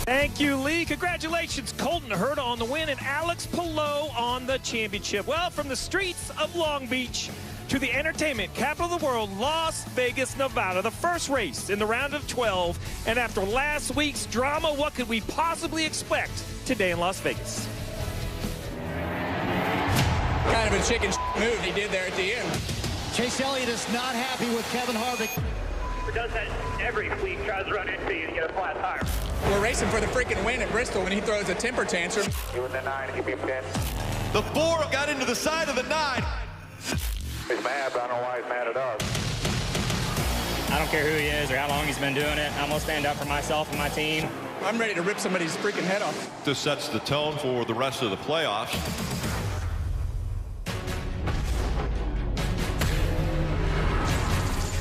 Thank you, Lee. Congratulations, Colton Herta on the win and Alex Palou on the championship. Well, from the streets of Long Beach to the entertainment capital of the world, Las Vegas, Nevada, the first race in the round of 12. And after last week's drama, what could we possibly expect today in Las Vegas? Kind of a chicken move he did there at the end. Chase Elliott is not happy with Kevin Harvick. Does that every week, tries to run into you to get a flat tire. We're racing for the freaking win at Bristol when he throws a temper tantrum. You in the 9, you be 10. The 4 got into the side of the 9. He's mad, but I don't know why he's mad at us. I don't care who he is or how long he's been doing it. I'm going to stand up for myself and my team. I'm ready to rip somebody's freaking head off. This sets the tone for the rest of the playoffs.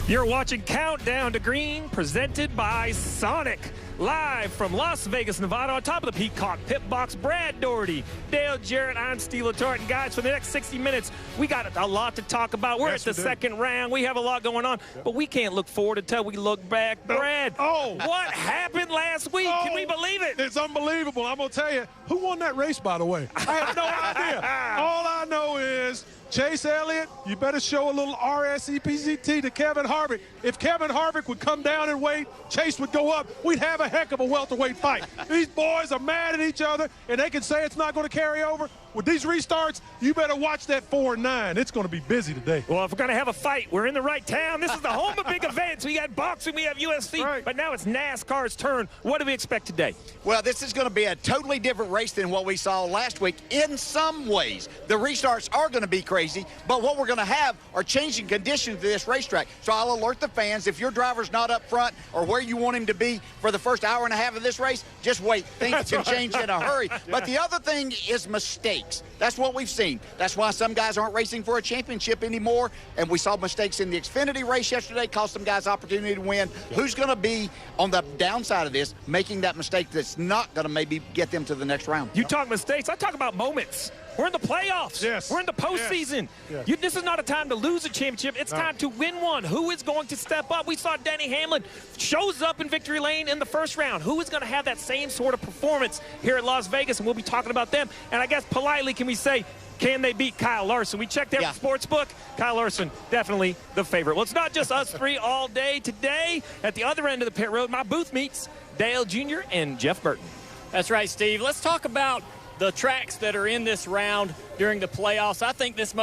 You're watching Countdown to Green, presented by Sonic. Live from Las Vegas, Nevada, on top of the Peacock Pit Box, Brad Doherty, Dale Jarrett, I'm Steve Letarte. And guys, for the next 60 minutes, we got a lot to talk about. We're at the second round. We have a lot going on, but we can't look forward until we look back. Brad, what happened last week? Can we believe it? It's unbelievable. I'm going to tell you, who won that race, by the way? I have no idea. All I know is Chase Elliott, you better show a little RSEPCT to Kevin Harvick. If Kevin Harvick would come down and weight, Chase would go up. We'd have a heck of a welterweight fight. These boys are mad at each other, and they can say it's not going to carry over. With these restarts, you better watch that 4 and 9. It's going to be busy today. Well, if we're going to have a fight, we're in the right town. This is the home of big events. We got boxing, we have UFC, right. But now it's NASCAR's turn. What do we expect today? Well, this is going to be a totally different race than what we saw last week in some ways. The restarts are going to be crazy, but what we're going to have are changing conditions to this racetrack. So I'll alert the fans, if your driver's not up front or where you want him to be for the first hour and a half of this race, just wait. Things can change in a hurry. But the other thing is mistakes. That's what we've seen. That's why some guys aren't racing for a championship anymore. And we saw mistakes in the Xfinity race yesterday, cost some guys opportunity to win. Who's going to be on the downside of this, making that mistake that's not going to maybe get them to the next round? You talk mistakes. I talk about moments. We're in the playoffs. Yes. We're in the postseason. Yes. This is not a time to lose a championship. It's time to win one. Who is going to step up? We saw Denny Hamlin shows up in victory lane in the first round. Who is going to have that same sort of performance here at Las Vegas? And we'll be talking about them. And I guess politely, can we say, can they beat Kyle Larson? We checked out the sports book. Kyle Larson, definitely the favorite. Well, it's not just us three all day today. At the other end of the pit road, my booth meets Dale Jr. and Jeff Burton. That's right, Steve. Let's talk about the tracks that are in this round during the playoffs. I think this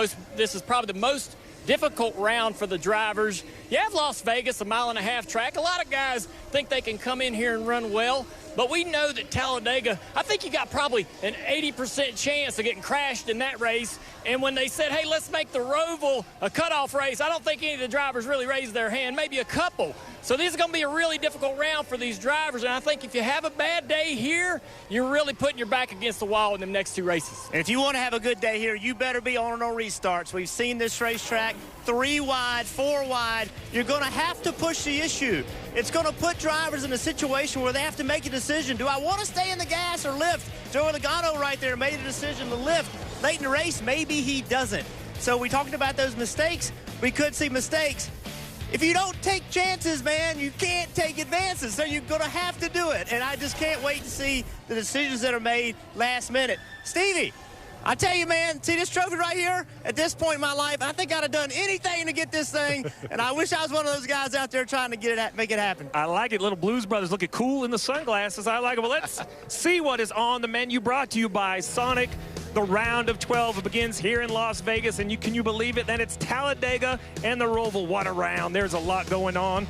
is probably the most difficult round for the drivers. You have Las Vegas, a 1.5 mile track. A lot of guys think they can come in here and run well, but we know that Talladega, I think you got probably an 80% chance of getting crashed in that race. And when they said, hey, let's make the Roval a cutoff race, I don't think any of the drivers really raised their hand, maybe a couple. So this is going to be a really difficult round for these drivers, and I think if you have a bad day here, you're really putting your back against the wall in the next two races. And if you want to have a good day here, you better be on no restarts. We've seen this racetrack 3 wide, 4 wide. You're going to have to push the issue. It's going to put drivers in a situation where they have to make a decision. Do I want to stay in the gas or lift? Joey Logano right there made a decision to lift. Late in the race, maybe he doesn't. So we talked about those mistakes. We could see mistakes. If you don't take chances, man, you can't take advances. So you're going to have to do it. And I just can't wait to see the decisions that are made last minute. Stevie, I tell you, man, see this trophy right here? At this point in my life, I think I'd have done anything to get this thing. And I wish I was one of those guys out there trying to get it, make it happen. I like it. Little Blues Brothers looking cool in the sunglasses. I like it. Well, let's see what is on the menu, brought to you by Sonic. The round of 12 begins here in Las Vegas, and can you believe it? Then it's Talladega and the Roval. What a round. There's a lot going on.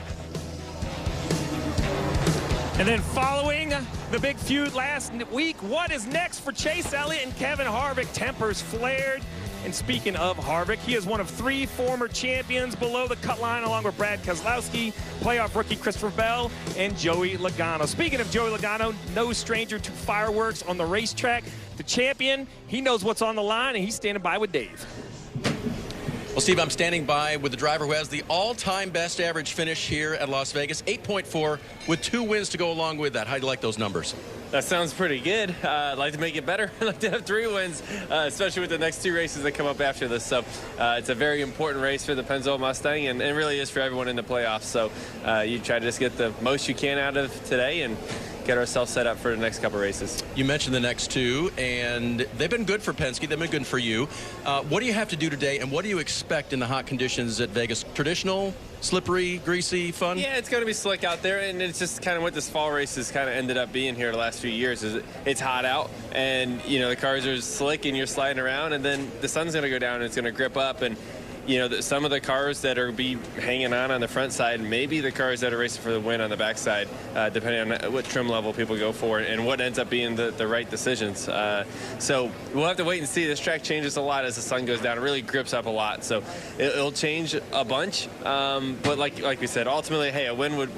And then following the big feud last week, what is next for Chase Elliott and Kevin Harvick? Tempers flared. And speaking of Harvick, he is one of 3 former champions below the cut line, along with Brad Keselowski, playoff rookie Christopher Bell, and Joey Logano. Speaking of Joey Logano, no stranger to fireworks on the racetrack. The champion, he knows what's on the line, and he's standing by with Dave. Well, Steve, I'm standing by with the driver who has the all-time best average finish here at Las Vegas, 8.4, with 2 wins to go along with that. How do you like those numbers? That sounds pretty good. I'd like to make it better. I'd like to have 3 wins, especially with the next 2 races that come up after this. So it's a very important race for the Pennzoil Mustang, and it really is for everyone in the playoffs. So you try to just get the most you can out of today, and get ourselves set up for the next couple races. You mentioned the next two, and they've been good for Penske. They've been good for you. What do you have to do today, and what do you expect in the hot conditions at Vegas? Traditional, slippery, greasy, fun? Yeah, it's going to be slick out there, and it's just kind of what this fall race has kind of ended up being here the last few years. Is it's hot out, and the cars are slick, and you're sliding around, and then the sun's going to go down, and it's going to grip up, and some of the cars that are be hanging on the front side, maybe the cars that are racing for the win on the backside, depending on what trim level people go for and what ends up being the right decisions. So we'll have to wait and see. This track changes a lot as the sun goes down. It really grips up a lot. So it'll change a bunch. But like we said, ultimately, hey, a win would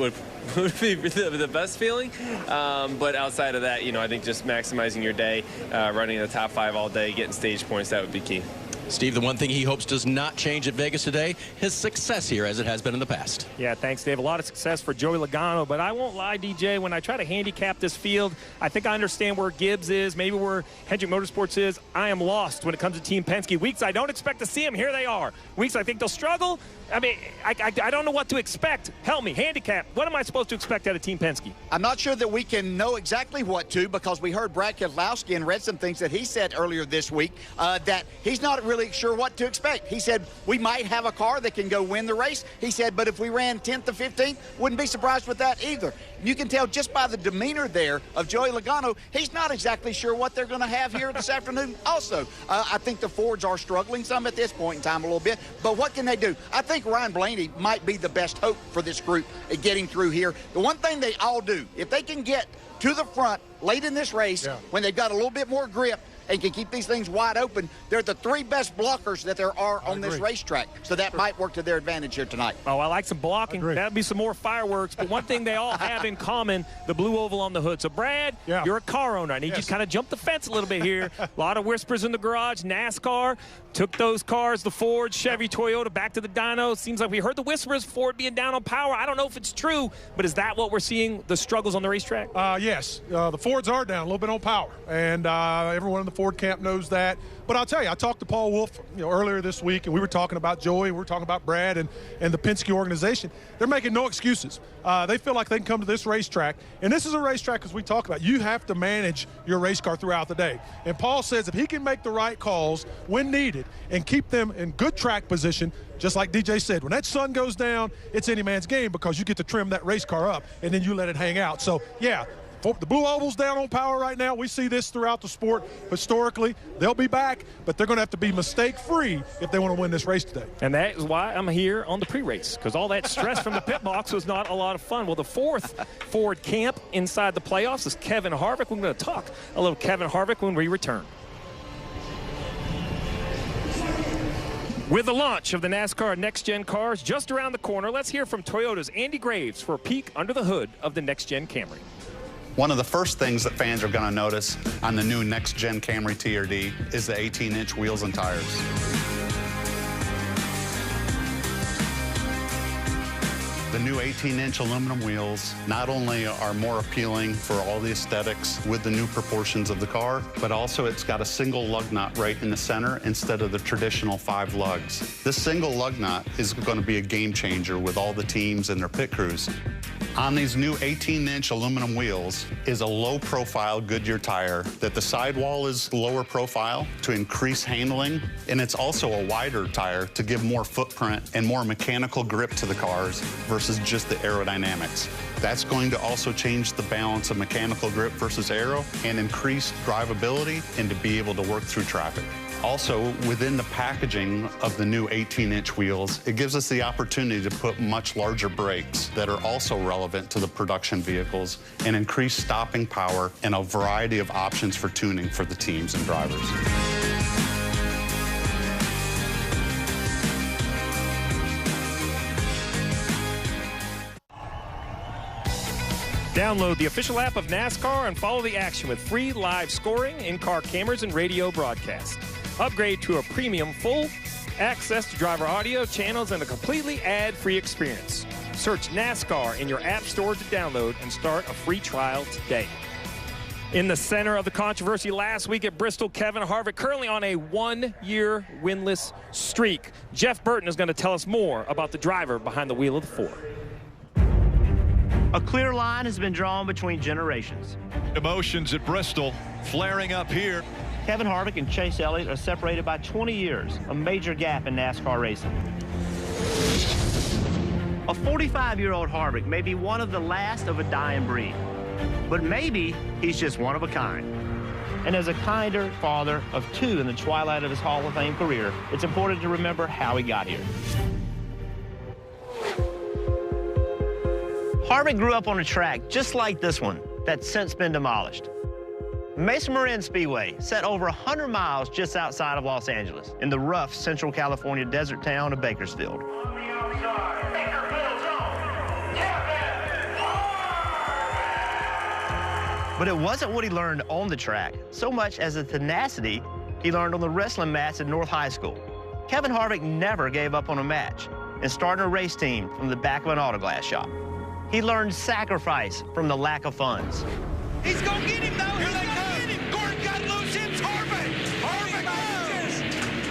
be the best feeling. But outside of that, I think just maximizing your day, running in the top 5 all day, getting stage points, that would be key. Steve, the one thing he hopes does not change at Vegas today, his success here as it has been in the past. Yeah, thanks, Dave. A lot of success for Joey Logano, but I won't lie, DJ, when I try to handicap this field, I think I understand where Gibbs is, maybe where Hendrick Motorsports is. I am lost when it comes to Team Penske. Weeks I don't expect to see them, here they are. Weeks I think they'll struggle. I mean, I don't know what to expect. Help me, handicap. What am I supposed to expect out of Team Penske? I'm not sure that we can know exactly what to, because we heard Brad Keselowski and read some things that he said earlier this week that he's not really sure what to expect. He said, we might have a car that can go win the race. He said, but if we ran 10th to 15th, wouldn't be surprised with that either. You can tell just by the demeanor there of Joey Logano, he's not exactly sure what they're going to have here this afternoon. Also, I think the Fords are struggling some at this point in time a little bit, but what can they do? I think Ryan Blaney might be the best hope for this group getting through here. The one thing they all do, if they can get to the front late in this race, when they've got a little bit more grip and can keep these things wide open, they're the 3 best blockers that there are on this racetrack. So that might work to their advantage here tonight. Oh, I like some blocking. That'd be some more fireworks. But one thing they all have in common, the blue oval on the hood. So, Brad, you're a car owner. I need you to kind of jump the fence a little bit here. A lot of whispers in the garage. NASCAR took those cars, the Ford, Chevy, Toyota, back to the dyno. Seems like we heard the whispers, Ford being down on power. I don't know if it's true, but is that what we're seeing, the struggles on the racetrack? Yes. The Fords are down a little bit on power, and everyone in the Ford camp knows that. But I'll tell you, I talked to Paul Wolf earlier this week, and we were talking about Joey, we were talking about Brad and the Penske organization. They're making no excuses. They feel like they can come to this racetrack, and this is a racetrack, as we talk about, you have to manage your race car throughout the day. And Paul says if he can make the right calls when needed and keep them in good track position, just like DJ said, when that sun goes down, it's any man's game, because you get to trim that race car up, and then you let it hang out. So, yeah, the blue oval's down on power right now. We see this throughout the sport. Historically, they'll be back, but they're going to have to be mistake-free if they want to win this race today. And that is why I'm here on the pre-race, because all that stress from the pit box was not a lot of fun. Well, the 4th Ford camp inside the playoffs is Kevin Harvick. We're going to talk a little Kevin Harvick when we return. With the launch of the NASCAR Next Gen cars just around the corner, let's hear from Toyota's Andy Graves for a peek under the hood of the Next Gen Camry. One of the first things that fans are going to notice on the new Next Gen Camry TRD is the 18-inch wheels and tires. The new 18-inch aluminum wheels not only are more appealing for all the aesthetics with the new proportions of the car, but also it's got a single lug nut right in the center instead of the traditional 5 lugs. This single lug nut is going to be a game changer with all the teams and their pit crews. On these new 18-inch aluminum wheels is a low-profile Goodyear tire that the sidewall is lower profile to increase handling, and it's also a wider tire to give more footprint and more mechanical grip to the cars versus just the aerodynamics. That's going to also change the balance of mechanical grip versus aero and increase drivability and to be able to work through traffic. Also, within the packaging of the new 18-inch wheels, it gives us the opportunity to put much larger brakes that are also relevant to the production vehicles and increase stopping power and a variety of options for tuning for the teams and drivers. Download the official app of NASCAR and follow the action with free live scoring, in-car cameras, and radio broadcast. Upgrade to a premium full access to driver audio channels and a completely ad-free experience. Search NASCAR in your app store to download and start a free trial today. In the center of the controversy last week at Bristol, Kevin Harvick currently on a 1-year winless streak. Jeff Burton is going to tell us more about the driver behind the wheel of the Ford. A clear line has been drawn between generations. Emotions at Bristol flaring up here. Kevin Harvick and Chase Elliott are separated by 20 years, a major gap in NASCAR racing. A 45-year-old Harvick may be one of the last of a dying breed, but maybe he's just one of a kind. And as a kinder father of two in the twilight of his Hall of Fame career, it's important to remember how he got here. Harvick grew up on a track just like this one that's since been demolished. Mesa Marin Speedway, set over 100 miles just outside of Los Angeles, in the rough Central California desert town of Bakersfield. But it wasn't what he learned on the track so much as the tenacity he learned on the wrestling mats at North High School. Kevin Harvick never gave up on a match and started a race team from the back of an autoglass shop. He learned sacrifice from the lack of funds. He's going to get him, though. Here they come. Gordon got loose. It's Harvick. Harvick by inches.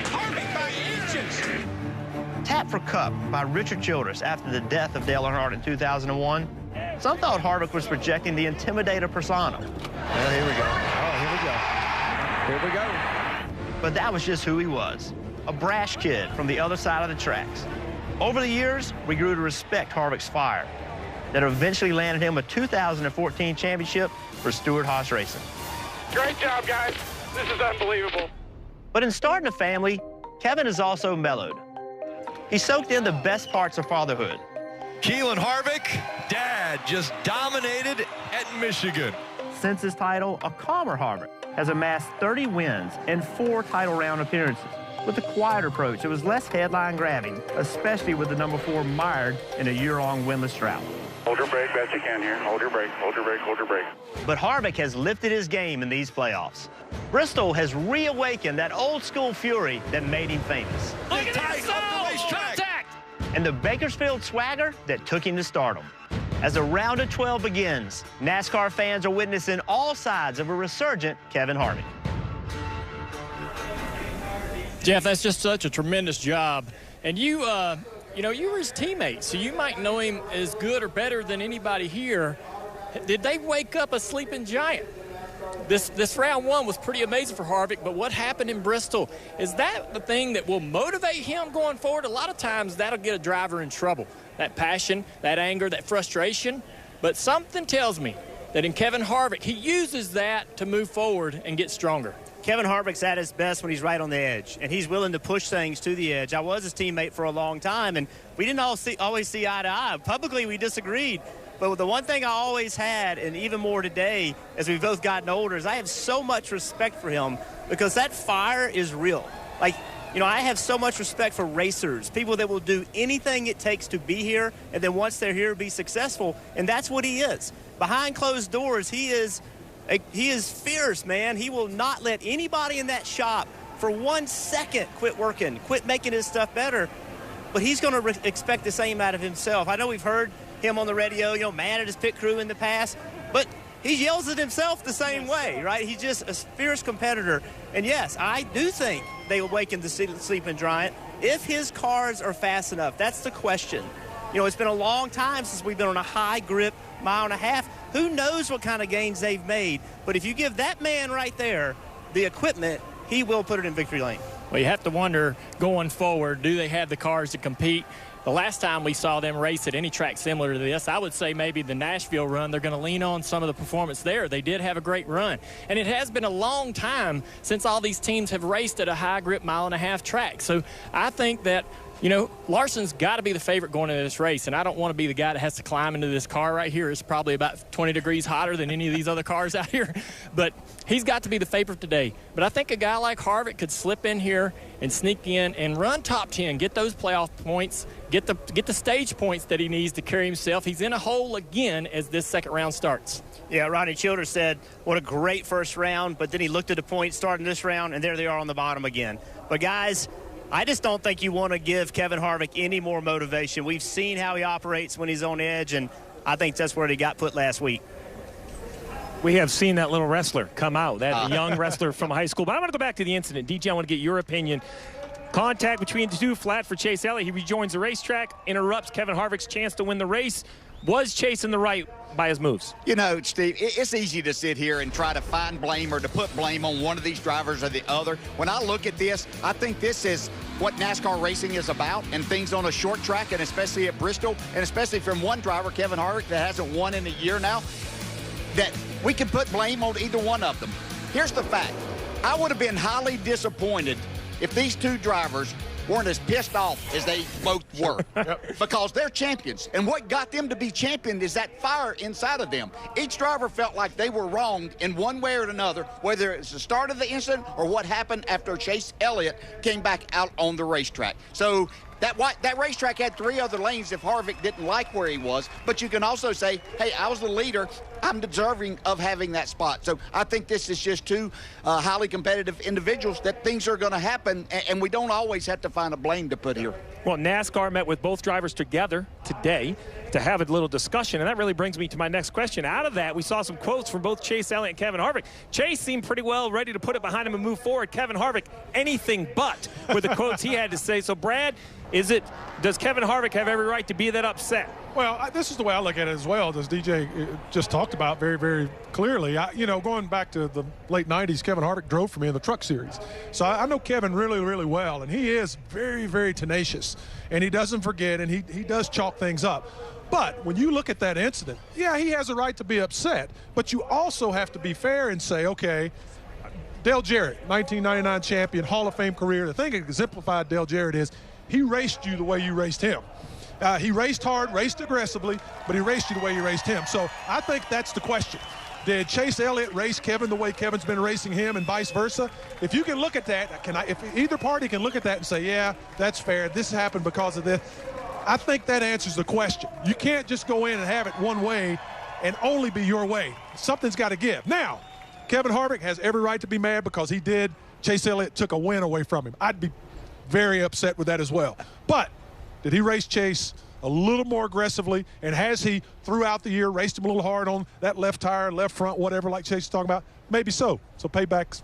Harvick by inches. Tap for Cup by Richard Childress after the death of Dale Earnhardt in 2001. Some thought Harvick was projecting the intimidator persona. Well, here we go. Oh, here we go. Here we go. But that was just who he was, a brash kid from the other side of the tracks. Over the years, we grew to respect Harvick's fire that eventually landed him a 2014 championship for Stewart-Haas Racing. Great job, guys. This is unbelievable. But in starting a family, Kevin is also mellowed. He soaked in the best parts of fatherhood. Keelan Harvick, dad, just dominated at Michigan. Since his title, a calmer Harvick has amassed 30 wins and 4 title round appearances. With a quieter approach, it was less headline grabbing, especially with the number 4 mired in a year-long winless drought. Hold your brake best you can here. Hold your brake, hold your brake, hold your brake. But Harvick has lifted his game in these playoffs. Bristol has reawakened that old-school fury that made him famous. Look at that! Contact! And the Bakersfield swagger that took him to stardom. As the round of 12 begins, NASCAR fans are witnessing all sides of a resurgent Kevin Harvick. Jeff, that's just such a tremendous job. And you were his teammate, so you might know him as good or better than anybody here. Did they wake up a sleeping giant? This round one was pretty amazing for Harvick, but what happened in Bristol, is that the thing that will motivate him going forward? A lot of times that'll get a driver in trouble, that passion, that anger, that frustration. But something tells me that in Kevin Harvick, he uses that to move forward and get stronger. Kevin Harvick's at his best when he's right on the edge, and he's willing to push things to the edge. I was his teammate for a long time, and we didn't always see eye to eye. Publicly, we disagreed. But the one thing I always had, and even more today as we've both gotten older, is I have so much respect for him because that fire is real. Like, I have so much respect for racers, people that will do anything it takes to be here, and then once they're here, be successful. And that's what he is. Behind closed doors, he is fierce, man. He will not let anybody in that shop for 1 second quit working, quit making his stuff better. But he's going to expect the same out of himself. I know we've heard him on the radio, mad at his pit crew in the past, but he yells at himself the same way, right? He's just a fierce competitor. And yes, I do think they awaken the sleeping giant if his cars are fast enough. That's the question. It's been a long time since we've been on a high grip mile and a half. Who knows what kind of gains they've made? But if you give that man right there the equipment, he will put it in victory lane. Well, you have to wonder going forward, do they have the cars to compete? The last time we saw them race at any track similar to this, I would say maybe the Nashville run, they're going to lean on some of the performance there. They did have a great run. And it has been a long time since all these teams have raced at a high grip mile and a half track. So I think that, Larson's got to be the favorite going into this race, and I don't want to be the guy that has to climb into this car right here. It's probably about 20 degrees hotter than any of these other cars out here, but he's got to be the favorite today. But I think a guy like Harvick could slip in here and sneak in and run top 10, get those playoff points, get the stage points that he needs to carry himself. He's in a hole again as this second round starts. Yeah, Ronnie Childress said, what a great first round, but then he looked at the points starting this round, and there they are on the bottom again. But, guys, I just don't think you want to give Kevin Harvick any more motivation. We've seen how he operates when he's on edge, and I think that's where he got put last week. We have seen that little wrestler come out, that young wrestler from high school. But I want to go back to the incident. DJ, I want to get your opinion. Contact between the two, flat for Chase Elliott. He rejoins the racetrack, interrupts Kevin Harvick's chance to win the race. Was Chase in the right by his moves? You know, Steve, it's easy to sit here and try to find blame or to put blame on one of these drivers or the other. When I look at this, I think this is what NASCAR racing is about, and things on a short track, and especially at Bristol, and especially from one driver, Kevin Harvick, that hasn't won in a year now, that we can put blame on either one of them. Here's the fact. I would have been highly disappointed if these two drivers weren't as pissed off as they both were. Because they're champions. And what got them to be champion is that fire inside of them. Each driver felt like they were wronged in one way or another, whether it's the start of the incident or what happened after Chase Elliott came back out on the racetrack. So that racetrack had 3 other lanes if Harvick didn't like where he was. But you can also say, hey, I was the leader. I'm deserving of having that spot. So I think this is just two highly competitive individuals that things are going to happen, and we don't always have to find a blame to put here. Well, NASCAR met with both drivers together today to have a little discussion, and that really brings me to my next question. Out of that, we saw some quotes from both Chase Elliott and Kevin Harvick. Chase seemed pretty well ready to put it behind him and move forward. Kevin Harvick, anything but with the quotes he had to say. So, Brad, does Kevin Harvick have every right to be that upset? Well, this is the way I look at it as well, as DJ just talked about very, very clearly. Going back to the late 90s, Kevin Harvick drove for me in the Truck Series. So I know Kevin really, really well, and he is very, very tenacious. And he doesn't forget, and he does chalk things up. But when you look at that incident, yeah, he has a right to be upset. But you also have to be fair and say, okay, Dale Jarrett, 1999 champion, Hall of Fame career. The thing that exemplified Dale Jarrett is he raced you the way you raced him. He raced hard, raced aggressively, but he raced you the way you raced him. So I think that's the question. Did Chase Elliott race Kevin the way Kevin's been racing him and vice versa? If you can look at that, if either party can look at that and say, yeah, that's fair, this happened because of this, I think that answers the question. You can't just go in and have it one way and only be your way. Something's got to give. Now, Kevin Harvick has every right to be mad because Chase Elliott took a win away from him. I'd be very upset with that as well. But did he race Chase a little more aggressively, and has he throughout the year raced him a little hard on that left tire, left front, whatever, like Chase is talking about? Maybe so. So payback's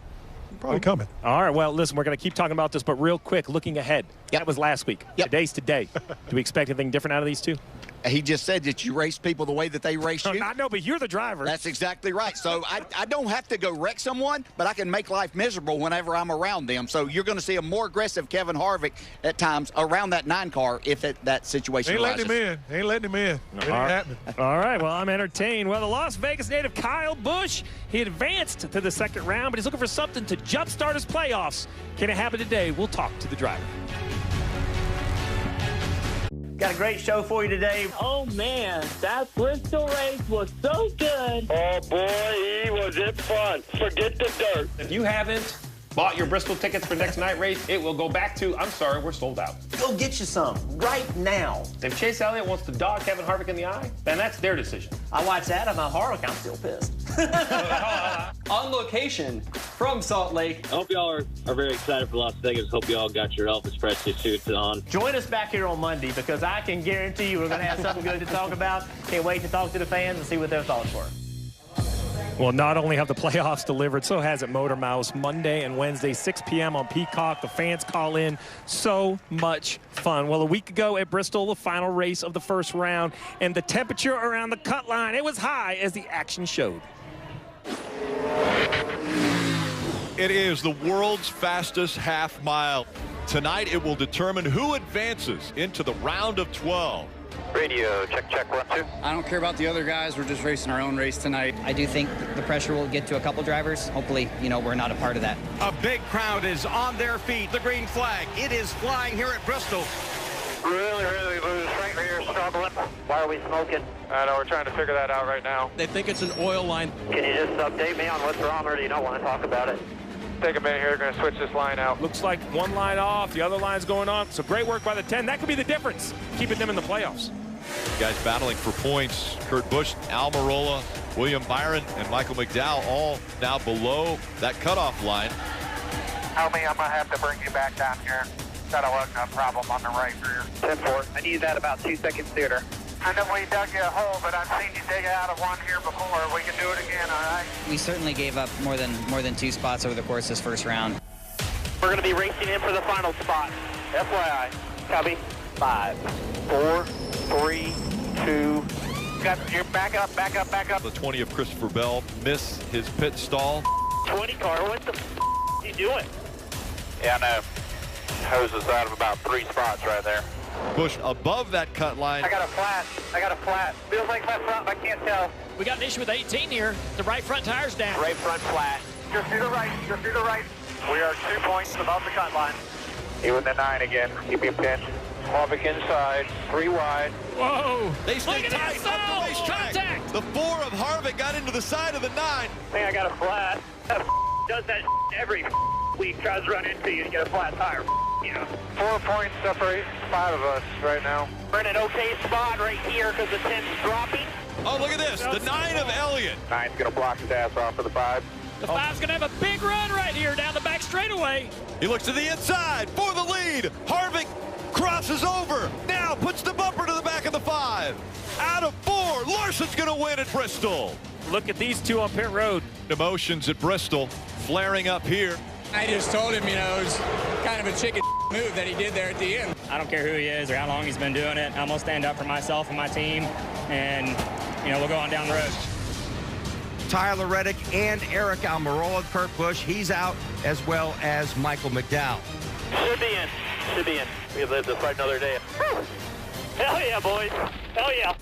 probably coming. All right, well, listen, we're going to keep talking about this, but real quick, looking ahead. That was last week. Today's today. Do we expect anything different out of these two? He just said that you race people the way that they race you. I know, but you're the driver. That's exactly right. So I don't have to go wreck someone, but I can make life miserable whenever I'm around them. So you're going to see a more aggressive Kevin Harvick at times around that 9 car if that situation arises. Ain't letting him in. It ain't happening. All right, well, I'm entertained. Well, the Las Vegas native Kyle Busch, he advanced to the second round, but he's looking for something to jumpstart his playoffs. Can it happen today? We'll talk to the driver. Got a great show for you today. Oh, man, that Bristol race was so good. Oh, boy, was it fun. Forget the dirt. If you haven't bought your Bristol tickets for next night race, it will go back to, I'm sorry, we're sold out. Go get you some right now. If Chase Elliott wants to dog Kevin Harvick in the eye, then that's their decision. I watched that. I'm not Harvick. I'm still pissed. On location from Salt Lake. I hope y'all are very excited for Las Vegas. Hope y'all got your Elvis Presley suits on. Join us back here on Monday because I can guarantee you we're going to have something good to talk about. Can't wait to talk to the fans and see what their thoughts were. Well, not only have the playoffs delivered, so has it Motor Mouse. Monday and Wednesday, 6 p.m. on Peacock. The fans call in. So much fun. Well, a week ago at Bristol, the final race of the first round, and the temperature around the cut line, it was high as the action showed. It is the world's fastest half mile. Tonight, it will determine who advances into the round of 12. Radio, check, 1, 2. I don't care about the other guys. We're just racing our own race tonight. I do think the pressure will get to a couple drivers. Hopefully, we're not a part of that. A big crowd is on their feet. The green flag, it is flying here at Bristol. Really loose right here, struggling. Why are we smoking? I know, we're trying to figure that out right now. They think it's an oil line. Can you just update me on what's wrong, or do you not want to talk about it? Take a minute here, we're going to switch this line out. Looks like one line off, the other line's going on. So great work by the 10. That could be the difference, keeping them in the playoffs. Guys battling for points. Kurt Busch, Almirola, William Byron, and Michael McDowell all now below that cutoff line. Help me, I'm going to have to bring you back down here. Got a lug nut problem on the right rear. 10-4. I need that about 2 seconds sooner. I know we dug you a hole, but I've seen you dig out of one here before. We can do it again, all right? We certainly gave up more than 2 spots over the course of this first round. We're going to be racing in for the final spot. FYI. Copy. 5, 4, 3, 2, You're back up. The 20 of Christopher Bell missed his pit stall. 20 car, what the are you doing? Yeah, I know. Hose is out of about 3 spots right there. Busch above that cut line. I got a flat. Feels like my front, I can't tell. We got an issue with 18 here. The right front tire's down. Right front flat. Just to the right. We are 2 points above the cut line. You in the 9 again. Keep your pin. Harvick inside, 3 wide. Whoa! They stay tight up the racetrack. Contact. The 4 of Harvick got into the side of the 9. I think I got a flat. That does that every week. Tries to run into you and get a flat tire. You know. 4 points separate 5 of us right now. We're in an okay spot right here because the 10's dropping. Oh, look at this. The 9 of Elliott. 9's going to block his ass off for the 5. The 5's going to have a big run right here down the back straightaway. He looks to the inside for the lead. Harvick crosses over. Now puts the bumper to the back of the 5. Out of 4, Larson's going to win at Bristol. Look at these two on pit road. Emotions at Bristol flaring up here. I just told him, it was kind of a chicken move that he did there at the end. I don't care who he is or how long he's been doing it. I'm going to stand up for myself and my team, and, we'll go on down the road. Tyler Reddick and Eric Almirola. Kurt Busch, he's out, as well as Michael McDowell. Should be in. We live to fight another day. Hell yeah, boys. Hell yeah.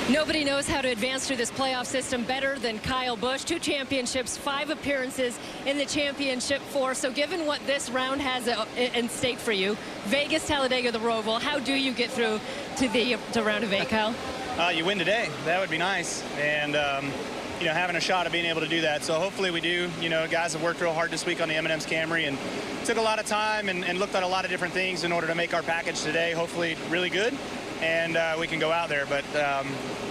Nobody knows how to advance through this playoff system better than Kyle Busch. 2 championships, 5 appearances in the championship 4. So given what this round has in stake for you, Vegas, Talladega, the Roval, how do you get through to the round of 8, Kyle? You win today. That would be nice. And, having a shot of being able to do that. So hopefully we do. Guys have worked real hard this week on the M&M's Camry and took a lot of time and looked at a lot of different things in order to make our package today hopefully really good. And we can go out there, but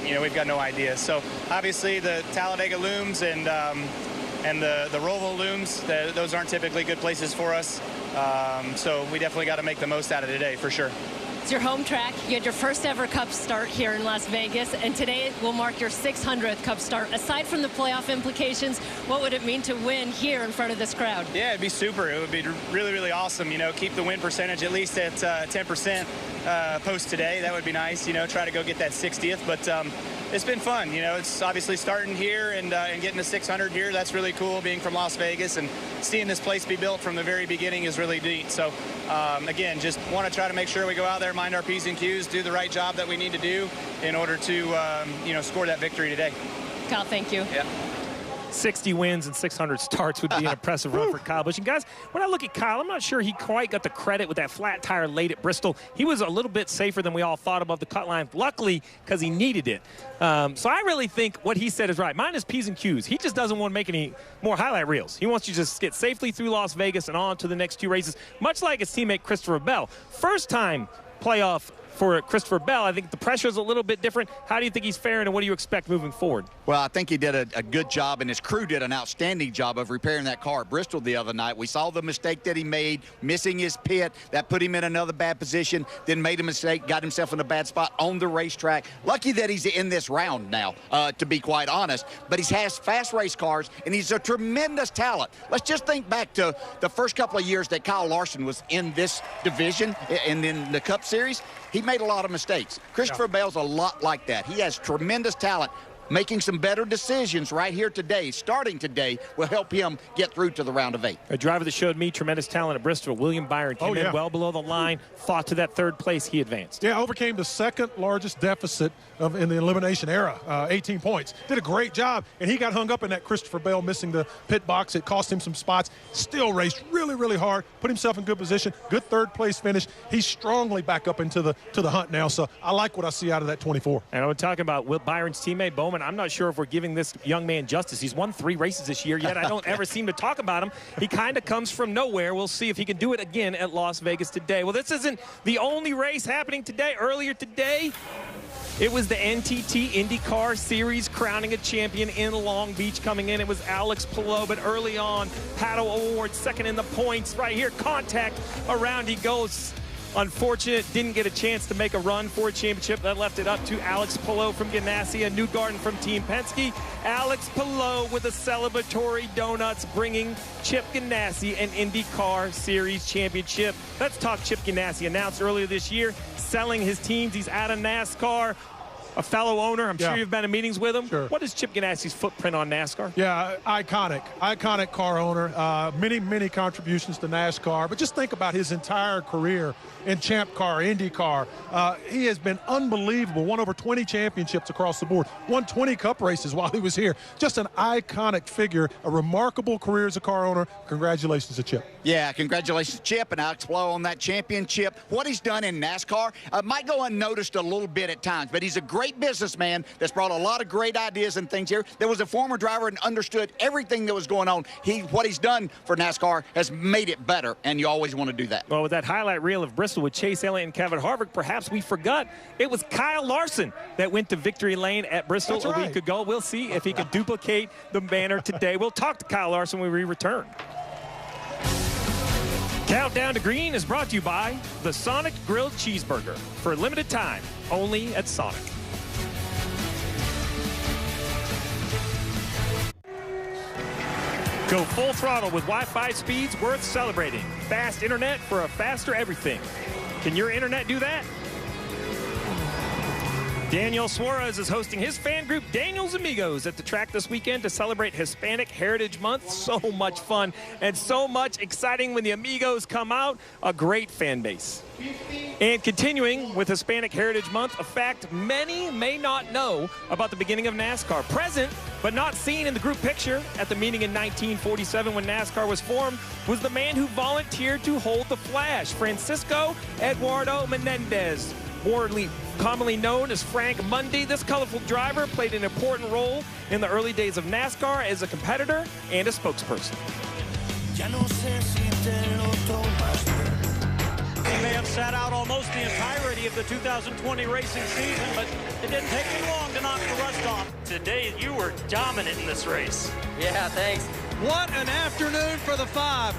we've got no idea. So obviously the Talladega looms and the Roval looms, those aren't typically good places for us. So we definitely got to make the most out of today for sure. It's your home track. You had your first ever Cup start here in Las Vegas, and today will mark your 600th Cup start. Aside from the playoff implications, what would it mean to win here in front of this crowd? Yeah, it'd be super. It would be really, really awesome. Keep the win percentage at least at 10% post today. That would be nice. Try to go get that 60th. But it's been fun. It's obviously starting here and getting to 600 here. That's really cool. Being from Las Vegas and seeing this place be built from the very beginning is really neat. So again, just want to try to make sure we go out there, mind our P's and Q's, do the right job that we need to do in order to score that victory today. Kyle, thank you. Yeah. 60 wins and 600 starts would be an impressive run for Kyle Busch. And guys, when I look at Kyle, I'm not sure he quite got the credit with that flat tire late at Bristol. He was a little bit safer than we all thought above the cut line, luckily, because he needed it. So I really think what he said is right. Mine is P's and Q's. He just doesn't want to make any more highlight reels. He wants you to just get safely through Las Vegas and on to the next 2 races, much like his teammate Christopher Bell. First time playoff for Christopher Bell. I think the pressure is a little bit different. How do you think he's faring, and what do you expect moving forward? Well, I think he did a good job, and his crew did an outstanding job of repairing that car at Bristol the other night. We saw the mistake that he made, missing his pit. That put him in another bad position, then made a mistake, got himself in a bad spot on the racetrack. Lucky that he's in this round now, to be quite honest. But he has fast race cars, and he's a tremendous talent. Let's just think back to the first couple of years that Kyle Larson was in this division and in the Cup Series. He made a lot of mistakes. Christopher Bell's a lot like that. He has tremendous talent. Making some better decisions right here today, starting today, will help him get through to the round of 8. A driver that showed me tremendous talent at Bristol, William Byron, came in well below the line, fought to that 3rd place. He advanced. Yeah, overcame the 2nd largest deficit in the elimination era, 18 points. Did a great job, and he got hung up in that Christopher Bell missing the pit box. It cost him some spots. Still raced really, really hard, put himself in good position, good 3rd place finish. He's strongly back up into the hunt now, so I like what I see out of that 24. And I'm talking about Will Byron's teammate, Bowman. I'm not sure if we're giving this young man justice. He's won 3 races this year, yet I don't ever seem to talk about him. He kind of comes from nowhere. We'll see if he can do it again at Las Vegas today. Well, this isn't the only race happening today. Earlier today, it was the NTT IndyCar Series crowning a champion in Long Beach. Coming in, it was Alex Palou, but early on, Pato O'Ward second in the points right here. Contact around he goes. unfortunate, didn't get a chance to make a run for a championship. That left it up to Alex Palou from Ganassi and Newgarden from Team Penske. Alex Palou with the celebratory donuts, bringing Chip Ganassi an IndyCar Series championship. Let's talk Chip Ganassi. Announced earlier this year, selling his teams. He's out of NASCAR. A fellow owner, I'm sure you've been in meetings with him. Sure. What is Chip Ganassi's footprint on NASCAR? Yeah, iconic car owner. Many contributions to NASCAR. But just think about his entire career in Champ Car, IndyCar. He has been unbelievable. Won over 20 championships across the board. Won 20 Cup races while he was here. Just an iconic figure. A remarkable career as a car owner. Congratulations to Chip. Yeah, congratulations, Chip and Alex Palou on that championship. What he's done in NASCAR might go unnoticed a little bit at times, but he's a great businessman that's brought a lot of great ideas and things here. There was a former driver and understood everything that was going on. What he's done for NASCAR has made it better, and you always want to do that. Well, with that highlight reel of Bristol with Chase Elliott and Kevin Harvick, perhaps we forgot it was Kyle Larson that went to victory lane at Bristol a week ago. We'll see if he can duplicate the banner today. We'll talk to Kyle Larson when we return. Countdown to Green is brought to you by the Sonic Grilled Cheeseburger. For a limited time, only at Sonic. Go full throttle with Wi-Fi speeds worth celebrating. Fast internet for a faster everything. Can your internet do that? Daniel Suarez is hosting his fan group, Daniel's Amigos, at the track this weekend to celebrate Hispanic Heritage Month. So much fun and so much exciting when the Amigos come out. A great fan base. And continuing with Hispanic Heritage Month, a fact many may not know about the beginning of NASCAR. Present, but not seen in the group picture at the meeting in 1947 when NASCAR was formed, was the man who volunteered to hold the flash, Francisco Eduardo Menendez. Commonly known as Frank Mundy, this colorful driver played an important role in the early days of NASCAR as a competitor and a spokesperson. He may have sat out almost the entirety of the 2020 racing season, but it didn't take him long to knock the rust off. Today, you were dominant in this race. Yeah, thanks. What an afternoon for the 5.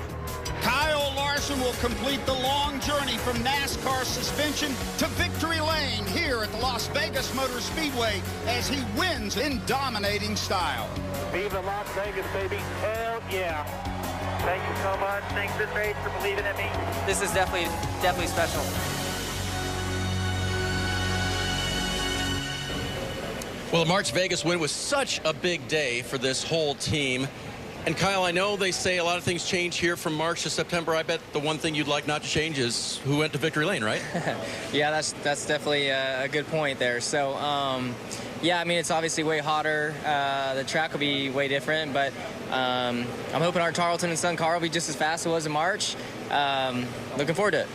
Kyle Larson will complete the long journey from NASCAR suspension to victory lane here at the Las Vegas Motor Speedway as he wins in dominating style. Viva Las Vegas, baby. Hell yeah. Thank you so much. Thanks this race for believing in me. This is definitely special. Well, the March Vegas win was such a big day for this whole team. And Kyle, I know they say a lot of things change here from March to September. I bet the one thing you'd like not to change is who went to victory lane, right? Yeah, that's definitely a good point there. So, yeah, I mean, it's obviously way hotter. The track will be way different, but I'm hoping our Tarleton and Sun car will be just as fast as it was in March. Looking forward to it.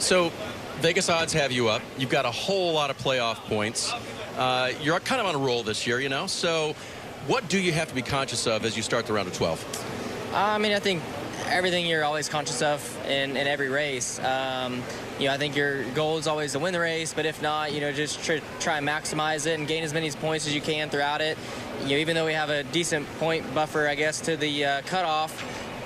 So, Vegas odds have you up. You've got a whole lot of playoff points. You're kind of on a roll this year, you know, so what do you have to be conscious of as you start the round of 12? I mean, I think everything you're always conscious of in every race. You know, I think your goal is always to win the race, but if not, you know, just try and maximize it and gain as many points as you can throughout it. You know, even though we have a decent point buffer, I guess, to the cutoff,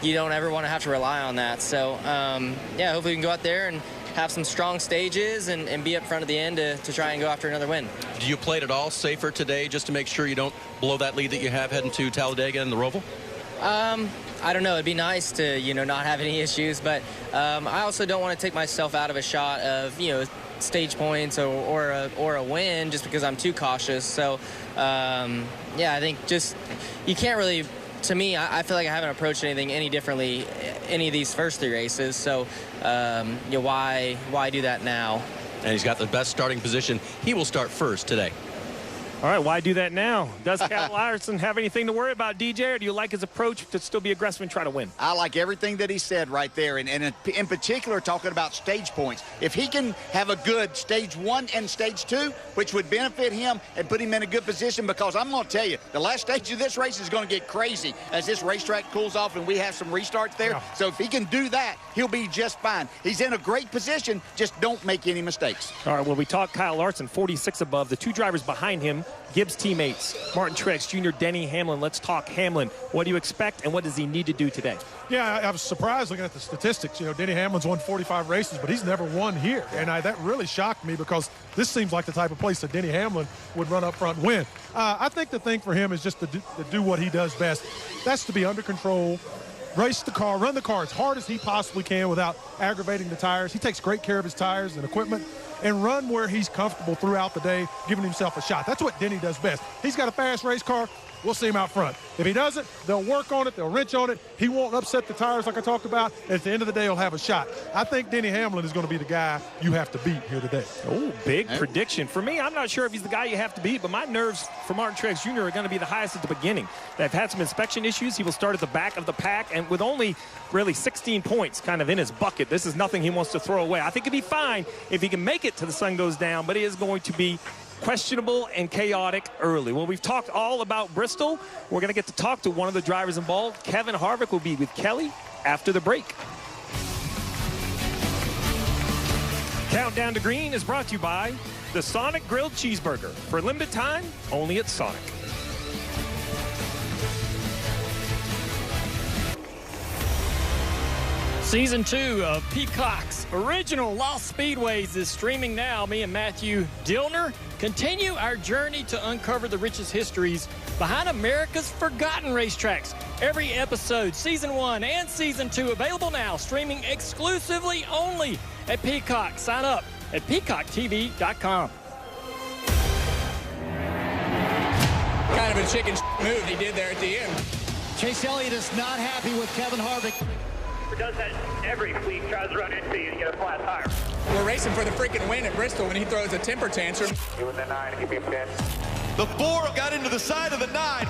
you don't ever want to have to rely on that. So, yeah, hopefully we can go out there and have some strong stages and be up front at the end to try and go after another win. Do you play it at all safer today just to make sure you don't blow that lead that you have heading to Talladega and the Roval? I don't know. It'd be nice to, you know, not have any issues, but I also don't want to take myself out of a shot of, you know, stage points or a win just because I'm too cautious. So, yeah, I think just you can't really. To me, I feel like I haven't approached anything any differently any of these first 3 races. So, you know, why do that now? And he's got the best starting position. He will start first today. All right, why do that now? Does Kyle Larson have anything to worry about, DJ, or do you like his approach to still be aggressive and try to win? I like everything that he said right there, and in particular talking about stage points. If he can have a good stage 1 and stage 2, which would benefit him and put him in a good position, because I'm going to tell you, the last stage of this race is going to get crazy as this racetrack cools off and we have some restarts there. Yeah. So if he can do that, he'll be just fine. He's in a great position, just don't make any mistakes. All right, well, we talked Kyle Larson, 46 above. The 2 drivers behind him Gibbs teammates, Martin Truex Jr., Denny Hamlin. Let's talk Hamlin. What do you expect, and what does he need to do today? Yeah, I was surprised looking at the statistics. You know, Denny Hamlin's won 45 races, but he's never won here. And that really shocked me because this seems like the type of place that Denny Hamlin would run up front and win. I think the thing for him is just to do what he does best. That's to be under control, race the car, run the car as hard as he possibly can without aggravating the tires. He takes great care of his tires and equipment, and run where he's comfortable throughout the day, giving himself a shot. That's what Denny does best. He's got a fast race car. We'll see him out front. If he doesn't, they'll work on it. They'll wrench on it. He won't upset the tires like I talked about. At the end of the day, he'll have a shot. I think Denny Hamlin is going to be the guy you have to beat here today. Oh, big prediction. For me, I'm not sure if he's the guy you have to beat, but my nerves for Martin Truex Jr. are going to be the highest at the beginning. They've had some inspection issues. He will start at the back of the pack, and with only really 16 points kind of in his bucket, this is nothing he wants to throw away. I think he'll be fine if he can make it to the sun goes down, but it is going to be questionable and chaotic early. Well, we've talked all about Bristol. We're going to get to talk to one of the drivers involved. Kevin Harvick will be with Kelly after the break. Countdown to Green is brought to you by the Sonic Grilled Cheeseburger. For a limited time, only at Sonic. Season 2 of Peacock's original Lost Speedways is streaming now. Me and Matthew Dillner continue our journey to uncover the richest histories behind America's forgotten racetracks. Every episode, Season 1 and Season 2, available now, streaming exclusively only at Peacock. Sign up at peacocktv.com. Kind of a chicken move he did there at the end. Chase Elliott is not happy with Kevin Harvick. Does that every week, tries to run into you to get a flat tire. We're racing for the freaking win at Bristol when he throws a temper tantrum. You in the 9, give me a pin. The 4 got into the side of the 9.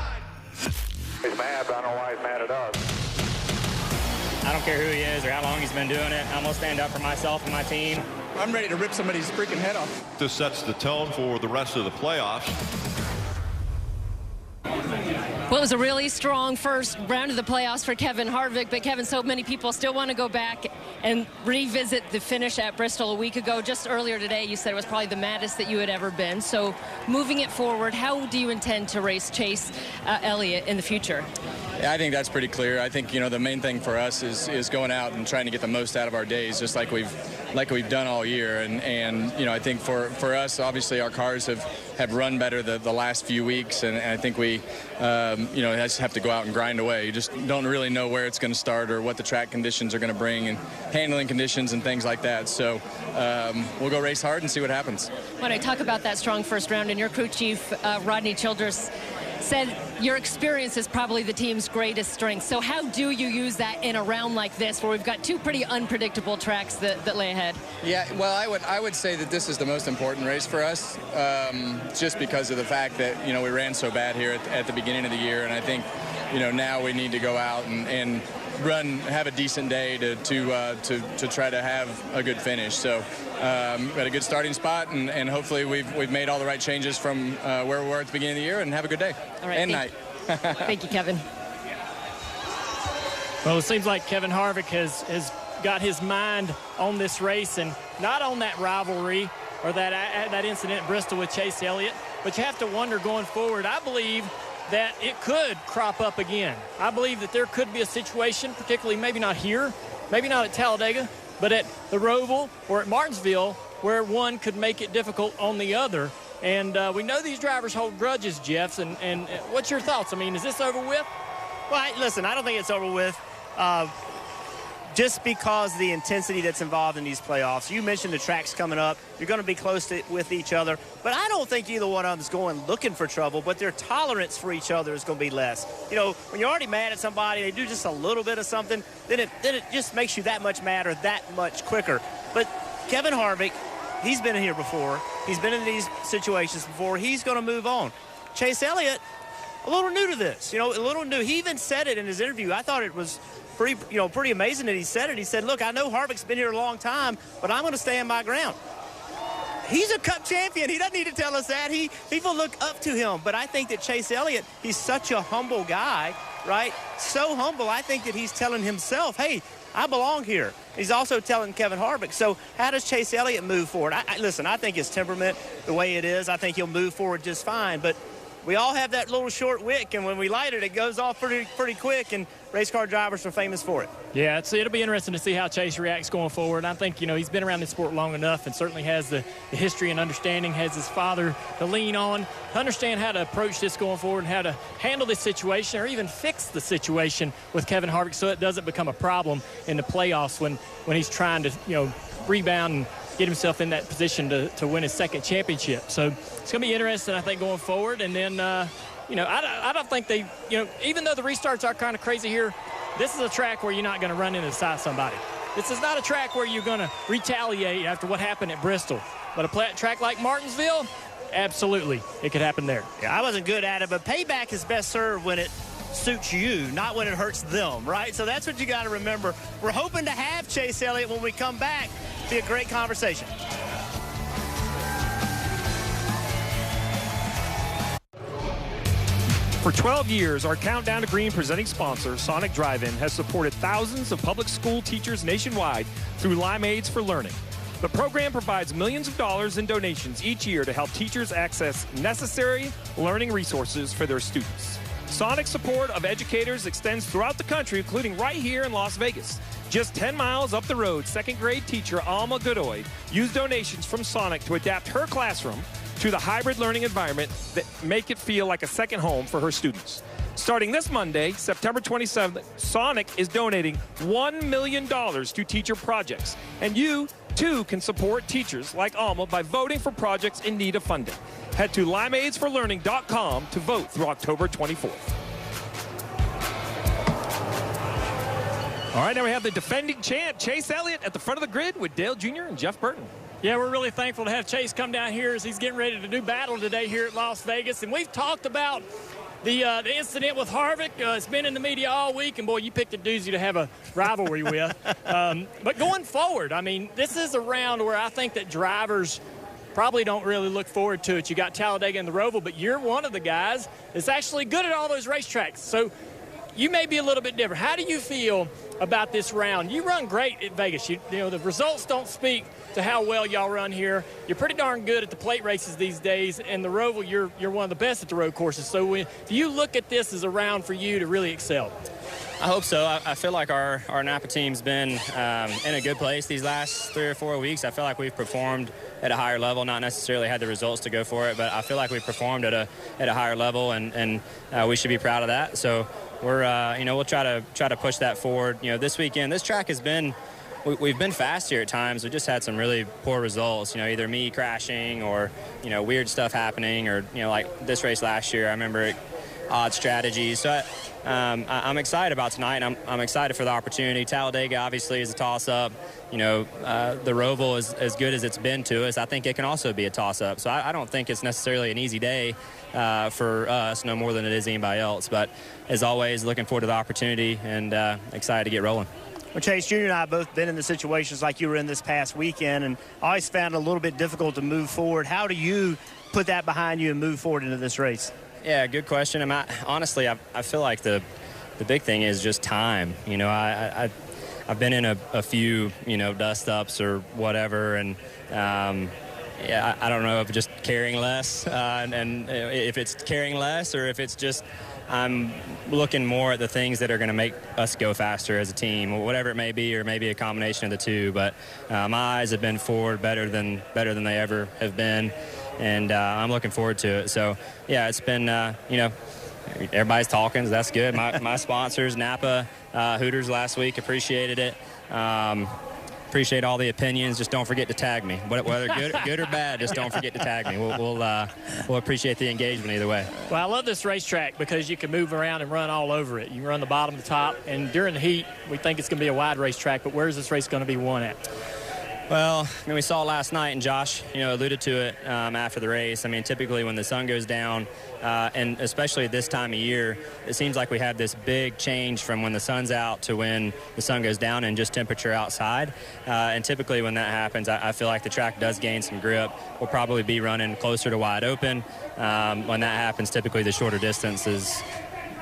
He's mad, but I don't know why he's mad at us. I don't care who he is or how long he's been doing it. I'm going to stand up for myself and my team. I'm ready to rip somebody's freaking head off. This sets the tone for the rest of the playoffs. Well, it was a really strong first round of the playoffs for Kevin Harvick, but Kevin, so many people still want to go back and revisit the finish at Bristol a week ago. Just earlier today, you said it was probably the maddest that you had ever been. So moving it forward, how do you intend to race Chase Elliott in the future? Yeah, I think that's pretty clear. I think, you know, the main thing for us is going out and trying to get the most out of our days, just like we've done all year. And you know, I think for us, obviously our cars have run better the last few weeks, and I think we you know, just have to go out and grind away. You just don't really know where it's going to start or what the track conditions are going to bring and handling conditions and things like that. So we'll go race hard and see what happens. When I talk about that strong first round, and your crew chief, Rodney Childress, said your experience is probably the team's greatest strength. So how do you use that in a round like this where we've got two pretty unpredictable tracks that lay ahead? Yeah, well, I would say that this is the most important race for us, just because of the fact that, you know, we ran so bad here at the beginning of the year, and I think, you know, now we need to go out and have a decent day to try to have a good finish. So got a good starting spot, and hopefully we've made all the right changes from where we were at the beginning of the year, and have a good day and night. Thank you, Kevin. Well, it seems like Kevin Harvick has got his mind on this race and not on that rivalry or that incident at Bristol with Chase Elliott, but you have to wonder going forward. I believe that it could crop up again. I believe that there could be a situation, particularly maybe not here, maybe not at Talladega, but at the Roval or at Martinsville, where one could make it difficult on the other. And we know these drivers hold grudges, Jeff, and what's your thoughts? I mean, is this over with? Well, listen, I don't think it's over with. Just because the intensity that's involved in these playoffs. You mentioned the tracks coming up. You're going to be close with each other. But I don't think either one of them is going looking for trouble, but their tolerance for each other is going to be less. You know, when you're already mad at somebody, they do just a little bit of something, then it just makes you that much madder that much quicker. But Kevin Harvick, he's been here before. He's been in these situations before. He's going to move on. Chase Elliott, a little new to this. You know, a little new. He even said it in his interview. I thought it was pretty amazing that he said it. He said, look, I know Harvick's been here a long time, but I'm going to stand my ground. He's a Cup champion. He doesn't need to tell us that. People look up to him. But I think that Chase Elliott, he's such a humble guy, right? So humble. I think that he's telling himself, hey, I belong here. He's also telling Kevin Harvick. So how does Chase Elliott move forward? Listen, I think his temperament, the way it is, I think he'll move forward just fine. But we all have that little short wick, and when we light it, it goes off pretty quick, and race car drivers are famous for it. Yeah, it'll be interesting to see how Chase reacts going forward. I think, he's been around this sport long enough and certainly has the history and understanding, has his father to lean on, to understand how to approach this going forward and how to handle this situation or even fix the situation with Kevin Harvick so it doesn't become a problem in the playoffs when he's trying to, rebound and get himself in that position to win his second championship. So it's going to be interesting, I think, going forward. And then, I don't think they, even though the restarts are kind of crazy here, this is a track where you're not going to run into the side of somebody. This is not a track where you're going to retaliate after what happened at Bristol. But a track like Martinsville, absolutely, it could happen there. Yeah, I wasn't good at it, but payback is best served when it suits you, not when it hurts them, right? So that's what you got to remember. We're hoping to have Chase Elliott when we come back. Be a great conversation. For 12 years, our Countdown to Green presenting sponsor, Sonic Drive-In, has supported thousands of public school teachers nationwide through Limeades for Learning. The program provides millions of dollars in donations each year to help teachers access necessary learning resources for their students. Sonic's support of educators extends throughout the country, including right here in Las Vegas. Just 10 miles up the road, second-grade teacher Alma Godoy used donations from Sonic to adapt her classroom to the hybrid learning environment that make it feel like a second home for her students. Starting this Monday, September 27th, Sonic is donating $1 million to teacher projects. And you, too, can support teachers like Alma by voting for projects in need of funding. Head to limeadesforlearning.com to vote through October 24th. All right, now we have the defending champ, Chase Elliott, at the front of the grid with Dale Jr. and Jeff Burton. Yeah, we're really thankful to have Chase come down here as he's getting ready to do battle today here at Las Vegas. And we've talked about the incident with Harvick. It's been in the media all week, and boy, you picked a doozy to have a rivalry with. But going forward, I mean, this is a round where I think that drivers probably don't really look forward to it. You got Talladega and the Roval, but you're one of the guys that's actually good at all those racetracks. So you may be a little bit different. How do you feel about this round? You run great at Vegas. You know, the results don't speak to how well y'all run here. You're pretty darn good at the plate races these days, and the Roval, you're one of the best at the road courses. So do you look at this as a round for you to really excel? I hope so. I feel like our Napa team's been in a good place these last 3 or 4 weeks. I feel like we've performed at a higher level, not necessarily had the results to go for it, but I feel like we've performed at a higher level, and we should be proud of that. So we're we'll try to push that forward. You know, this weekend, this track has been, we've been fast here at times. We just had some really poor results. You know, either me crashing or weird stuff happening, or like this race last year. I remember odd strategies. So I'm excited about tonight. And I'm excited for the opportunity. Talladega obviously is a toss-up. The Roval is as good as it's been to us. I think it can also be a toss-up. So I don't think it's necessarily an easy day for us, no more than it is anybody else. But as always, looking forward to the opportunity and excited to get rolling. Well, Chase, Jr. and I have both been in the situations like you were in this past weekend, and I always found it a little bit difficult to move forward. How do you put that behind you and move forward into this race? Yeah, good question. Honestly, I feel like the big thing is just time. I've been in a few, dust-ups or whatever, and I don't know if just caring less, and if it's caring less or if it's just I'm looking more at the things that are going to make us go faster as a team, or whatever it may be, or maybe a combination of the two. But my eyes have been forward better than they ever have been, and I'm looking forward to it. So, yeah, it's been, everybody's talking, so that's good. My sponsors, Napa, Hooters last week, appreciated it. Appreciate all the opinions. Just don't forget to tag me. Whether good or bad, just don't forget to tag me. We'll appreciate the engagement either way. Well, I love this racetrack because you can move around and run all over it. You can run the bottom to the top, and during the heat, we think it's going to be a wide racetrack, but where's this race going to be won at? Well, we saw last night, and Josh, alluded to it after the race. I mean, typically when the sun goes down, and especially this time of year, it seems like we have this big change from when the sun's out to when the sun goes down and just temperature outside. And typically when that happens, I feel like the track does gain some grip. We'll probably be running closer to wide open. When that happens, typically the shorter distance is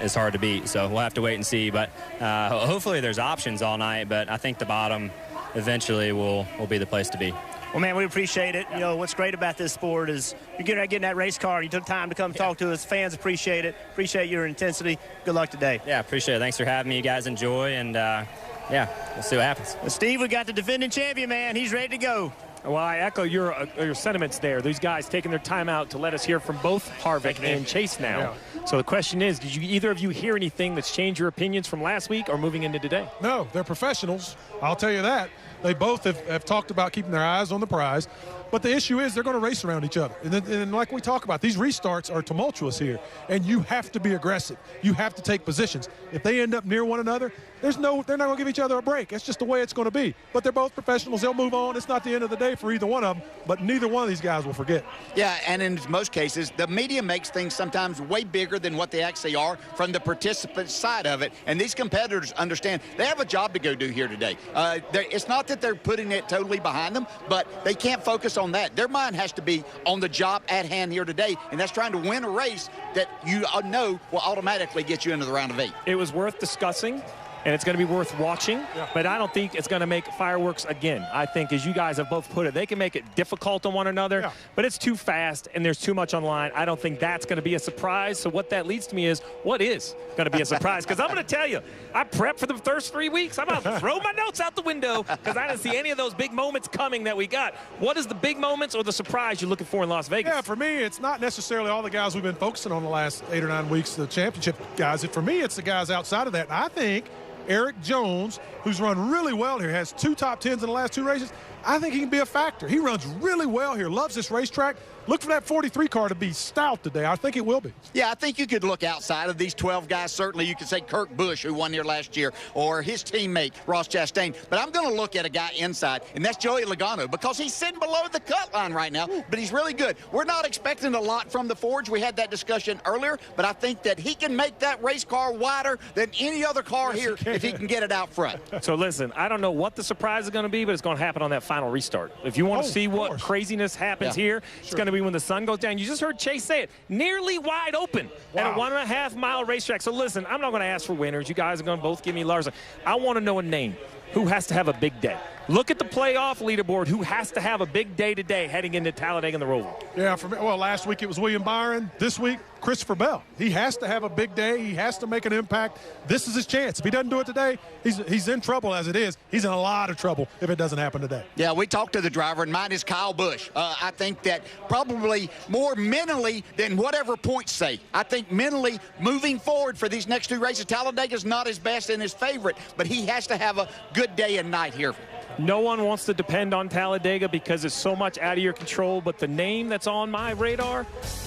is hard to beat. So we'll have to wait and see. But hopefully there's options all night. But I think the bottom eventually will be the place to be. Well, man, we appreciate it. You know, what's great about this sport is you're getting in that race car. You took time to come talk to us. Fans appreciate it. Appreciate your intensity. Good luck today. Yeah, appreciate it. Thanks for having me. You guys enjoy. And, yeah, we'll see what happens. Well, Steve, we got the defending champion, man. He's ready to go. Well, I echo your sentiments there. These guys taking their time out to let us hear from both Harvick and Chase now. Yeah. So the question is, did either of you hear anything that's changed your opinions from last week or moving into today? No, they're professionals. I'll tell you that. They both have talked about keeping their eyes on the prize. But the issue is they're going to race around each other. And like we talk about, these restarts are tumultuous here. And you have to be aggressive. You have to take positions. If they end up near one another, they're not going to give each other a break. It's just the way it's going to be. But they're both professionals. They'll move on. It's not the end of the day for either one of them. But neither one of these guys will forget. Yeah, and in most cases, the media makes things sometimes way bigger than what they actually are from the participant side of it. And these competitors understand they have a job to go do here today. It's not that they're putting it totally behind them, but they can't focus on that. Their mind has to be on the job at hand here today, and that's trying to win a race that you know will automatically get you into the round of 8. It was worth discussing, and it's going to be worth watching, but I don't think it's going to make fireworks again. I think, as you guys have both put it, they can make it difficult on one another, but it's too fast, and there's too much on the line. I don't think that's going to be a surprise. So what that leads to me is, what is going to be a surprise? Because I'm going to tell you, I prepped for the first 3 weeks. I'm about to throw my notes out the window because I didn't see any of those big moments coming that we got. What is the big moments or the surprise you're looking for in Las Vegas? Yeah, for me, it's not necessarily all the guys we've been focusing on the last 8 or 9 weeks, the championship guys. For me, it's the guys outside of that. And I think Eric Jones, who's run really well here, has 2 top 10s in the last 2 races. I think he can be a factor. He runs really well here, loves this racetrack. Look for that 43 car to be stout today. I think it will be. Yeah, I think you could look outside of these 12 guys. Certainly you could say Kurt Busch, who won here last year, or his teammate, Ross Chastain. But I'm going to look at a guy inside, and that's Joey Logano, because he's sitting below the cut line right now, but he's really good. We're not expecting a lot from the Forge. We had that discussion earlier, but I think that he can make that race car wider than any other car here if he can get it out front. So listen, I don't know what the surprise is going to be, but it's going to happen on that final restart. If you want to see what craziness happens here, it's going to be when the sun goes down. You just heard Chase say it, nearly wide open at a 1.5-mile racetrack. So listen, I'm not going to ask for winners. You guys are going to both give me Larson. I want to know a name. Who has to have a big day? Look at the playoff leaderboard. Who has to have a big day today heading into Talladega and the Roval? Yeah, for me, well, last week it was William Byron. This week, Christopher Bell. He has to have a big day. He has to make an impact. This is his chance. If he doesn't do it today, he's in trouble as it is. He's in a lot of trouble if it doesn't happen today. Yeah, we talked to the driver, and mine is Kyle Busch. I think that probably more mentally than whatever points say. I think mentally moving forward for these next 2 races, Talladega's not his best and his favorite, but he has to have a good day and night here. No one wants to depend on Talladega because it's so much out of your control, but the name that's on my radar,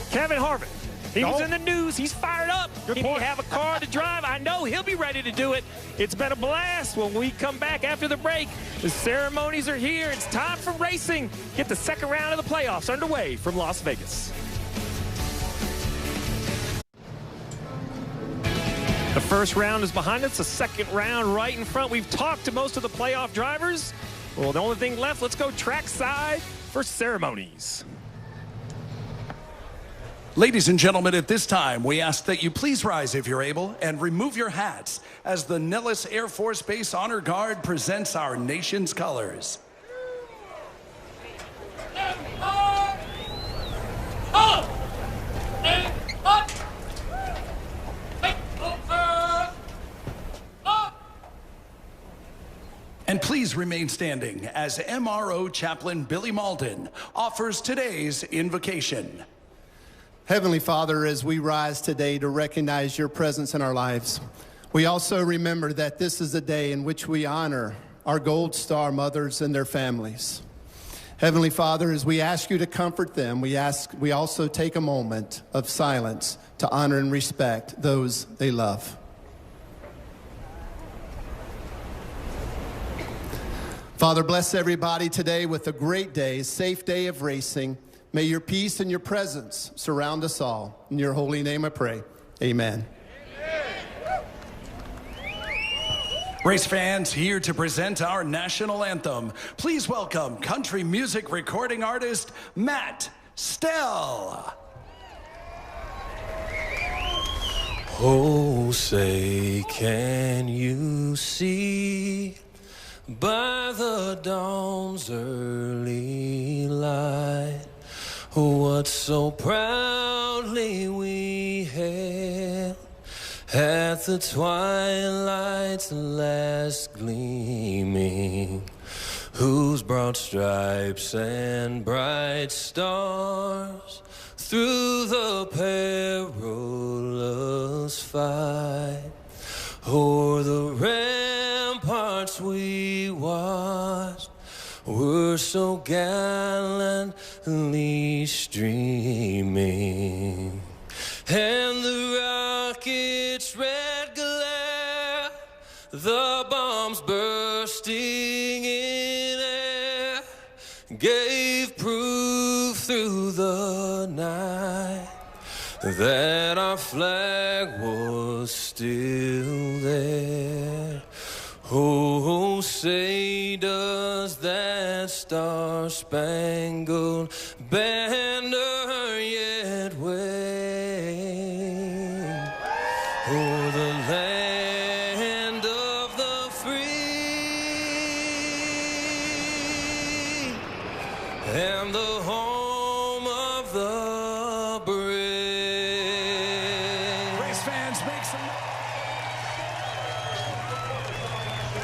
Kevin Harvick. He was in the news. He's fired up. He have a car to drive. I know he'll be ready to do it. It's been a blast. When we come back after the break, the ceremonies are here. It's time for racing. Get the second round of the playoffs underway from Las Vegas. The first round is behind us. The second round right in front. We've talked to most of the playoff drivers. Well, the only thing left, let's go trackside for ceremonies. Ladies and gentlemen, at this time, we ask that you please rise if you're able and remove your hats as the Nellis Air Force Base Honor Guard presents our nation's colors. And please remain standing as MRO Chaplain Billy Malden offers today's invocation. Heavenly Father, as we rise today to recognize your presence in our lives, we also remember that this is a day in which we honor our Gold Star mothers and their families. Heavenly Father, as we ask you to comfort them, we also take a moment of silence to honor and respect those they love. Father, bless everybody today with a great day, a safe day of racing. May your peace and your presence surround us all. In your holy name I pray. Amen. Race fans, here to present our national anthem. Please welcome country music recording artist Matt Stell. Oh, say, can you see by the dawn's early light what so proudly we hailed at the twilight's last gleaming, whose broad stripes and bright stars through the perilous fight o'er the ramparts we watched were so gallantly streaming, and the rocket's red glare, the bombs bursting in air, gave proof through the night that our flag was still there. Oh, say does that star-spangled banner yet wave o'er the land of the free and the home of the brave? Race fans, make some...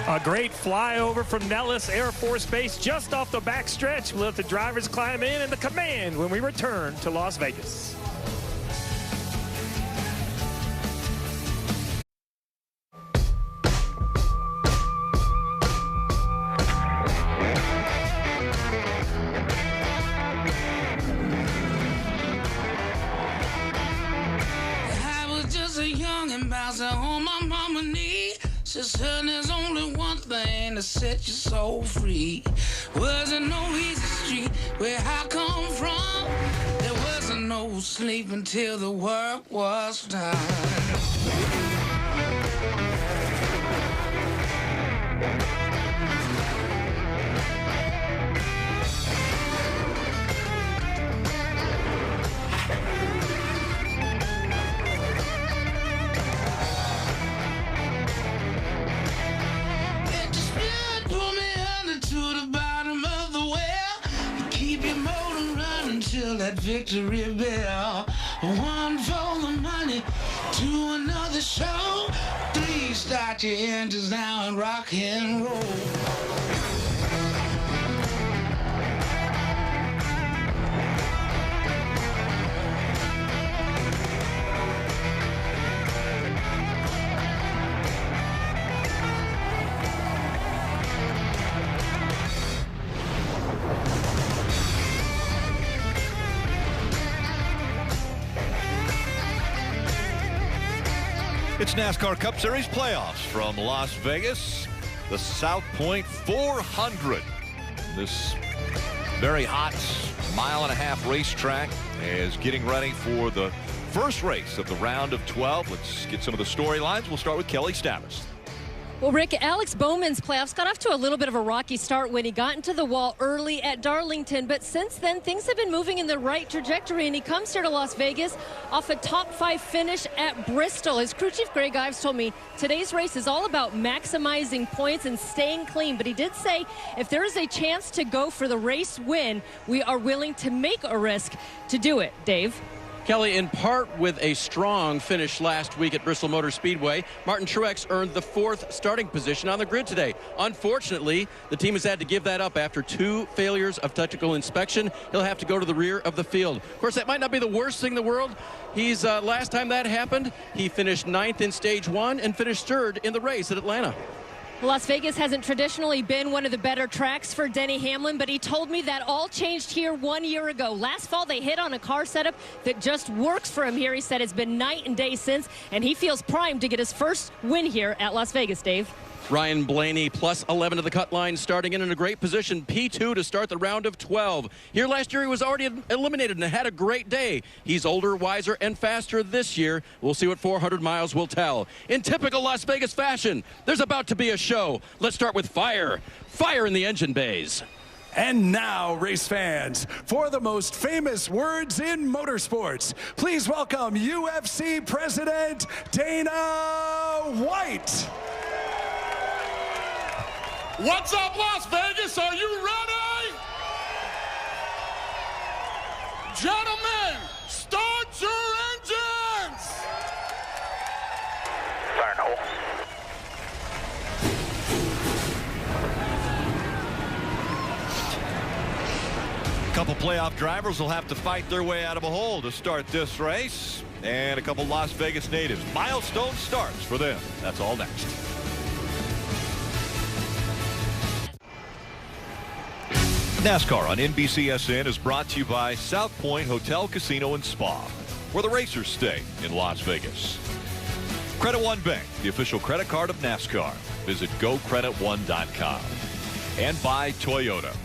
A great flyover from Nellis Air Force Base just off the backstretch. We'll let the drivers climb in and the command when we return to Las Vegas. I was just a young ambassador on my mama's knee. She said there's only one thing to set your soul free. Wasn't no easy street where I come from. There wasn't no sleep until the work was done. That victory bell, one for the money, two another show, three start your engines now and rock and roll. It's NASCAR Cup Series playoffs from Las Vegas, the South Point 400. This very hot mile-and-a-half racetrack is getting ready for the first race of the round of 12. Let's get some of the storylines. We'll start with Kelly Stavis. Well, Rick, Alex Bowman's playoffs got off to a little bit of a rocky start when he got into the wall early at Darlington, but since then things have been moving in the right trajectory, and he comes here to Las Vegas off a top 5 finish at Bristol. His crew chief Greg Ives told me today's race is all about maximizing points and staying clean, but he did say if there is a chance to go for the race win, we are willing to make a risk to do it. Dave? Kelly, in part with a strong finish last week at Bristol Motor Speedway, Martin Truex earned the 4th starting position on the grid today. Unfortunately, the team has had to give that up after 2 failures of technical inspection. He'll have to go to the rear of the field. Of course, that might not be the worst thing in the world. He's last time that happened, he finished 9th in Stage 1 and finished 3rd in the race at Atlanta. Las Vegas hasn't traditionally been one of the better tracks for Denny Hamlin, but he told me that all changed here 1 year ago. Last fall, they hit on a car setup that just works for him here. He said it's been night and day since, and he feels primed to get his first win here at Las Vegas, Dave. Ryan Blaney plus 11 to the cut line, starting in a great position, P2 to start the round of 12. Here last year he was already eliminated and had a great day. He's older, wiser, and faster this year. We'll see what 400 miles will tell. In typical Las Vegas fashion, there's about to be a show. Let's start with fire. Fire in the engine bays. And now, race fans, for the most famous words in motorsports, please welcome UFC President Dana White. What's up, Las Vegas? Are you ready? Gentlemen, start your engines! Final. A couple playoff drivers will have to fight their way out of a hole to start this race. And a couple Las Vegas natives. Milestone starts for them. That's all next. NASCAR on NBCSN is brought to you by South Point Hotel, Casino, and Spa, where the racers stay in Las Vegas. Credit One Bank, the official credit card of NASCAR. Visit GoCreditOne.com. And by Toyota.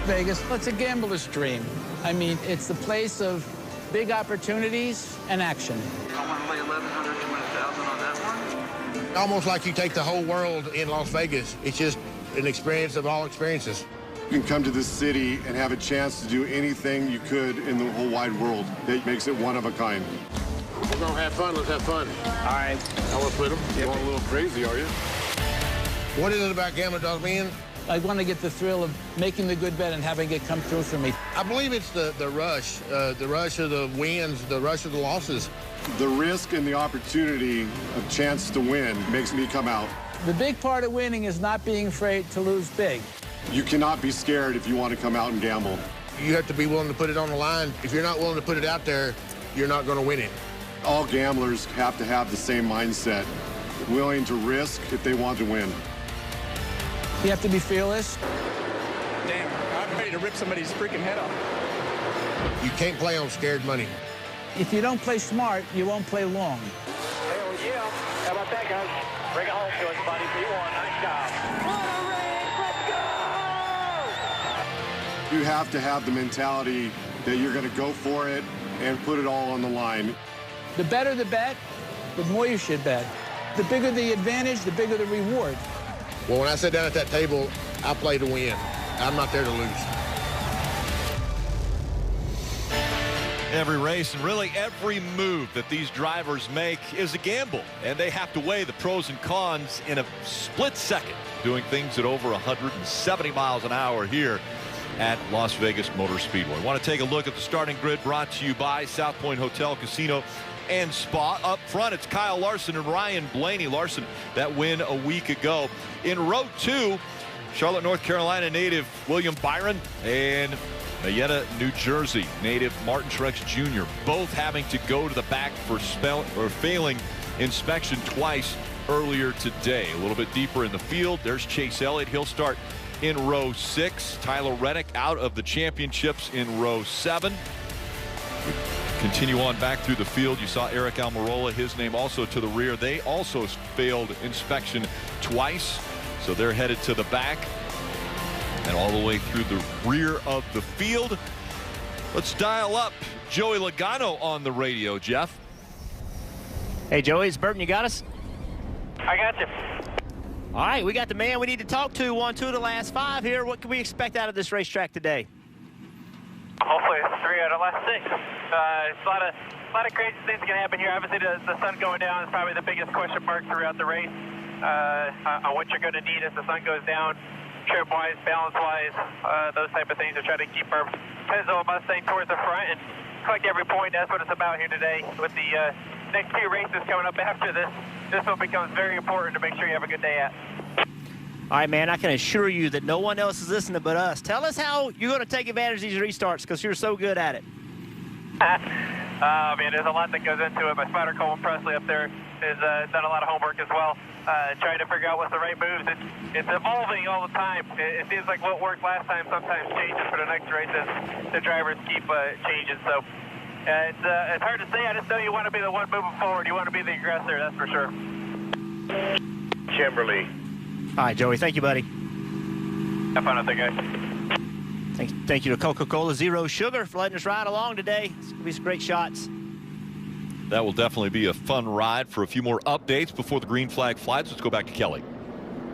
Vegas, it's a gambler's dream. I mean, it's the place of big opportunities and action. I want to lay 1,100, 200,000 on that one. Almost like you take the whole world in Las Vegas. It's just an experience of all experiences. You can come to this city and have a chance to do anything you could in the whole wide world. That makes it one of a kind. We're going to have fun. Let's have fun. All right. I want to put them. You're going a little crazy, are you? What is it about gambling, does me in? I want to get the thrill of making the good bet and having it come through for me. I believe it's the rush of the wins, the rush of the losses. The risk and the opportunity of chance to win makes me come out. The big part of winning is not being afraid to lose big. You cannot be scared if you want to come out and gamble. You have to be willing to put it on the line. If you're not willing to put it out there, you're not going to win it. All gamblers have to have the same mindset, willing to risk if they want to win. You have to be fearless. Damn, I'm ready to rip somebody's freaking head off. You can't play on scared money. If you don't play smart, you won't play long. Hell yeah. How about that, guys? Bring it home to us, buddy. P1, nice job. What a race! Let's go! You have to have the mentality that you're going to go for it and put it all on the line. The better the bet, the more you should bet. The bigger the advantage, the bigger the reward. Well, when I sit down at that table, I play to win. I'm not there to lose. Every race and really every move that these drivers make is a gamble, and they have to weigh the pros and cons in a split second, doing things at over 170 miles an hour here at Las Vegas Motor Speedway. I want to take a look at the starting grid, brought to you by South Point Hotel, Casino, and Spa. Up front, it's Kyle Larson and Ryan Blaney. Larson, that win a week ago. In row 2, Charlotte, North Carolina native William Byron and Marietta, New Jersey native Martin Truex Jr. both having to go to the back for failing inspection twice earlier today. A little bit deeper in the field, there's Chase Elliott. He'll start in row 6. Tyler Reddick out of the championships in row 7. Continue on back through the field. You saw Eric Almirola, his name also to the rear. They also failed inspection twice, so they're headed to the back and all the way through the rear of the field. Let's dial up Joey Logano on the radio, Jeff. Hey, Joey, it's Burton. You got us? I got you. All right, we got the man we need to talk to. 1-2 of the last 5 here. What can we expect out of this racetrack today? Hopefully 3 out of the last 6. It's a lot of crazy things can happen here. Obviously, the sun going down is probably the biggest question mark throughout the race. On what you're going to need as the sun goes down, trip-wise, balance-wise, those type of things to try to keep our Pezzo Mustang towards the front and collect every point. That's what it's about here today. With the next few races coming up after this, this one becomes very important to make sure you have a good day at. All right, man, I can assure you that no one else is listening but us. Tell us how you're going to take advantage of these restarts, because you're so good at it. Man, there's a lot that goes into it. My spotter, Colin Presley, up there has done a lot of homework as well, trying to figure out what's the right moves. It's evolving all the time. It seems like what worked last time sometimes changes for the next races. The drivers keep changing. So it's hard to say. I just know you want to be the one moving forward. You want to be the aggressor, that's for sure. Kimberly. All right, Joey. Thank you, buddy. Have fun out there, guys. Thank you to Coca-Cola Zero Sugar for letting us ride along today. It's going to be some great shots. That will definitely be a fun ride. For a few more updates before the green flag flies, let's go back to Kelly.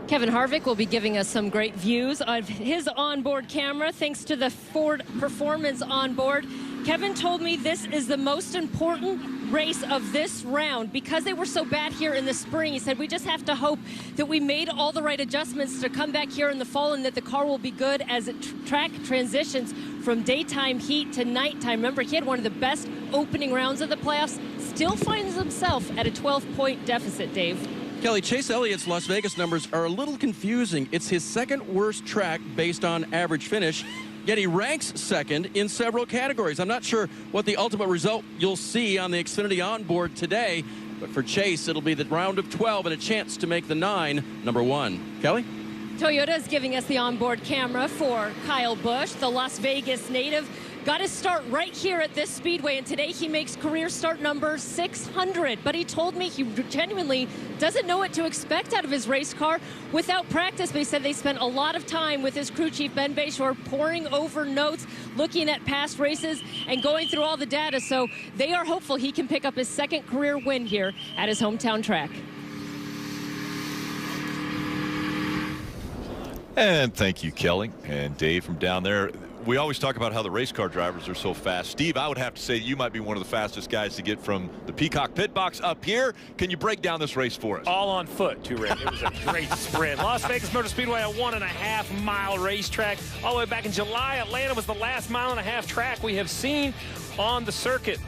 Kevin Harvick will be giving us some great views of his onboard camera thanks to the Ford Performance onboard. Kevin told me this is the most important race of this round because they were so bad here in the spring. He said we just have to hope that we made all the right adjustments to come back here in the fall and that the car will be good as track transitions from daytime heat to nighttime. Remember, he had one of the best opening rounds of the playoffs, still finds himself at a 12-point deficit, Dave. Kelly, Chase Elliott's Las Vegas numbers are a little confusing. It's his second worst track based on average finish, yet he ranks second in several categories. I'm not sure what the ultimate result you'll see on the Xfinity onboard today, but for Chase, it'll be the round of 12 and a chance to make the 9 number 1. Kelly? Toyota is giving us the onboard camera for Kyle Busch, the Las Vegas native. Got his start right here at this speedway, and today he makes career start number 600. But he told me he genuinely doesn't know what to expect out of his race car without practice. But he said they spent a lot of time with his crew chief, Ben Bayshore, poring over notes, looking at past races, and going through all the data. So they are hopeful he can pick up his second career win here at his hometown track. And thank you, Kelly and Dave from down there. We always talk about how the race car drivers are so fast. Steve, I would have to say you might be one of the fastest guys to get from the Peacock pit box up here. Can you break down this race for us? All on foot, too, Rick. It was a great sprint. Las Vegas Motor Speedway, a 1.5-mile racetrack. All the way back in July, Atlanta was the last 1.5 mile track we have seen on the circuit.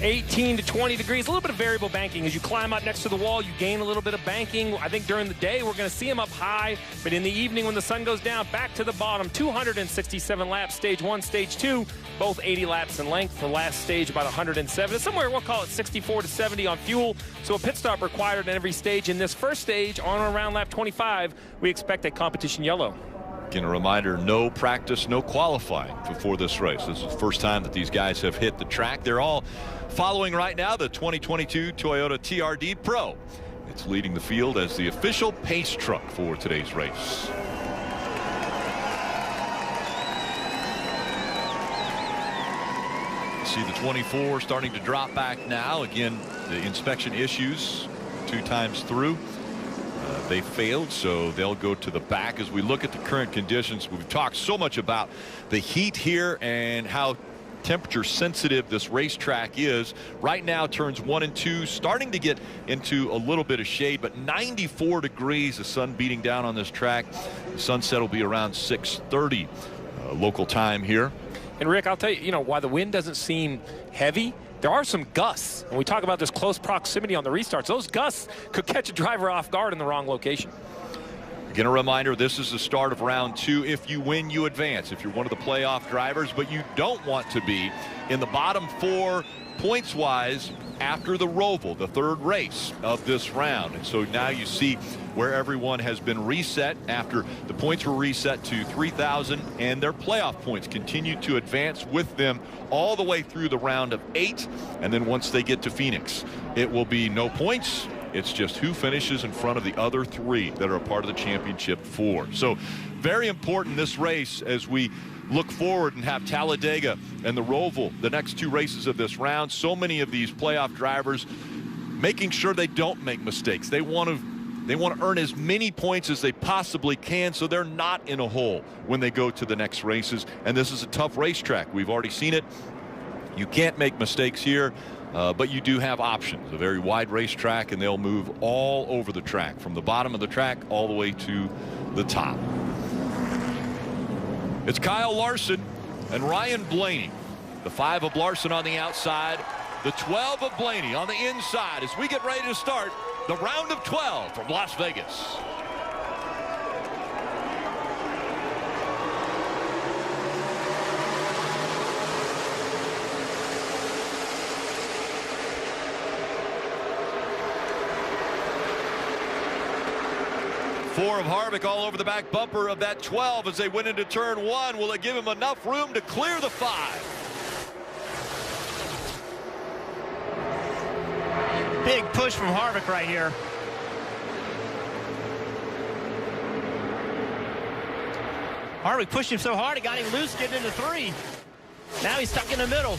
18 to 20 degrees, a little bit of variable banking. As you climb up next to the wall, you gain a little bit of banking. I think during the day, we're going to see them up high, but in the evening when the sun goes down, back to the bottom. 267 laps, stage 1, stage 2, both 80 laps in length. The last stage about 107. Somewhere, we'll call it 64 to 70 on fuel. So a pit stop required in every stage. In this first stage, on or around lap 25, we expect a competition yellow. Again, a reminder, no practice, no qualifying before this race. This is the first time that these guys have hit the track. They're all following right now the 2022 Toyota TRD Pro. It's leading the field as the official pace truck for today's race. See the 24 starting to drop back now. Again, the inspection issues 2 times through. They failed, so they'll go to the back. As we look at the current conditions, we've talked so much about the heat here and how temperature sensitive this racetrack is. Right now, turns 1 and 2 starting to get into a little bit of shade, but 94 degrees, the sun beating down on this track. The sunset will be around 6:30 local time here. And Rick, I'll tell you, why the wind doesn't seem heavy, there are some gusts. When we talk about this close proximity on the restarts, those gusts could catch a driver off guard in the wrong location. Again, a reminder, this is the start of round 2. If you win, you advance. If you're one of the playoff drivers, but you don't want to be in the bottom 4 points-wise after the Roval, the 3rd race of this round. And so now you see where everyone has been reset after the points were reset to 3,000, and their playoff points continue to advance with them all the way through the round of 8. And then once they get to Phoenix, it will be no points. It's just who finishes in front of the other 3 that are a part of the championship 4. So very important this race as we look forward and have Talladega and the Roval, the next 2 races of this round. So many of these playoff drivers making sure they don't make mistakes. They want to earn as many points as they possibly can so they're not in a hole when they go to the next races. And this is a tough racetrack. We've already seen it. You can't make mistakes here, but you do have options. A very wide racetrack, and they'll move all over the track, from the bottom of the track all the way to the top. It's Kyle Larson and Ryan Blaney. The 5 of Larson on the outside, the 12 of Blaney on the inside as we get ready to start the round of 12 from Las Vegas. Four of Harvick all over the back bumper of that 12 as they went into turn 1. Will it give him enough room to clear the 5? Big push from Harvick right here. Harvick pushed him so hard, it got him loose getting into 3. Now he's stuck in the middle.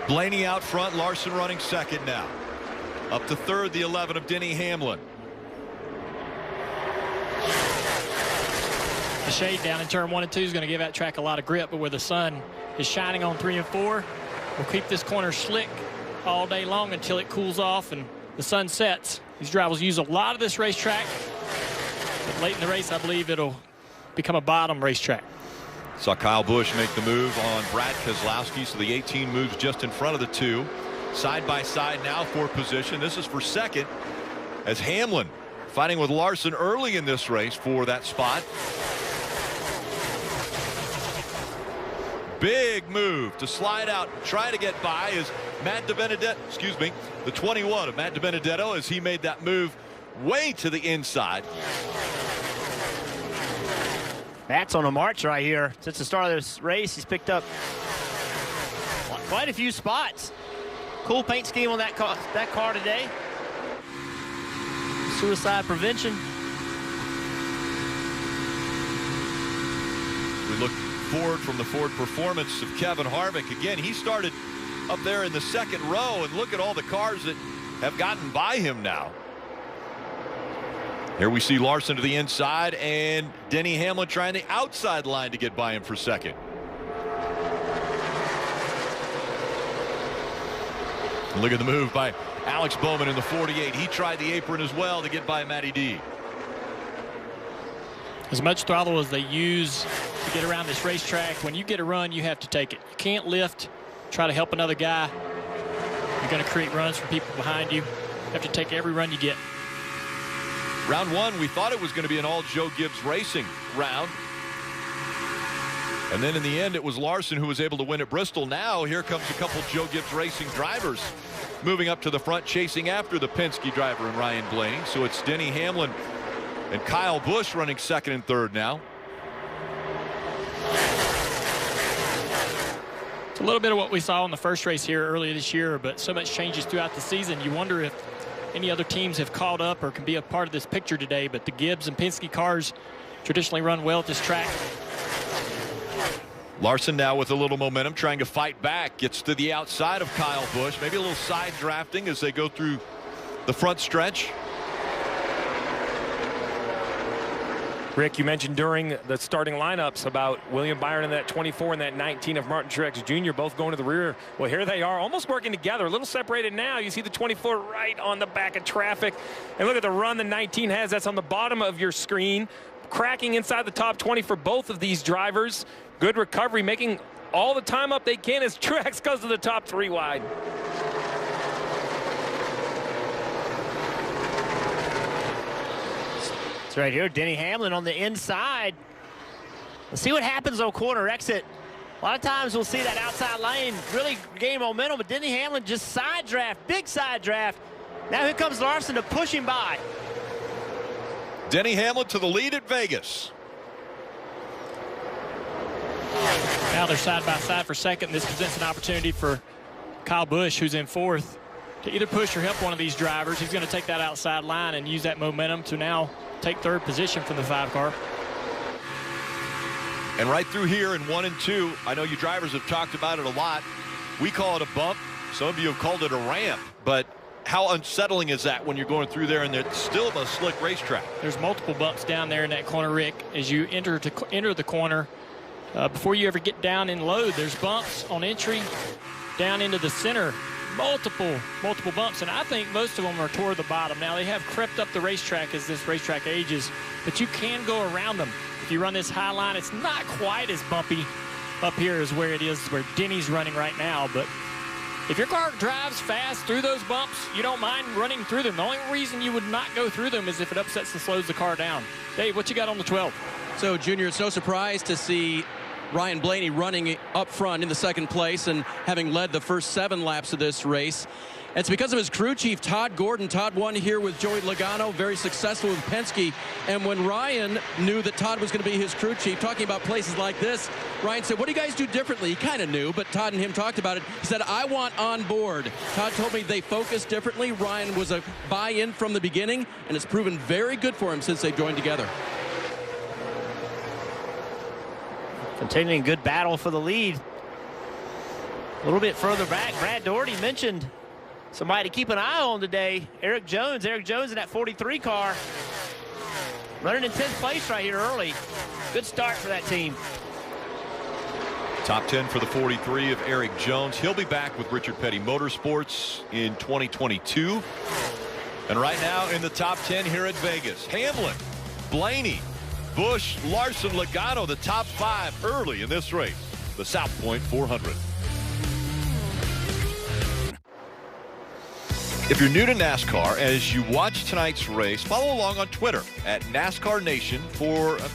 Blaney out front, Larson running second now. Up to third, the 11 of Denny Hamlin. The shade down in turn 1 and 2 is going to give that track a lot of grip, but where the sun is shining on 3 and 4, we'll keep this corner slick all day long until it cools off and the sun sets. These drivers use a lot of this racetrack, but late in the race, I believe it'll become a bottom racetrack. Saw Kyle Busch make the move on Brad Keselowski, so the 18 moves just in front of the 2. Side by side now for position. This is for second as Hamlin fighting with Larson early in this race for that spot. Big move to slide out and try to get by is Matt DiBenedetto, the 21 of Matt DiBenedetto, as he made that move way to the inside. Matt's on a march right here. Since the start of this race, he's picked up quite a few spots. Cool paint scheme on that car today. Suicide prevention. We look forward from the Ford performance of Kevin Harvick. Again, he started up there in the second row, and look at all the cars that have gotten by him now. Here we see Larson to the inside and Denny Hamlin trying the outside line to get by him for second. Look at the move by Alex Bowman in the 48. He tried the apron as well to get by Matty D. As much throttle as they use to get around this racetrack, when you get a run, you have to take it. You can't lift, try to help another guy. You're going to create runs for people behind you. You have to take every run you get. Round 1, we thought it was going to be an all Joe Gibbs Racing round. And then in the end, it was Larson who was able to win at Bristol. Now here comes a couple Joe Gibbs Racing drivers moving up to the front, chasing after the Penske driver and Ryan Blaney. So it's Denny Hamlin and Kyle Busch running second and third now. It's a little bit of what we saw in the first race here earlier this year, but so much changes throughout the season. You wonder if any other teams have caught up or can be a part of this picture today, but the Gibbs and Penske cars traditionally run well at this track. Larson now with a little momentum, trying to fight back, gets to the outside of Kyle Busch, maybe a little side drafting as they go through the front stretch. Rick, you mentioned during the starting lineups about William Byron and that 24 and that 19 of Martin Truex Jr. both going to the rear. Well, here they are almost working together, a little separated now. You see the 24 right on the back of traffic. And look at the run the 19 has. That's on the bottom of your screen. Cracking inside the top 20 for both of these drivers. Good recovery, making all the time up they can as Truex goes to the top 3 wide. It's right here, Denny Hamlin on the inside. Let's see what happens on corner exit. A lot of times we'll see that outside lane really gain momentum, but Denny Hamlin just side draft, big side draft. Now here comes Larson to push him by. Denny Hamlin to the lead at Vegas. Now they're side by side for second. This presents an opportunity for Kyle Busch, who's in fourth, to either push or help one of these drivers. He's going to take that outside line and use that momentum to now take third position from the 5 car. And right through here in 1 and 2, I know you drivers have talked about it a lot. We call it a bump. Some of you have called it a ramp. But how unsettling is that when you're going through there and it's still a slick racetrack? There's multiple bumps down there in that corner, Rick. As you enter the corner, before you ever get down in load, there's bumps on entry down into the center. Multiple bumps, and I think most of them are toward the bottom. Now, they have crept up the racetrack as this racetrack ages, but you can go around them. If you run this high line, it's not quite as bumpy up here as where it is where Denny's running right now, but if your car drives fast through those bumps, you don't mind running through them. The only reason you would not go through them is if it upsets and slows the car down. Dave, what you got on the 12? So, Junior, it's no surprise to see Ryan Blaney running up front in the second place and having led the first 7 laps of this race. It's because of his crew chief, Todd Gordon. Todd won here with Joey Logano, very successful with Penske. And when Ryan knew that Todd was going to be his crew chief, talking about places like this, Ryan said, what do you guys do differently? He kind of knew, but Todd and him talked about it. He said, I want on board. Todd told me they focus differently. Ryan was a buy-in from the beginning, and it's proven very good for him since they joined together. Continuing good battle for the lead. A little bit further back, Brad Doherty mentioned somebody to keep an eye on today. Eric Jones. Eric Jones in that 43 car. Running in 10th place right here early. Good start for that team. Top 10 for the 43 of Eric Jones. He'll be back with Richard Petty Motorsports in 2022. And right now in the top 10 here at Vegas, Hamlin, Blaney, Busch, Larson, Logano, the top 5 early in this race. The South Point 400. If you're new to NASCAR, as you watch tonight's race, follow along on Twitter at NASCAR Nation for a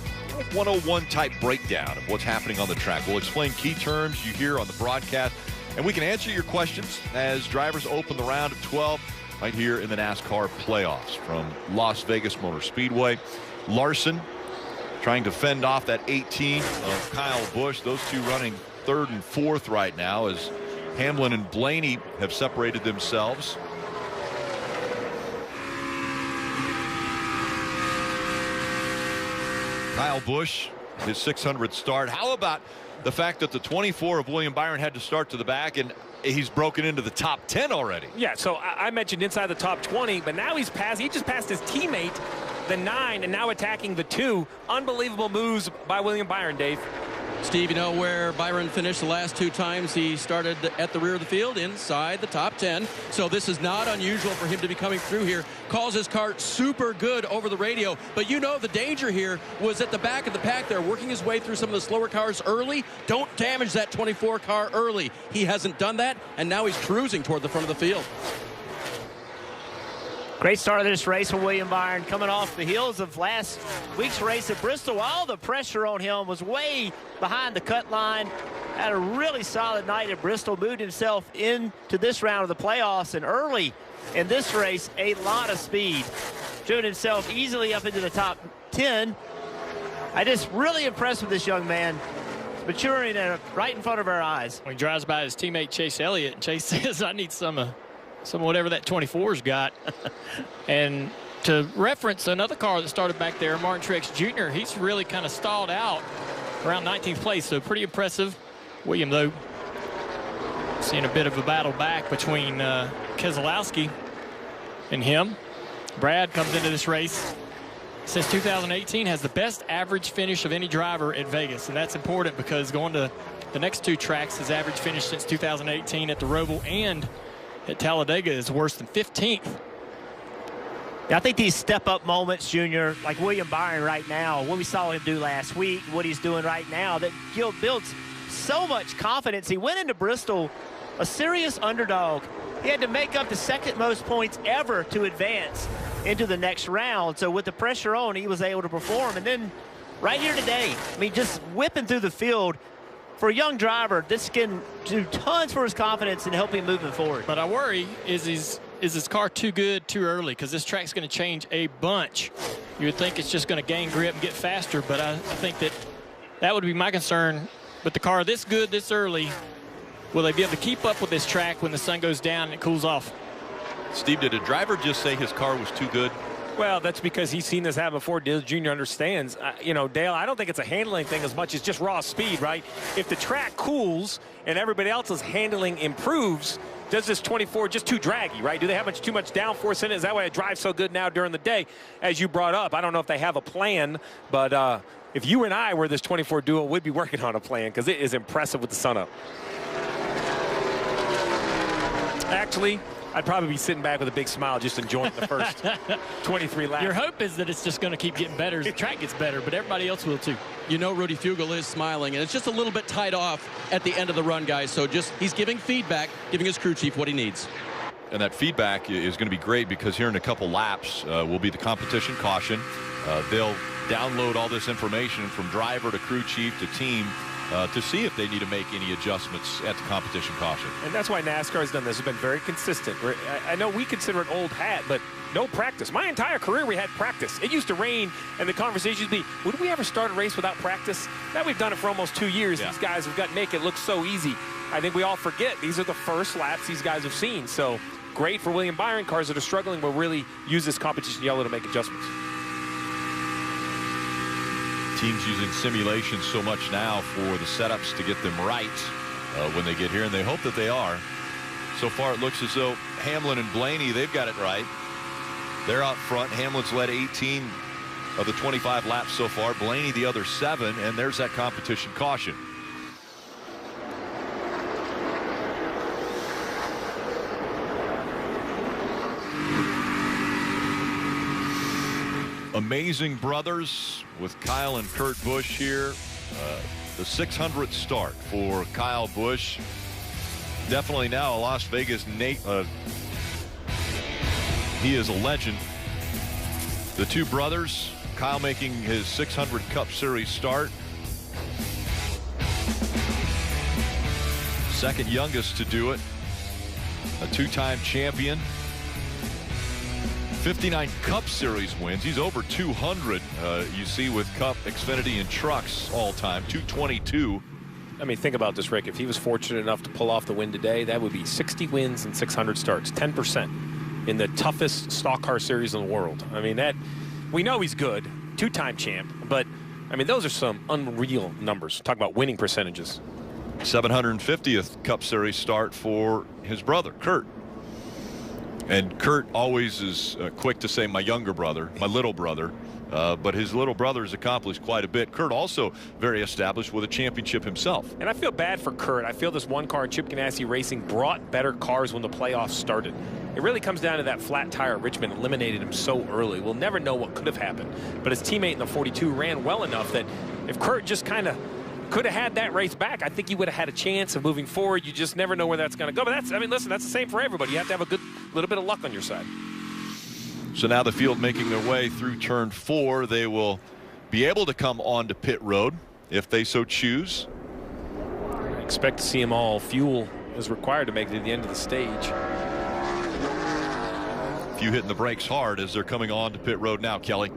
101 type breakdown of what's happening on the track. We'll explain key terms you hear on the broadcast, and we can answer your questions as drivers open the round of 12 right here in the NASCAR playoffs from Las Vegas Motor Speedway. Larson trying to fend off that 18 of Kyle Busch. Those two running 3rd and 4th right now as Hamlin and Blaney have separated themselves. Kyle Busch, his 600th start. How about the fact that the 24 of William Byron had to start to the back, and he's broken into the top 10 already? Yeah, so I mentioned inside the top 20, but now he's passed. He just passed his teammate, the 9, and now attacking the 2. Unbelievable moves by William Byron, Dave. Steve, you know where Byron finished the last 2 times he started at the rear of the field? Inside the top 10. So this is not unusual for him to be coming through here. Calls his car super good over the radio. But you know the danger here was at the back of the pack there, working his way through some of the slower cars early. Don't damage that 24 car early. He hasn't done that, and now he's cruising toward the front of the field. Great start of this race for William Byron, coming off the heels of last week's race at Bristol. All the pressure on him was way behind the cut line. Had a really solid night at Bristol, moved himself into this round of the playoffs, and early in this race, a lot of speed. Driven himself easily up into the top 10. I just really impressed with this young man. Maturing right in front of our eyes. When he drives by his teammate Chase Elliott, and Chase says, I need some whatever that 24's got. And to reference another car that started back there, Martin Truex Jr., he's really kind of stalled out around 19th place, so pretty impressive. William, though, seeing a bit of a battle back between Keselowski and him. Brad comes into this race, since 2018, has the best average finish of any driver at Vegas, and that's important because going to the next 2 tracks, his average finish since 2018 at the Roval and at Talladega is worse than 15th. I think these step-up moments, Junior, like William Byron right now, what we saw him do last week, what he's doing right now, that builds so much confidence. He went into Bristol a serious underdog. He had to make up the 2nd most points ever to advance into the next round. So with the pressure on, he was able to perform. And then right here today, I mean, just whipping through the field. For a young driver, this can do tons for his confidence and help him moving forward. But I worry, is his car too good too early? Because this track's going to change a bunch. You would think it's just going to gain grip and get faster, but I think that would be my concern. With the car this good this early, will they be able to keep up with this track when the sun goes down and it cools off? Steve, did a driver just say his car was too good? Well, that's because he's seen this happen before. Dale Jr. understands. You know, Dale, I don't think it's a handling thing as much as just raw speed, right? If the track cools and everybody else's handling improves, does this 24 just too draggy, right? Do they have too much downforce in it? Is that why it drives so good now during the day? As you brought up, I don't know if they have a plan, but if you and I were this 24 duo, we'd be working on a plan because it is impressive with the sun up. Actually, I'd probably be sitting back with a big smile just enjoying the first 23 laps. Your hope is that it's just going to keep getting better as the track gets better, but everybody else will too. You know Rudy Fugle is smiling, and it's just a little bit tied off at the end of the run, guys. So he's giving feedback, giving his crew chief what he needs. And that feedback is going to be great because here in a couple laps will be the competition caution. They'll download all this information from driver to crew chief to team to see if they need to make any adjustments at the competition caution. And that's why NASCAR has done this. It's been very consistent. I know we consider it old hat, but no practice. My entire career we had practice. It used to rain, and the conversation would be, would we ever start a race without practice? Now we've done it for almost 2 years. Yeah. These guys have got to make it look so easy. I think we all forget these are the first laps these guys have seen. So great for William Byron. Cars that are struggling will really use this competition yellow to make adjustments. Teams using simulations so much now for the setups to get them right. when they get here, and they hope that they are. So far, it looks as though Hamlin and Blaney, they've got it right. They're out front. Hamlin's led 18 of the 25 laps so far. Blaney the other 7, and there's that competition caution. Amazing brothers with Kyle and Kurt Busch here. The 600th start for Kyle Busch. Definitely now a Las Vegas he is a legend. The two brothers, Kyle making his 600 Cup Series start. Second youngest to do it. A 2-time champion. 59 Cup Series wins. He's over 200, you see, with Cup, Xfinity, and trucks all time. 222. I mean, think about this, Rick. If he was fortunate enough to pull off the win today, that would be 60 wins and 600 starts, 10% in the toughest stock car series in the world. I mean, that we know he's good, 2-time champ, but I mean, those are some unreal numbers. Talk about winning percentages. 750th Cup Series start for his brother, Kurt. And Kurt always is quick to say my younger brother, my little brother. But his little brother has accomplished quite a bit. Kurt also very established with a championship himself. And I feel bad for Kurt. I feel this one car, Chip Ganassi Racing, brought better cars when the playoffs started. It really comes down to that flat tire at Richmond eliminated him so early. We'll never know what could have happened. But his teammate in the 42 ran well enough that if Kurt just kind of could have had that race back, I think he would have had a chance of moving forward. You just never know where that's going to go. But that's, I mean, listen, that's the same for everybody. You have to have a good little bit of luck on your side. So now the field making their way through turn 4. They will be able to come onto pit road if they so choose. I expect to see them all. Fuel is required to make it to the end of the stage. Few hitting the brakes hard as they're coming on to pit road now, Kelly.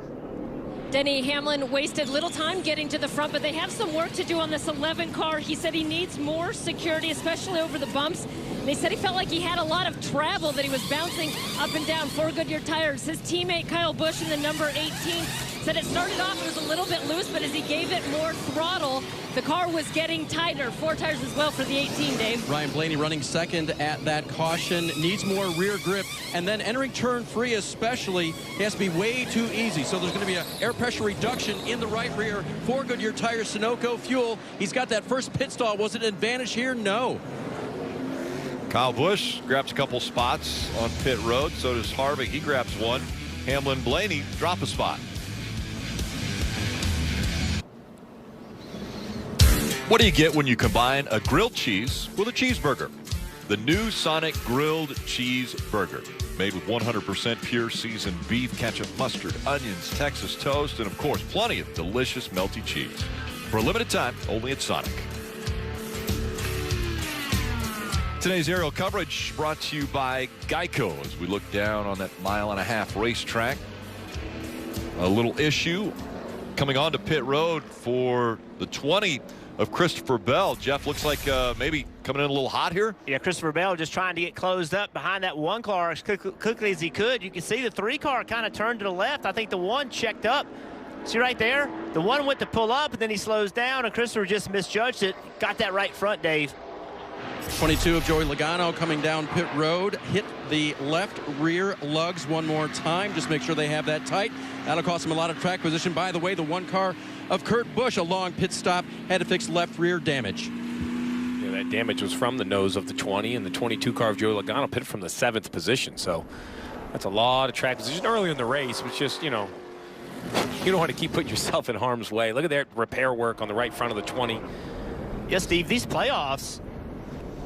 Denny Hamlin wasted little time getting to the front, but they have some work to do on this 11 car. He said he needs more security, especially over the bumps. They said he felt like he had a lot of travel, that he was bouncing up and down 4 Goodyear tires. His teammate Kyle Busch in the number 18 said it started off, it was a little bit loose, but as he gave it more throttle, the car was getting tighter. 4 tires as well for the 18, Dave. Ryan Blaney running second at that caution, needs more rear grip, and then entering turn 3 especially, he has to be way too easy. So there's going to be an air pressure reduction in the right rear. 4 Goodyear tires, Sunoco fuel. He's got that first pit stall. Was it an advantage here? No. Kyle Busch grabs a couple spots on pit road. So does Harvick. He grabs one. Hamlin, Blaney drop a spot. What do you get when you combine a grilled cheese with a cheeseburger? The new Sonic Grilled Cheeseburger. Made with 100% pure seasoned beef, ketchup, mustard, onions, Texas toast, and of course, plenty of delicious melty cheese. For a limited time, only at Sonic. Today's aerial coverage brought to you by Geico as we look down on that 1.5-mile racetrack. A little issue coming onto pit road for the 20 of Christopher Bell. Jeff, looks like maybe coming in a little hot here. Yeah, Christopher Bell just trying to get closed up behind that 1 car as quickly as he could. You can see the 3 car kind of turned to the left. I think the 1 checked up. See right there? The 1 went to pull up, and then he slows down, and Christopher just misjudged it. Got that right front, Dave. 22 of Joey Logano coming down pit road, hit the left rear lugs one more time. Just make sure they have that tight. That'll cost him a lot of track position. By the way, the 1 car of Kurt Busch, a long pit stop, had to fix left rear damage. Yeah, that damage was from the nose of the 20, and the 22 car of Joey Logano pitted from the 7th position. So that's a lot of track position early in the race. It's just, you know, you don't want to keep putting yourself in harm's way. Look at that repair work on the right front of the 20. Yes, Steve, these playoffs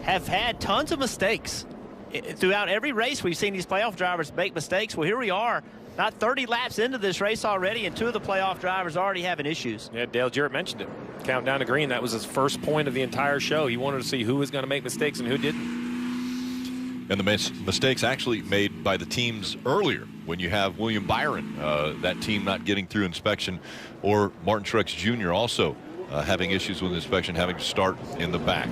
have had tons of mistakes. Throughout every race, we've seen these playoff drivers make mistakes. Well, here we are, not 30 laps into this race already, and 2 of the playoff drivers already having issues. Yeah, Dale Jarrett mentioned it. Countdown to green, that was his first point of the entire show. He wanted to see who was going to make mistakes and who didn't. And the mistakes actually made by the teams earlier when you have William Byron, that team not getting through inspection, or Martin Truex Jr. also having issues with inspection, having to start in the back.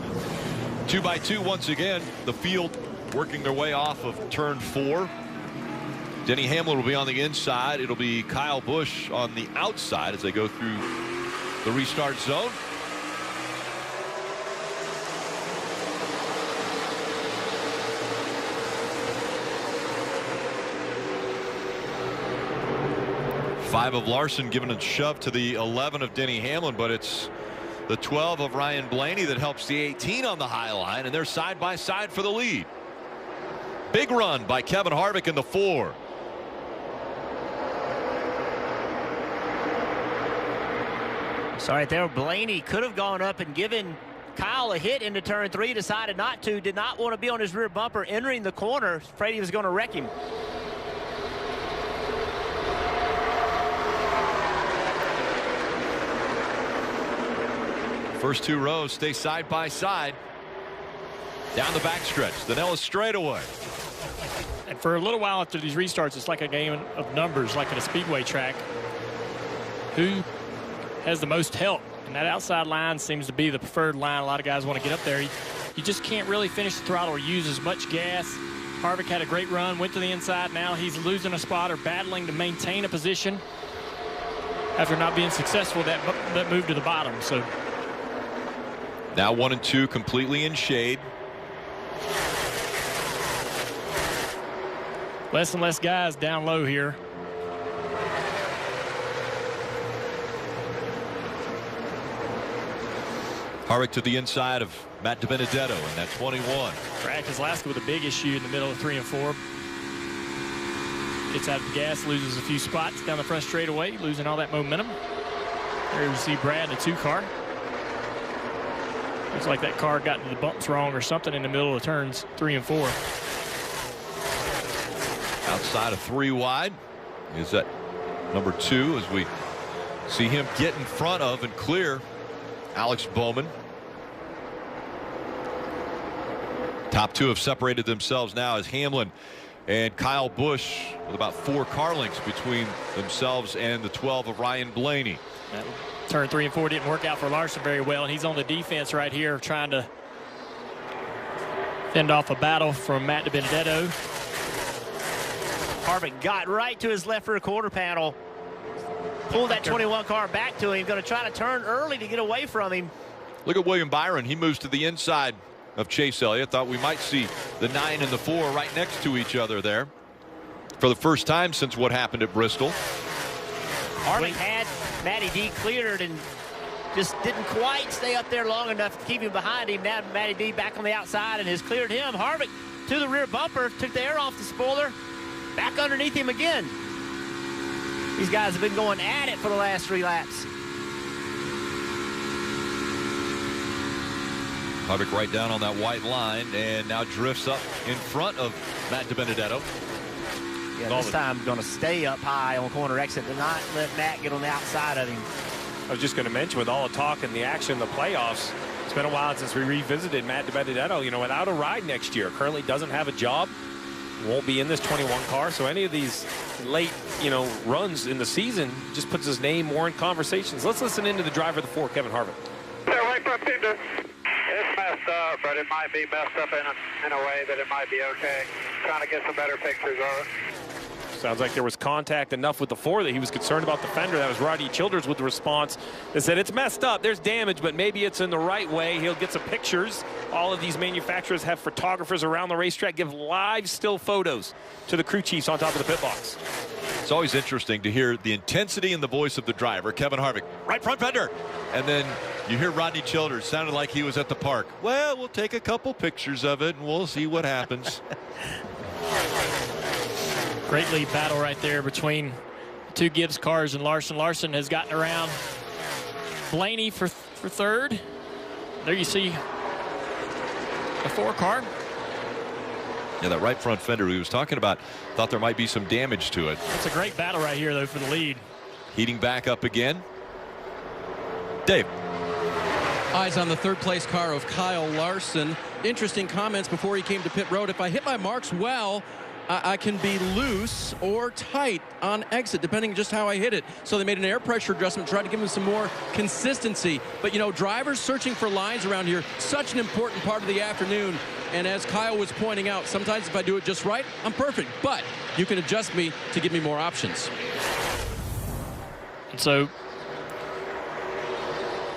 2x2 once again, the field working their way off of turn 4. Denny Hamlin will be on the inside. It'll be Kyle Busch on the outside as they go through the restart zone. 5 of Larson giving a shove to the 11 of Denny Hamlin, but it's the 12 of Ryan Blaney that helps the 18 on the high line, and they're side by side for the lead. Big run by Kevin Harvick in the 4. Sorry, there Blaney could have gone up and given Kyle a hit into turn 3, decided not to, did not want to be on his rear bumper entering the corner, afraid he was going to wreck him. First 2 rows stay side by side down the backstretch, the Nellis straightaway. And for a little while after these restarts, it's like a game of numbers, like at a speedway track. Who has the most help? And that outside line seems to be the preferred line. A lot of guys want to get up there. You just can't really finish the throttle or use as much gas. Harvick had a great run, went to the inside. Now he's losing a spot or battling to maintain a position after not being successful that move to the bottom. So now 1 and 2 completely in shade. Less and less guys down low here. Harvick to the inside of Matt DiBenedetto in that 21. Brad Keselowski with a big issue in the middle of 3 and 4. Gets out of the gas, loses a few spots down the front straightaway, losing all that momentum. There you see Brad in the 2 car. Looks like that car got into the bumps wrong or something in the middle of turns 3 and 4. Outside of 3 wide is that number 2 as we see him get in front of and clear Alex Bowman. Top 2 have separated themselves now as Hamlin and Kyle Busch with about 4 car lengths between themselves and the 12 of Ryan Blaney. Turn 3 and 4 didn't work out for Larson very well, and he's on the defense right here trying to fend off a battle from Matt DiBenedetto. Harvick got right to his left rear quarter panel. Pulled that 21 car back to him. Going to try to turn early to get away from him. Look at William Byron. He moves to the inside of Chase Elliott. Thought we might see the 9 and the 4 right next to each other there for the first time since what happened at Bristol. Harvick had Matty D cleared and just didn't quite stay up there long enough to keep him behind him. Now Matty D back on the outside and has cleared him. Harvick to the rear bumper, took the air off the spoiler, back underneath him again. These guys have been going at it for the last 3 laps. Harvick right down on that white line and now drifts up in front of Matt DiBenedetto. Yeah, this time going to stay up high on corner exit to not let Matt get on the outside of him. I was just going to mention, with all the talk and the action in the playoffs, it's been a while since we revisited Matt DiBenedetto. You know, without a ride next year, currently doesn't have a job, won't be in this 21 car. So any of these late, runs in the season just puts his name more in conversations. Let's listen into the driver of the 4, Kevin Harvick. It's messed up, but it might be messed up in a way that it might be okay. Trying to get some better pictures of it. Sounds like there was contact enough with the 4 that he was concerned about the fender. That was Rodney Childers with the response that said it's messed up, there's damage, but maybe it's in the right way. He'll get some pictures. All of these manufacturers have photographers around the racetrack give live still photos to the crew chiefs on top of the pit box. It's always interesting to hear the intensity in the voice of the driver, Kevin Harvick. Right front fender. And then you hear Rodney Childers. Sounded like he was at the park. Well, we'll take a couple pictures of it and we'll see what happens. Great lead battle right there between 2 Gibbs cars and Larson. Larson has gotten around Blaney for 3rd. There you see the 4 car. Yeah, that right front fender he was talking about, thought there might be some damage to it. It's a great battle right here, though, for the lead. Heating back up again. Dave. Eyes on the 3rd place car of Kyle Larson. Interesting comments before he came to pit road. If I hit my marks well, I can be loose or tight on exit, depending just how I hit it. So they made an air pressure adjustment, tried to give him some more consistency. But, drivers searching for lines around here, such an important part of the afternoon. And as Kyle was pointing out, sometimes if I do it just right, I'm perfect. But you can adjust me to give me more options. And so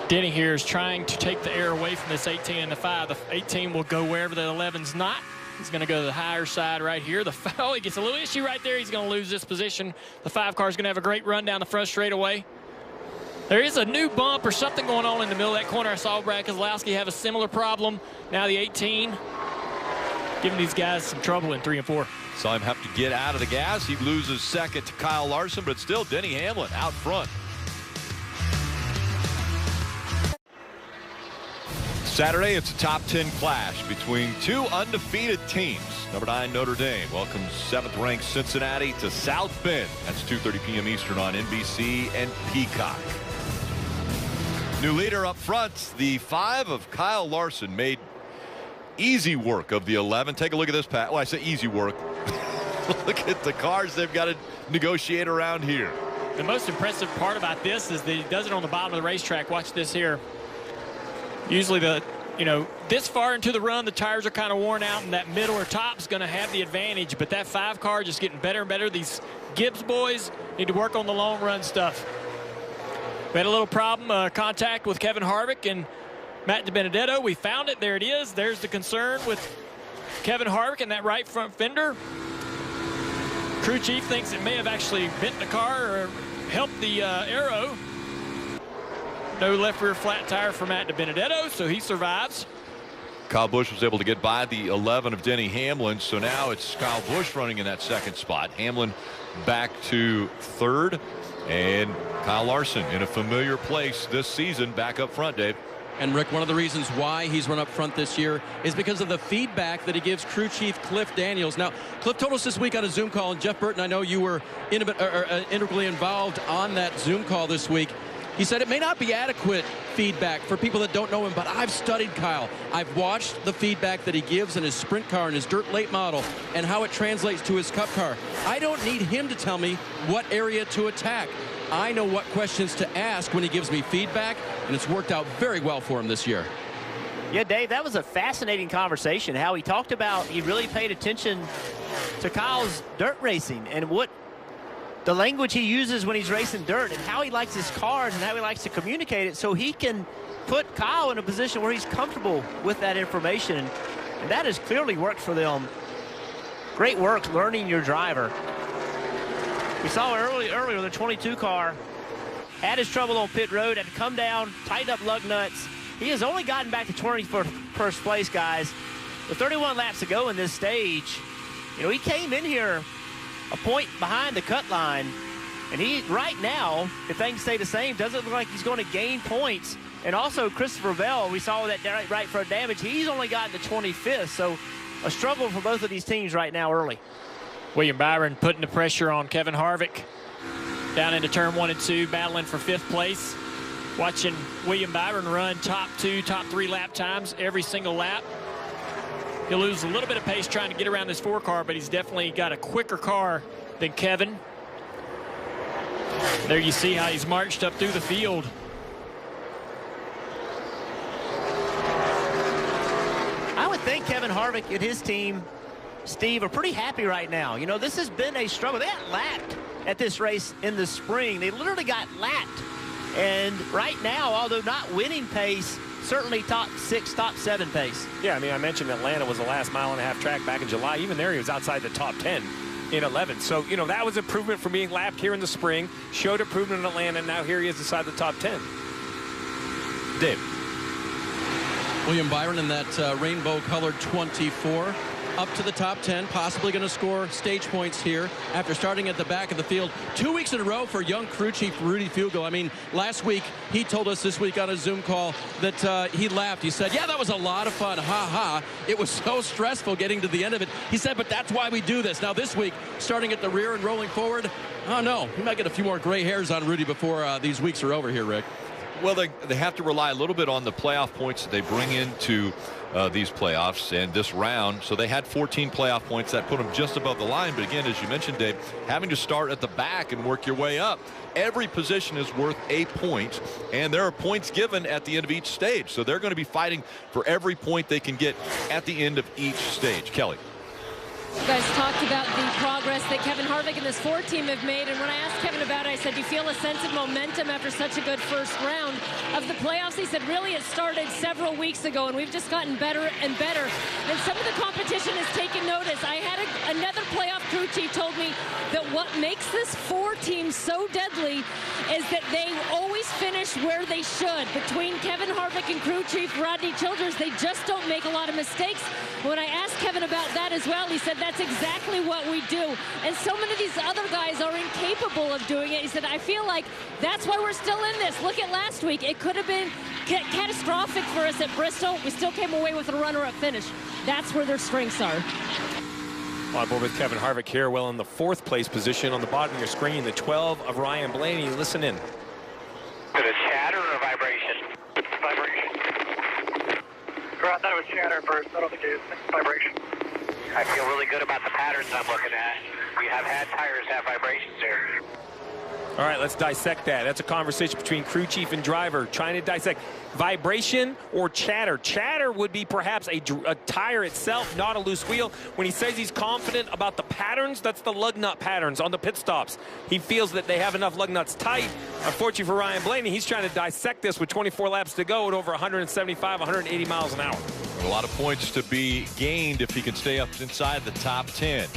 Denny here is trying to take the air away from this 18 and the 5. The 18 will go wherever the 11's not. He's going to go to the higher side right here. He gets a little issue right there. He's going to lose this position. The 5 car is going to have a great run down the front straightaway. There is a new bump or something going on in the middle of that corner. I saw Brad Keselowski have a similar problem. Now the 18, giving these guys some trouble in 3 and 4. Saw him have to get out of the gas. He loses second to Kyle Larson, but still Denny Hamlin out front. Saturday, it's a top 10 clash between 2 undefeated teams. Number 9 Notre Dame welcomes 7th-ranked Cincinnati to South Bend. That's 2:30 p.m. Eastern on NBC and Peacock. New leader up front, the 5 of Kyle Larson made easy work of the 11. Take a look at this, Pat. Well, I say easy work. Look at the cars they've got to negotiate around here. The most impressive part about this is that he does it on the bottom of the racetrack. Watch this here. Usually this far into the run, the tires are kind of worn out, and that middle or top is going to have the advantage. But that 5 car just getting better and better. These Gibbs boys need to work on the long run stuff. We had a little problem, contact with Kevin Harvick and Matt DiBenedetto. We found it. There it is. There's the concern with Kevin Harvick and that right front fender. Crew chief thinks it may have actually bent the car or helped the aero. No left rear flat tire for Matt DiBenedetto, so he survives. Kyle Busch was able to get by the 11 of Denny Hamlin, so now it's Kyle Busch running in that 2nd spot. Hamlin back to 3rd, and Kyle Larson in a familiar place this season back up front, Dave. And Rick, one of the reasons why he's run up front this year is because of the feedback that he gives crew chief Cliff Daniels. Now, Cliff told us this week on a Zoom call, and Jeff Burton, I know you were integrally involved on that Zoom call this week. He said it may not be adequate feedback for people that don't know him, but I've studied Kyle. I've watched the feedback that he gives in his sprint car and his dirt late model and how it translates to his cup car. I don't need him to tell me what area to attack. I know what questions to ask when he gives me feedback, and it's worked out very well for him this year. Yeah, Dave, that was a fascinating conversation, how he talked about he really paid attention to Kyle's dirt racing and what the language he uses when he's racing dirt and how he likes his cars and how he likes to communicate it so he can put Kyle in a position where he's comfortable with that information. And that has clearly worked for them. Great work learning your driver. We saw earlier the 22 car had his trouble on pit road, had to come down, tighten up lug nuts. He has only gotten back to 21st place, guys. With 31 laps to go in this stage, he came in here a point behind the cut line, and he right now, if things stay the same, doesn't look like he's going to gain points. And also Christopher Bell, we saw that right front damage, he's only gotten to 25th, so a struggle for both of these teams right now early. William Byron putting the pressure on Kevin Harvick down into turn 1 and 2, battling for 5th place. Watching William Byron run top 2, top 3 lap times every single lap. He'll lose a little bit of pace trying to get around this 4 car, but he's definitely got a quicker car than Kevin. There you see how he's marched up through the field. I would think Kevin Harvick and his team, Steve, are pretty happy right now. This has been a struggle. They got lapped at this race in the spring. They literally got lapped. And right now, although not winning pace, certainly top 6, top 7 pace. Yeah, I mentioned Atlanta was the last mile-and-a-half track back in July. Even there, he was outside the top 10 in 11. So, that was improvement from being lapped here in the spring. Showed improvement in Atlanta, and now here he is inside the top 10. Dave. William Byron in that rainbow-colored 24. Up to the top 10, possibly going to score stage points here after starting at the back of the field. 2 weeks in a row for young crew chief Rudy Fugle. Last week, he told us this week on a Zoom call that he laughed. He said, yeah, that was a lot of fun. Ha ha. It was so stressful getting to the end of it. He said, but that's why we do this. Now this week, starting at the rear and rolling forward, oh no, he might get a few more gray hairs on Rudy before these weeks are over here, Rick. Well, they have to rely a little bit on the playoff points that they bring into these playoffs and this round. So they had 14 playoff points that put them just above the line. But again, as you mentioned, Dave, having to start at the back and work your way up. Every position is worth a point, and there are points given at the end of each stage. So they're going to be fighting for every point they can get at the end of each stage. Kelly. You guys talked about the progress that Kevin Harvick and this Ford team have made, and when I asked Kevin about it, I said, do you feel a sense of momentum after such a good first round of the playoffs? He said, really, it started several weeks ago, and we've just gotten better and better. And some of the competition has taken notice. I had another playoff crew chief told me that what makes this Ford team so deadly is that they always finish where they should. Between Kevin Harvick and crew chief Rodney Childers, they just don't make a lot of mistakes. When I asked Kevin about that as well, he said, that's exactly what we do. And so many of these other guys are incapable of doing it. He said, I feel like that's why we're still in this. Look at last week. It could have been catastrophic for us at Bristol. We still came away with a runner-up finish. That's where their strengths are. On board with Kevin Harvick here, well in the 4th place position on the bottom of your screen, the 12 of Ryan Blaney. Listen in. Is it chatter or vibration? Vibration. I thought it was chatter at first. I don't think it is vibration. I feel really good about the patterns I'm looking at. We have had tires have vibrations here. All right, let's dissect that. That's a conversation between crew chief and driver, trying to dissect vibration or chatter. Chatter would be perhaps a tire itself, not a loose wheel. When he says he's confident about the patterns, that's the lug nut patterns on the pit stops. He feels that they have enough lug nuts tight. Unfortunately for Ryan Blaney, he's trying to dissect this with 24 laps to go at over 175, 180 miles an hour. A lot of points to be gained if he can stay up inside the top 10.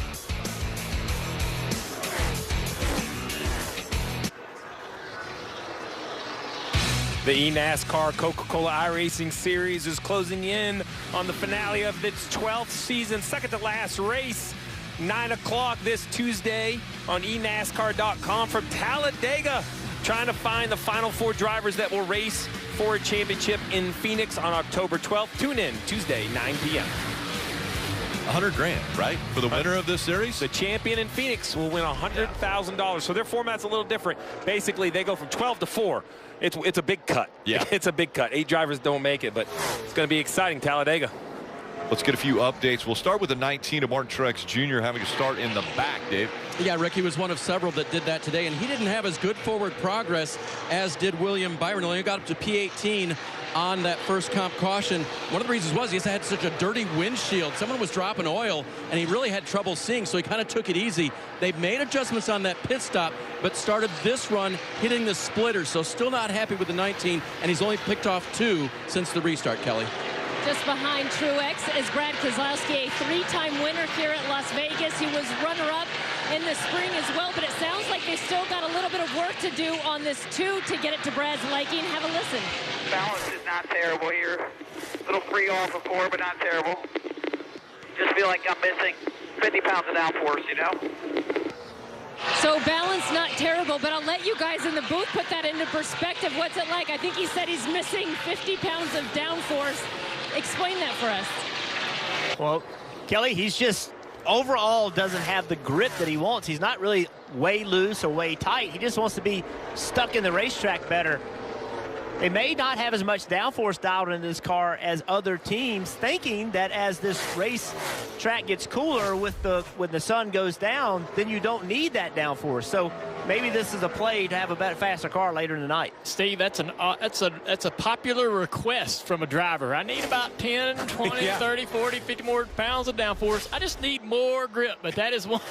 The eNASCAR Coca-Cola iRacing Series is closing in on the finale of its 12th season, second to last race. 9 o'clock this Tuesday on eNASCAR.com from Talladega. Trying to find the final 4 drivers that will race for a championship in Phoenix on October 12th. Tune in Tuesday, 9 p.m. $100 grand, right? For the winner of this series? The champion in Phoenix will win $100,000. So their format's a little different. Basically, they go from 12 to 4. It's a big cut. Yeah. It's a big cut. 8 drivers don't make it, but it's going to be exciting, Talladega. Let's get a few updates. We'll start with the 19 of Martin Truex Jr. having to start in the back, Dave. Yeah, Rick, he was one of several that did that today, and he didn't have as good forward progress as did William Byron. He only got up to P18 on that first comp caution. One of the reasons was he had such a dirty windshield. Someone was dropping oil, and he really had trouble seeing, so he kind of took it easy. They've made adjustments on that pit stop, but started this run hitting the splitter, so still not happy with the 19, and he's only picked off 2 since the restart, Kelly. Just behind Truex is Brad Keselowski, a 3-time winner here at Las Vegas. He was runner-up in the spring as well, but it sounds like they still got a little bit of work to do on this 2 to get it to Brad's liking. Have a listen. Balance is not terrible here. A little free off of 4, but not terrible. Just feel like I'm missing 50 pounds of downforce, you know? So balance not terrible, but I'll let you guys in the booth put that into perspective. What's it like? I think he said he's missing 50 pounds of downforce. Explain that for us. Well, Kelly, he's just overall doesn't have the grip that he wants. He's not really way loose or way tight. He just wants to be stuck in the racetrack better. They may not have as much downforce dialed into this car as other teams, thinking that as this race track gets cooler when the sun goes down, then you don't need that downforce. So maybe this is a play to have a better, faster car later in the night. Steve, that's a popular request from a driver. I need about 10, 20, 30, 40, 50 more pounds of downforce. I just need more grip, but that is one.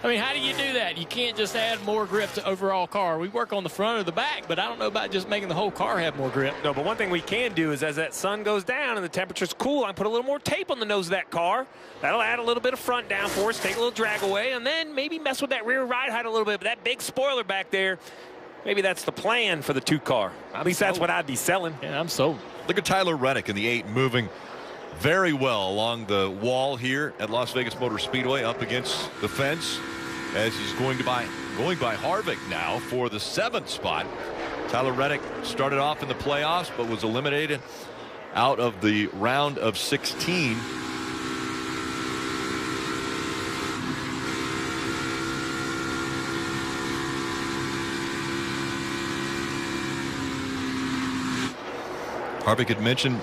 I mean, how do you do that? You can't just add more grip to overall car. We work on the front or the back, but I don't know about just making the whole car have more grip. No, but one thing we can do is as that sun goes down and the temperature's cool, I put a little more tape on the nose of that car. That'll add a little bit of front downforce, take a little drag away, and then maybe mess with that rear ride height a little bit. But that big spoiler back there, maybe that's the plan for the 2 car. At least that's what I'd be selling. Yeah, I'm sold. Look at Tyler Reddick in the 8 moving very well along the wall here at Las Vegas Motor Speedway up against the fence as he's going by Harvick now for the 7th spot. Tyler Reddick started off in the playoffs but was eliminated out of the round of 16. Harvick had mentioned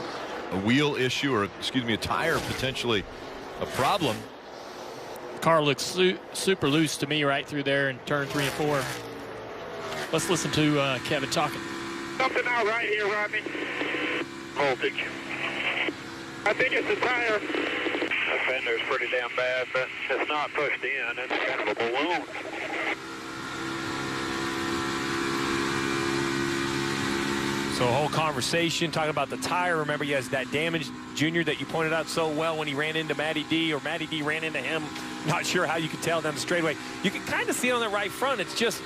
a wheel issue, or excuse me, a tire potentially a problem. Car looks super loose to me right through there in turn 3 and 4. Let's listen to Kevin talking. Something out right here, Rodney. Voltage. I think it's the tire. I fender is pretty damn bad, but it's not pushed in. It's kind of a balloon. So a whole conversation talking about the tire. Remember, he has that damaged Junior that you pointed out so well when he ran into Matty D, or Matty D ran into him. Not sure how you could tell down the straightaway. You can kind of see it on the right front. It's just,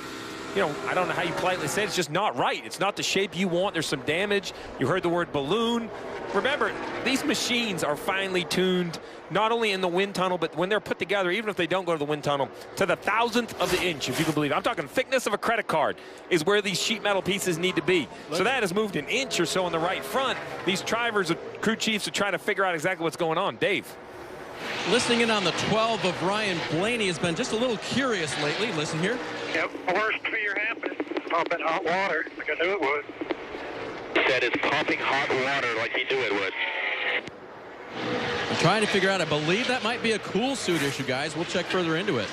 you know, I don't know how you politely say it. It's just not right. It's not the shape you want. There's some damage. You heard the word balloon. Remember, these machines are finely tuned, not only in the wind tunnel, but when they're put together, even if they don't go to the wind tunnel, to the 1,000th of the inch, if you can believe it. I'm talking thickness of a credit card is where these sheet metal pieces need to be. So that has moved an inch or so on the right front. These drivers, crew chiefs, are trying to figure out exactly what's going on. Dave. Listening in on the 12 of Ryan Blaney has been just a little curious lately. Listen here. Yep, worst fear happened. Pumping hot water like I knew it would. Said it's pumping hot water like he knew it would. I'm trying to figure out, I believe that might be a cool suit issue, guys. We'll check further into it.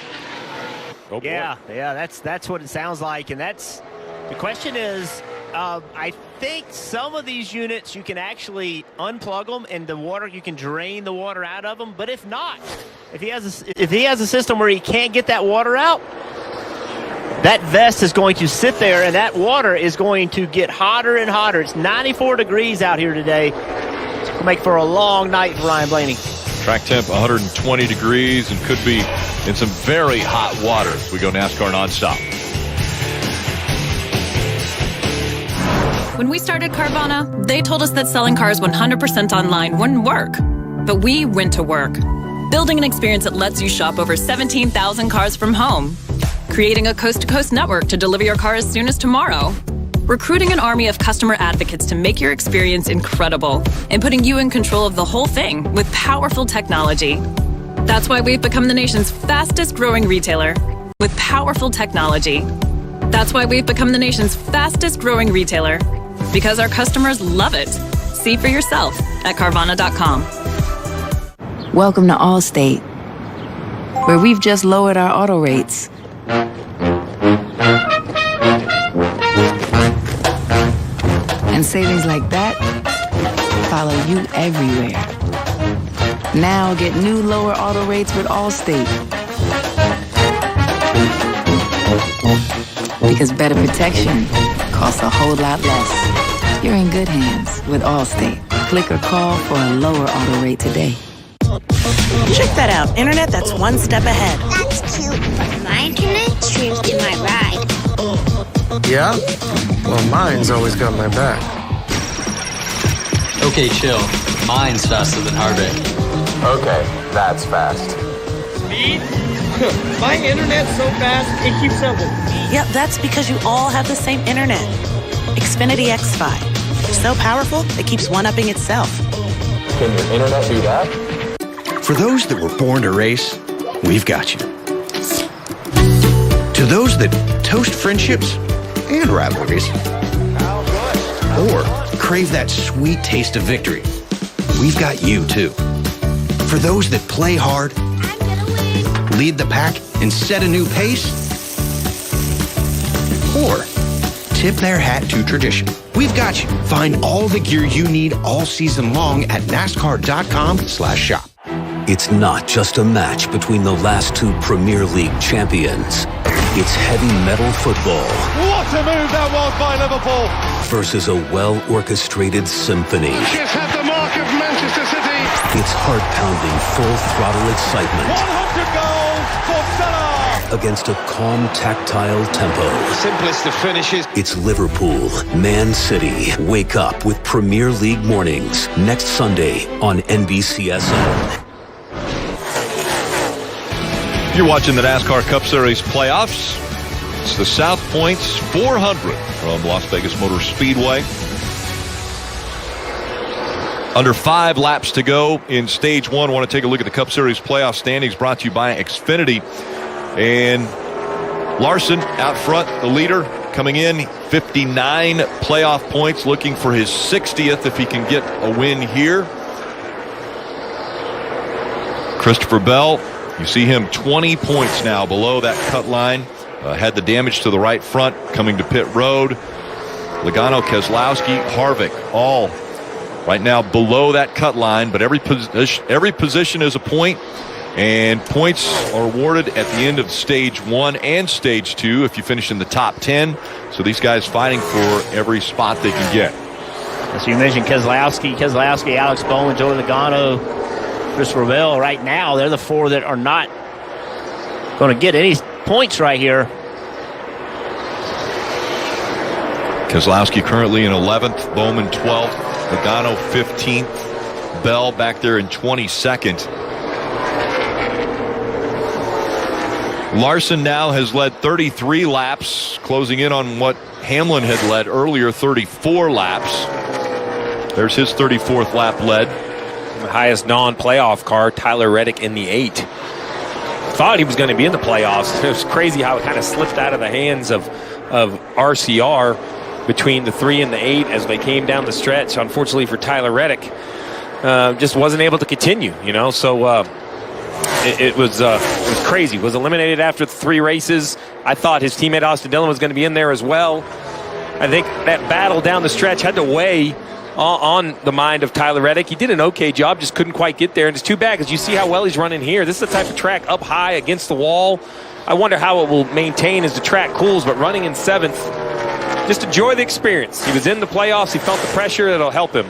Oh, boy. Yeah, that's what it sounds like. And that's, the question is, I think some of these units you can actually unplug them and the water, you can drain the water out of them. But if not, if he has a system where he can't get that water out, that vest is going to sit there and that water is going to get hotter and hotter. It's 94 degrees out here today. It's going to make for a long night for Ryan Blaney. Track temp 120 degrees and could be in some very hot water as we go NASCAR nonstop. When we started Carvana, they told us that selling cars 100% online wouldn't work. But we went to work, building an experience that lets you shop over 17,000 cars from home, creating a coast-to-coast network to deliver your car as soon as tomorrow, recruiting an army of customer advocates to make your experience incredible, and putting you in control of the whole thing with powerful technology. That's why we've become the nation's fastest-growing retailer with powerful technology. That's why we've become the nation's fastest-growing retailer, because our customers love it. See for yourself at Carvana.com. Welcome to Allstate, where we've just lowered our auto rates. And savings like that follow you everywhere. Now get new lower auto rates with Allstate. Because better protection costs a whole lot less. You're in good hands with Allstate. Click or call for a lower auto rate today. Check that out. Internet that's one step ahead. That's cute, but my internet streams to my ride. Yeah? Well, mine's always got my back. Okay, chill. Mine's faster than Harvick. Okay, that's fast. Speed? My internet's so fast, it keeps up with me. Yep, that's because you all have the same internet. Xfinity X5. So powerful, it keeps one-upping itself. Can your internet do that? For those that were born to race, we've got you. To those that toast friendships and rivalries, or crave that sweet taste of victory, we've got you too. For those that play hard, lead the pack, and set a new pace, or tip their hat to tradition, we've got you. Find all the gear you need all season long at NASCAR.com/shop. It's not just a match between the last two Premier League champions. It's heavy metal football. What a move that was by Liverpool. Versus a well-orchestrated symphony. Just had the mark of Manchester City. It's heart-pounding, full-throttle excitement. 100 goals for Salah. Against a calm, tactile tempo. Simplest of finishes. It's Liverpool, Man City. Wake up with Premier League mornings next Sunday on NBCSN. You're watching the NASCAR Cup Series playoffs. It's the South Points 400 from Las Vegas Motor Speedway. Under 5 laps to go in stage 1. I want to take a look at the Cup Series playoff standings brought to you by Xfinity. And Larson out front, the leader, coming in 59 playoff points, looking for his 60th if he can get a win here. Christopher Bell, you see him 20 points now below that cut line. Had the damage to the right front coming to pit road. Logano, Keselowski, Harvick, all right now below that cut line, but every position is a point, and points are awarded at the end of stage 1 and stage 2 if you finish in the top 10. So these guys fighting for every spot they can get. So you mentioned Keselowski, Alex Bowman, Joey Logano, Christopher Bell. Right now, they're the 4 that are not going to get any points right here. Keselowski currently in 11th, Bowman 12th, Logano 15th, Bell back there in 22nd. Larson now has led 33 laps, closing in on what Hamlin had led earlier, 34 laps. There's his 34th lap led. The highest non-playoff car, Tyler Reddick in the 8. Thought he was going to be in the playoffs. It was crazy how it kind of slipped out of the hands of RCR between the 3 and the 8 as they came down the stretch. Unfortunately for Tyler Reddick, just wasn't able to continue, you know. So it was crazy. Was eliminated after 3 races. I thought his teammate Austin Dillon was going to be in there as well. I think that battle down the stretch had to weigh on the mind of Tyler Reddick. He did an okay job, just couldn't quite get there. And it's too bad because you see how well he's running here. This is the type of track up high against the wall. I wonder how it will maintain as the track cools, but running in 7th, just enjoy the experience. He was in the playoffs. He felt the pressure. It'll help him.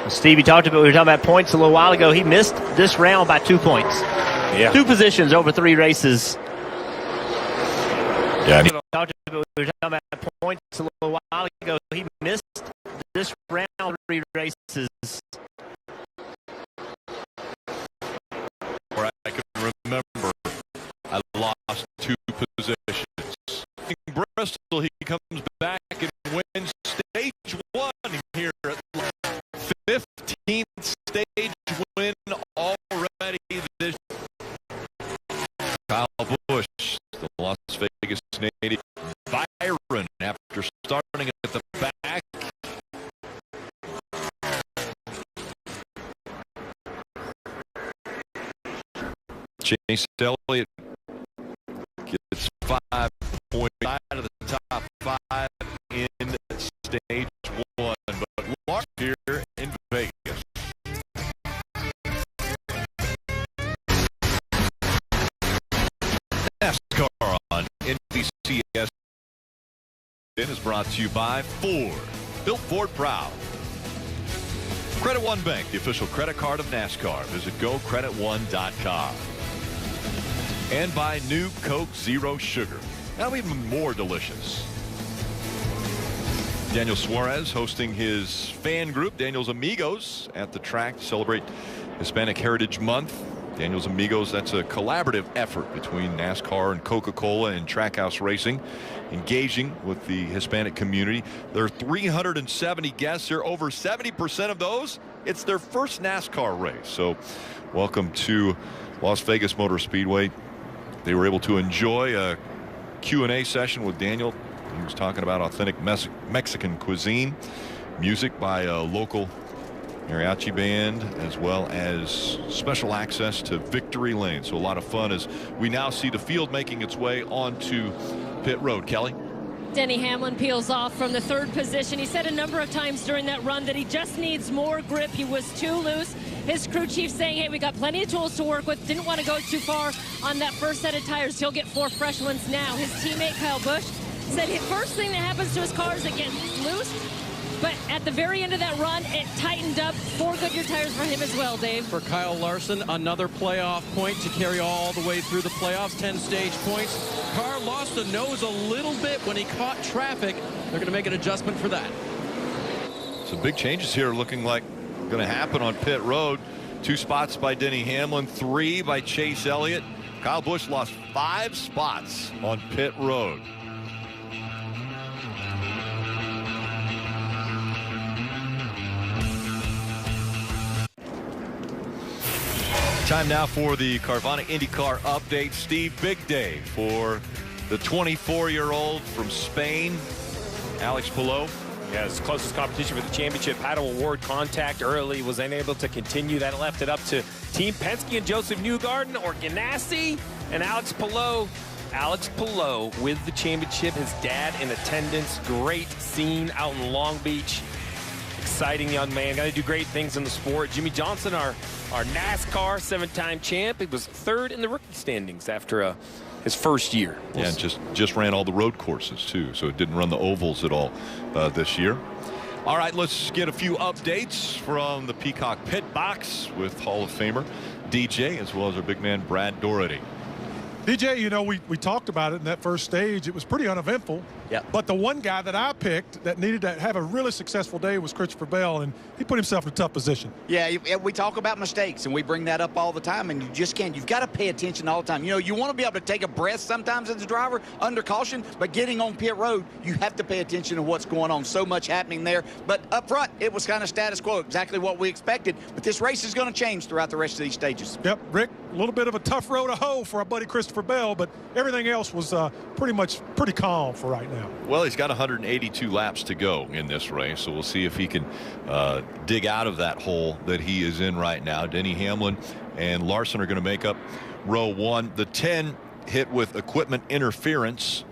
Steve, we were talking about points a little while ago. He missed this round by 2 points. Yeah. 2 positions over 3 races. Yeah. We were talking about points a little while ago. He missed this round 3 races. Where I can remember, I lost 2 positions. In Bristol, he comes back and wins stage 1 here at 15th stage win already this. Kyle Busch, the Las Vegas native. Byron, after starting at the back. Chase Elliott gets 5 points out of the top 5 in stage 1, but Lark here in Vegas. NASCAR on NBCS is brought to you by Ford. Built Ford proud. Credit One Bank, the official credit card of NASCAR. Visit GoCreditOne.com. And by new Coke Zero Sugar. Now even more delicious. Daniel Suarez hosting his fan group, Daniel's Amigos, at the track to celebrate Hispanic Heritage Month. Daniel's Amigos, that's a collaborative effort between NASCAR and Coca-Cola and Trackhouse Racing, engaging with the Hispanic community. There are 370 guests here. Over 70% of those, it's their first NASCAR race. So welcome to Las Vegas Motor Speedway. They were able to enjoy a Q&A session with Daniel. He was talking about authentic Mexican cuisine, music by a local mariachi band, as well as special access to Victory Lane. So a lot of fun as we now see the field making its way onto pit road. Kelly? Denny Hamlin peels off from the 3rd position. He said a number of times during that run that he just needs more grip. He was too loose. His crew chief saying, hey, we got plenty of tools to work with. Didn't want to go too far on that first set of tires. He'll get 4 fresh ones now. His teammate Kyle Busch said the first thing that happens to his car is it gets loose. But at the very end of that run, it tightened up. 4 Goodyear tires for him as well, Dave. For Kyle Larson, another playoff point to carry all the way through the playoffs. 10 stage points. Car lost the nose a little bit when he caught traffic. They're going to make an adjustment for that. Some big changes here looking like going to happen on pit road. 2 spots by Denny Hamlin, 3 by Chase Elliott. Kyle Busch lost 5 spots on pit road. Time now for the Carvana IndyCar update. Steve, big day for the 24-year-old from Spain, Alex Palou. Yeah, his closest competition for the championship had an award contact early, was unable to continue. That left it up to Team Penske and Joseph Newgarden or Ganassi and Alex Palou. Alex Palou with the championship, his dad in attendance. Great scene out in Long Beach. Exciting young man, going to do great things in the sport. Jimmie Johnson, our NASCAR 7-time champ. He was 3rd in the rookie standings after his first year. Yeah, and just ran all the road courses too, so it didn't run the ovals at all this year. All right, let's get a few updates from the Peacock Pit Box with Hall of Famer DJ, as well as our big man Brad Doherty. DJ, you know, we talked about it in that first stage. It was pretty uneventful. Yeah. But the one guy that I picked that needed to have a really successful day was Christopher Bell, and he put himself in a tough position. Yeah, we talk about mistakes, and we bring that up all the time, and you just can't. You've got to pay attention all the time. You know, you want to be able to take a breath sometimes as a driver under caution, but getting on pit road, you have to pay attention to what's going on. So much happening there. But up front, it was kind of status quo, exactly what we expected. But this race is going to change throughout the rest of these stages. Yep, Rick, a little bit of a tough road to hoe for our buddy Christopher Bell, but everything else was pretty calm for right now. Well, he's got 182 laps to go in this race, so we'll see if he can dig out of that hole that he is in right now. Denny Hamlin and Larson are going to make up row 1. The 10 hit with equipment interference,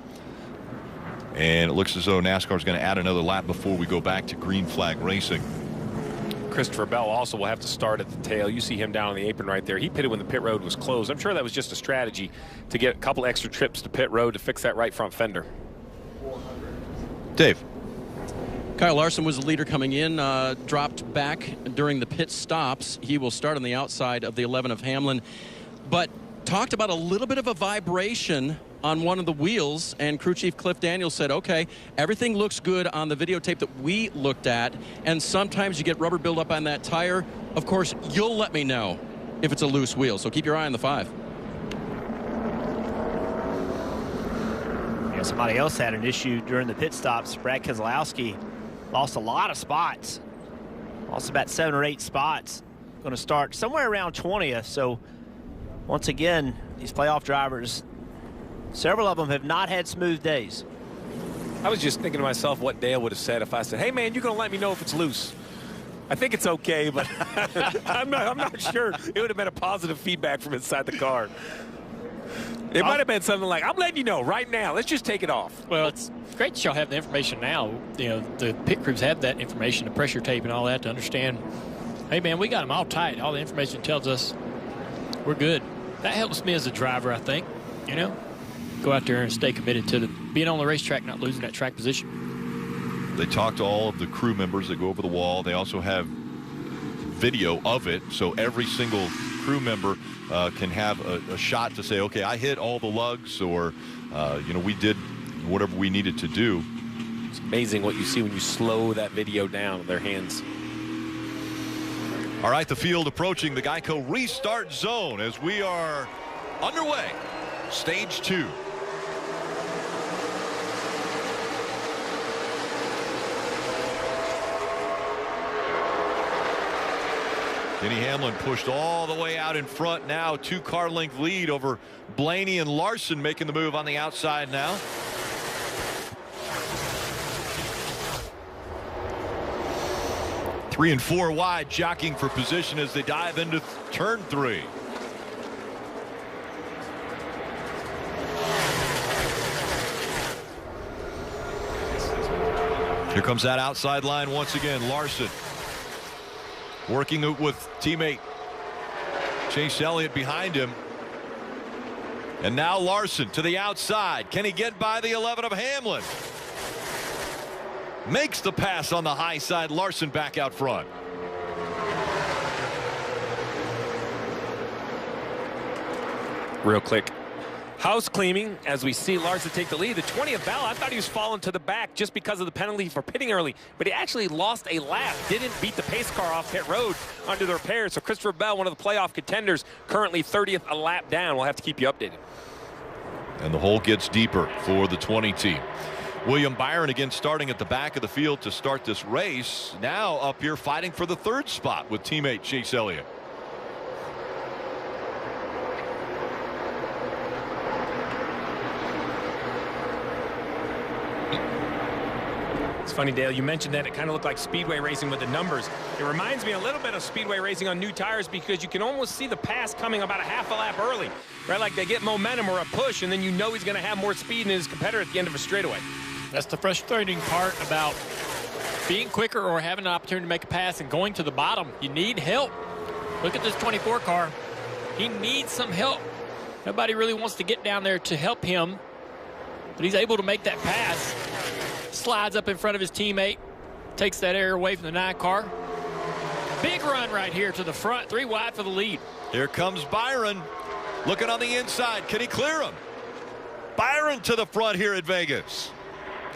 and it looks as though NASCAR is going to add another lap before we go back to green flag racing. Christopher Bell also will have to start at the tail. You see him down on the apron right there. He pitted when the pit road was closed. I'm sure that was just a strategy to get a couple extra trips to pit road to fix that right front fender. Dave. Kyle Larson was the leader coming in, dropped back during the pit stops. He will start on the outside of the 11 of Hamlin, but talked about a little bit of a vibration on one of the wheels, and crew chief Cliff Daniels said, okay, everything looks good on the videotape that we looked at, and sometimes you get rubber buildup on that tire. Of course, you'll let me know if it's a loose wheel, so keep your eye on the 5. Yeah, somebody else had an issue during the pit stops. Brad Keselowski lost a lot of spots. Lost about 7 or 8 spots. Going to start somewhere around 20th, so once again, these playoff drivers, several of them have not had smooth days. I was just thinking to myself what Dale would have said if I said, hey, man, you're going to let me know if it's loose. I think it's okay, but I'm not sure. It would have been a positive feedback from inside the car. It might have been something like, I'm letting you know right now. Let's just take it off. Well, it's great that y'all have the information now. You know, the pit crews have that information, the pressure tape and all that to understand, hey, man, we got them all tight. All the information tells us we're good. That helps me as a driver, I think, you know. Go out there and stay committed to being on the racetrack, not losing that track position. They talk to all of the crew members that go over the wall. They also have video of it, so every single crew member can have a shot to say, okay, I hit all the lugs, or you know, we did whatever we needed to do. It's amazing what you see when you slow that video down with their hands. All right, the field approaching the Geico restart zone as we are underway. Stage 2. Denny Hamlin pushed all the way out in front now. 2-car length lead over Blaney and Larson, making the move on the outside now. Three and 4 wide, jockeying for position as they dive into turn 3. Here comes that outside line once again. Larson working with teammate Chase Elliott behind him. And now Larson to the outside. Can he get by the 11 of Hamlin? Makes the pass on the high side. Larson back out front. Real quick. House cleaning as we see Larson take the lead. The 20th Bell, I thought he was falling to the back just because of the penalty for pitting early, but he actually lost a lap, didn't beat the pace car off pit road under the repairs. So Christopher Bell, one of the playoff contenders, currently 30th a lap down. We'll have to keep you updated. And the hole gets deeper for the 20 team. William Byron again starting at the back of the field to start this race. Now up here fighting for the 3rd spot with teammate Chase Elliott. It's funny, Dale, you mentioned that it kind of looked like speedway racing with the numbers. It reminds me a little bit of speedway racing on new tires because you can almost see the pass coming about a half a lap early, right? Like they get momentum or a push, and then you know he's going to have more speed than his competitor at the end of a straightaway. That's the frustrating part about being quicker or having an opportunity to make a pass and going to the bottom, you need help. Look at this 24 car. He needs some help. Nobody really wants to get down there to help him, but he's able to make that pass. Slides up in front of his teammate, takes that air away from the 9 car. Big run right here to the front, 3 wide for the lead. Here comes Byron, looking on the inside. Can he clear him? Byron to the front here at Vegas.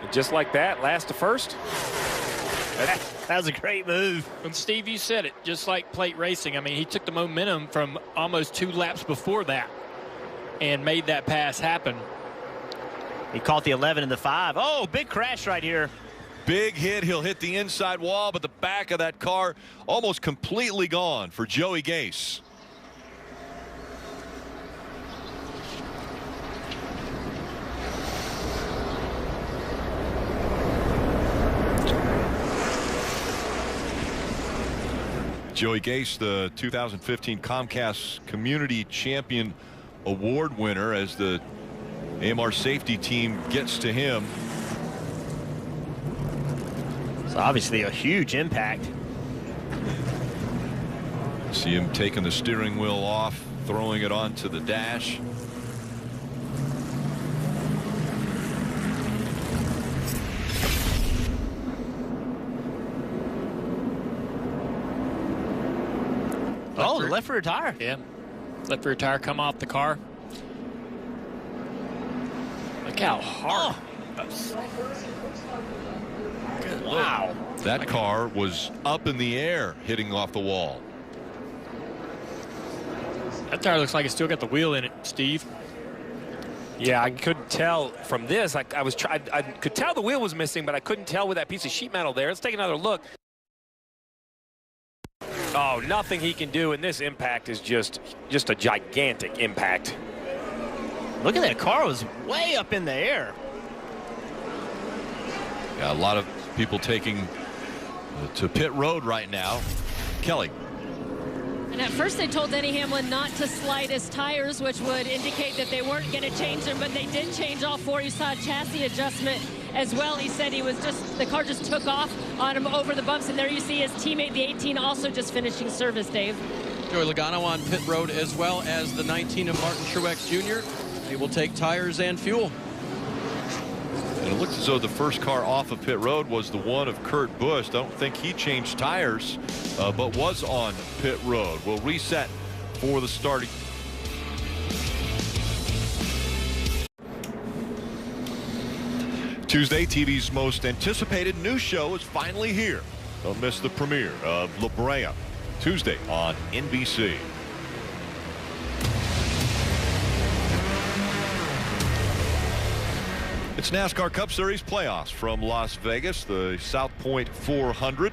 And just like that, last to first. That was a great move. And Steve, you said it, just like plate racing. I mean, he took the momentum from almost 2 laps before that and made that pass happen. He caught the 11 and the 5. Oh, big crash right here. Big hit. He'll hit the inside wall, but the back of that car almost completely gone for Joey Gase. Joey Gase, the 2015 Comcast Community Champion Award winner, as the AMR safety team gets to him. It's obviously a huge impact. See him taking the steering wheel off, throwing it onto the dash. Oh, the left rear tire. Yeah. Left rear tire come off the car. Look how hard. Oh. Wow. That car was up in the air, hitting off the wall. That tire looks like it's still got the wheel in it, Steve. Yeah, I couldn't tell from this. I could tell the wheel was missing, but I couldn't tell with that piece of sheet metal there. Let's take another look. Oh, nothing he can do, and this impact is just a gigantic impact. Look at that car, was way up in the air. Yeah, a lot of people taking to pit road right now. Kelly. And at first they told Denny Hamlin not to slide his tires, which would indicate that they weren't going to change them, but they did change all 4. You saw a chassis adjustment as well. He said the car just took off on him over the bumps, and there you see his teammate, the 18, also just finishing service, Dave. Joey Logano on pit road, as well as the 19 of Martin Truex Jr. He will take tires and fuel. And it looks as though the first car off of pit road was the one of Kurt Busch. I don't think he changed tires, but was on pit road. We'll reset for the starting. Tuesday, TV's most anticipated news show is finally here. Don't miss the premiere of La Brea, Tuesday on NBC. It's NASCAR Cup Series playoffs from Las Vegas, the South Point 400.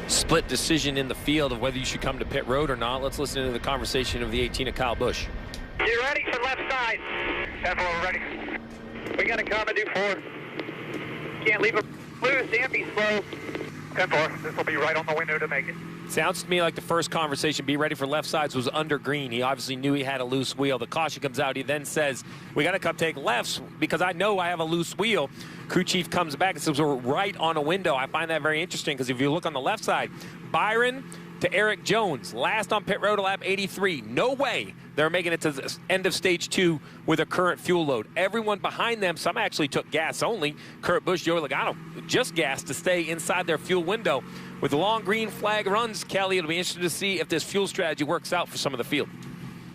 Split decision in the field of whether you should come to pit road or not. Let's listen to the conversation of the 18 of Kyle Busch. You ready for left side? 10-4, ready. We got a comma, do 4. Can't leave it loose, Ampy slow. 10-4, this will be right on the window to make it. Sounds to me like the first conversation, be ready for left sides, was under green. He obviously knew he had a loose wheel. The caution comes out. He then says, we got to come take lefts because I know I have a loose wheel. Crew chief comes back and says, we're right on a window. I find that very interesting because if you look on the left side, Byron to Eric Jones, last on pit road, lap 83. No way they're making it to the end of stage 2 with a current fuel load. Everyone behind them, some actually took gas only. Kurt Busch, Joey Logano, just gas to stay inside their fuel window. With the long green flag runs, Kelly, it'll be interesting to see if this fuel strategy works out for some of the field.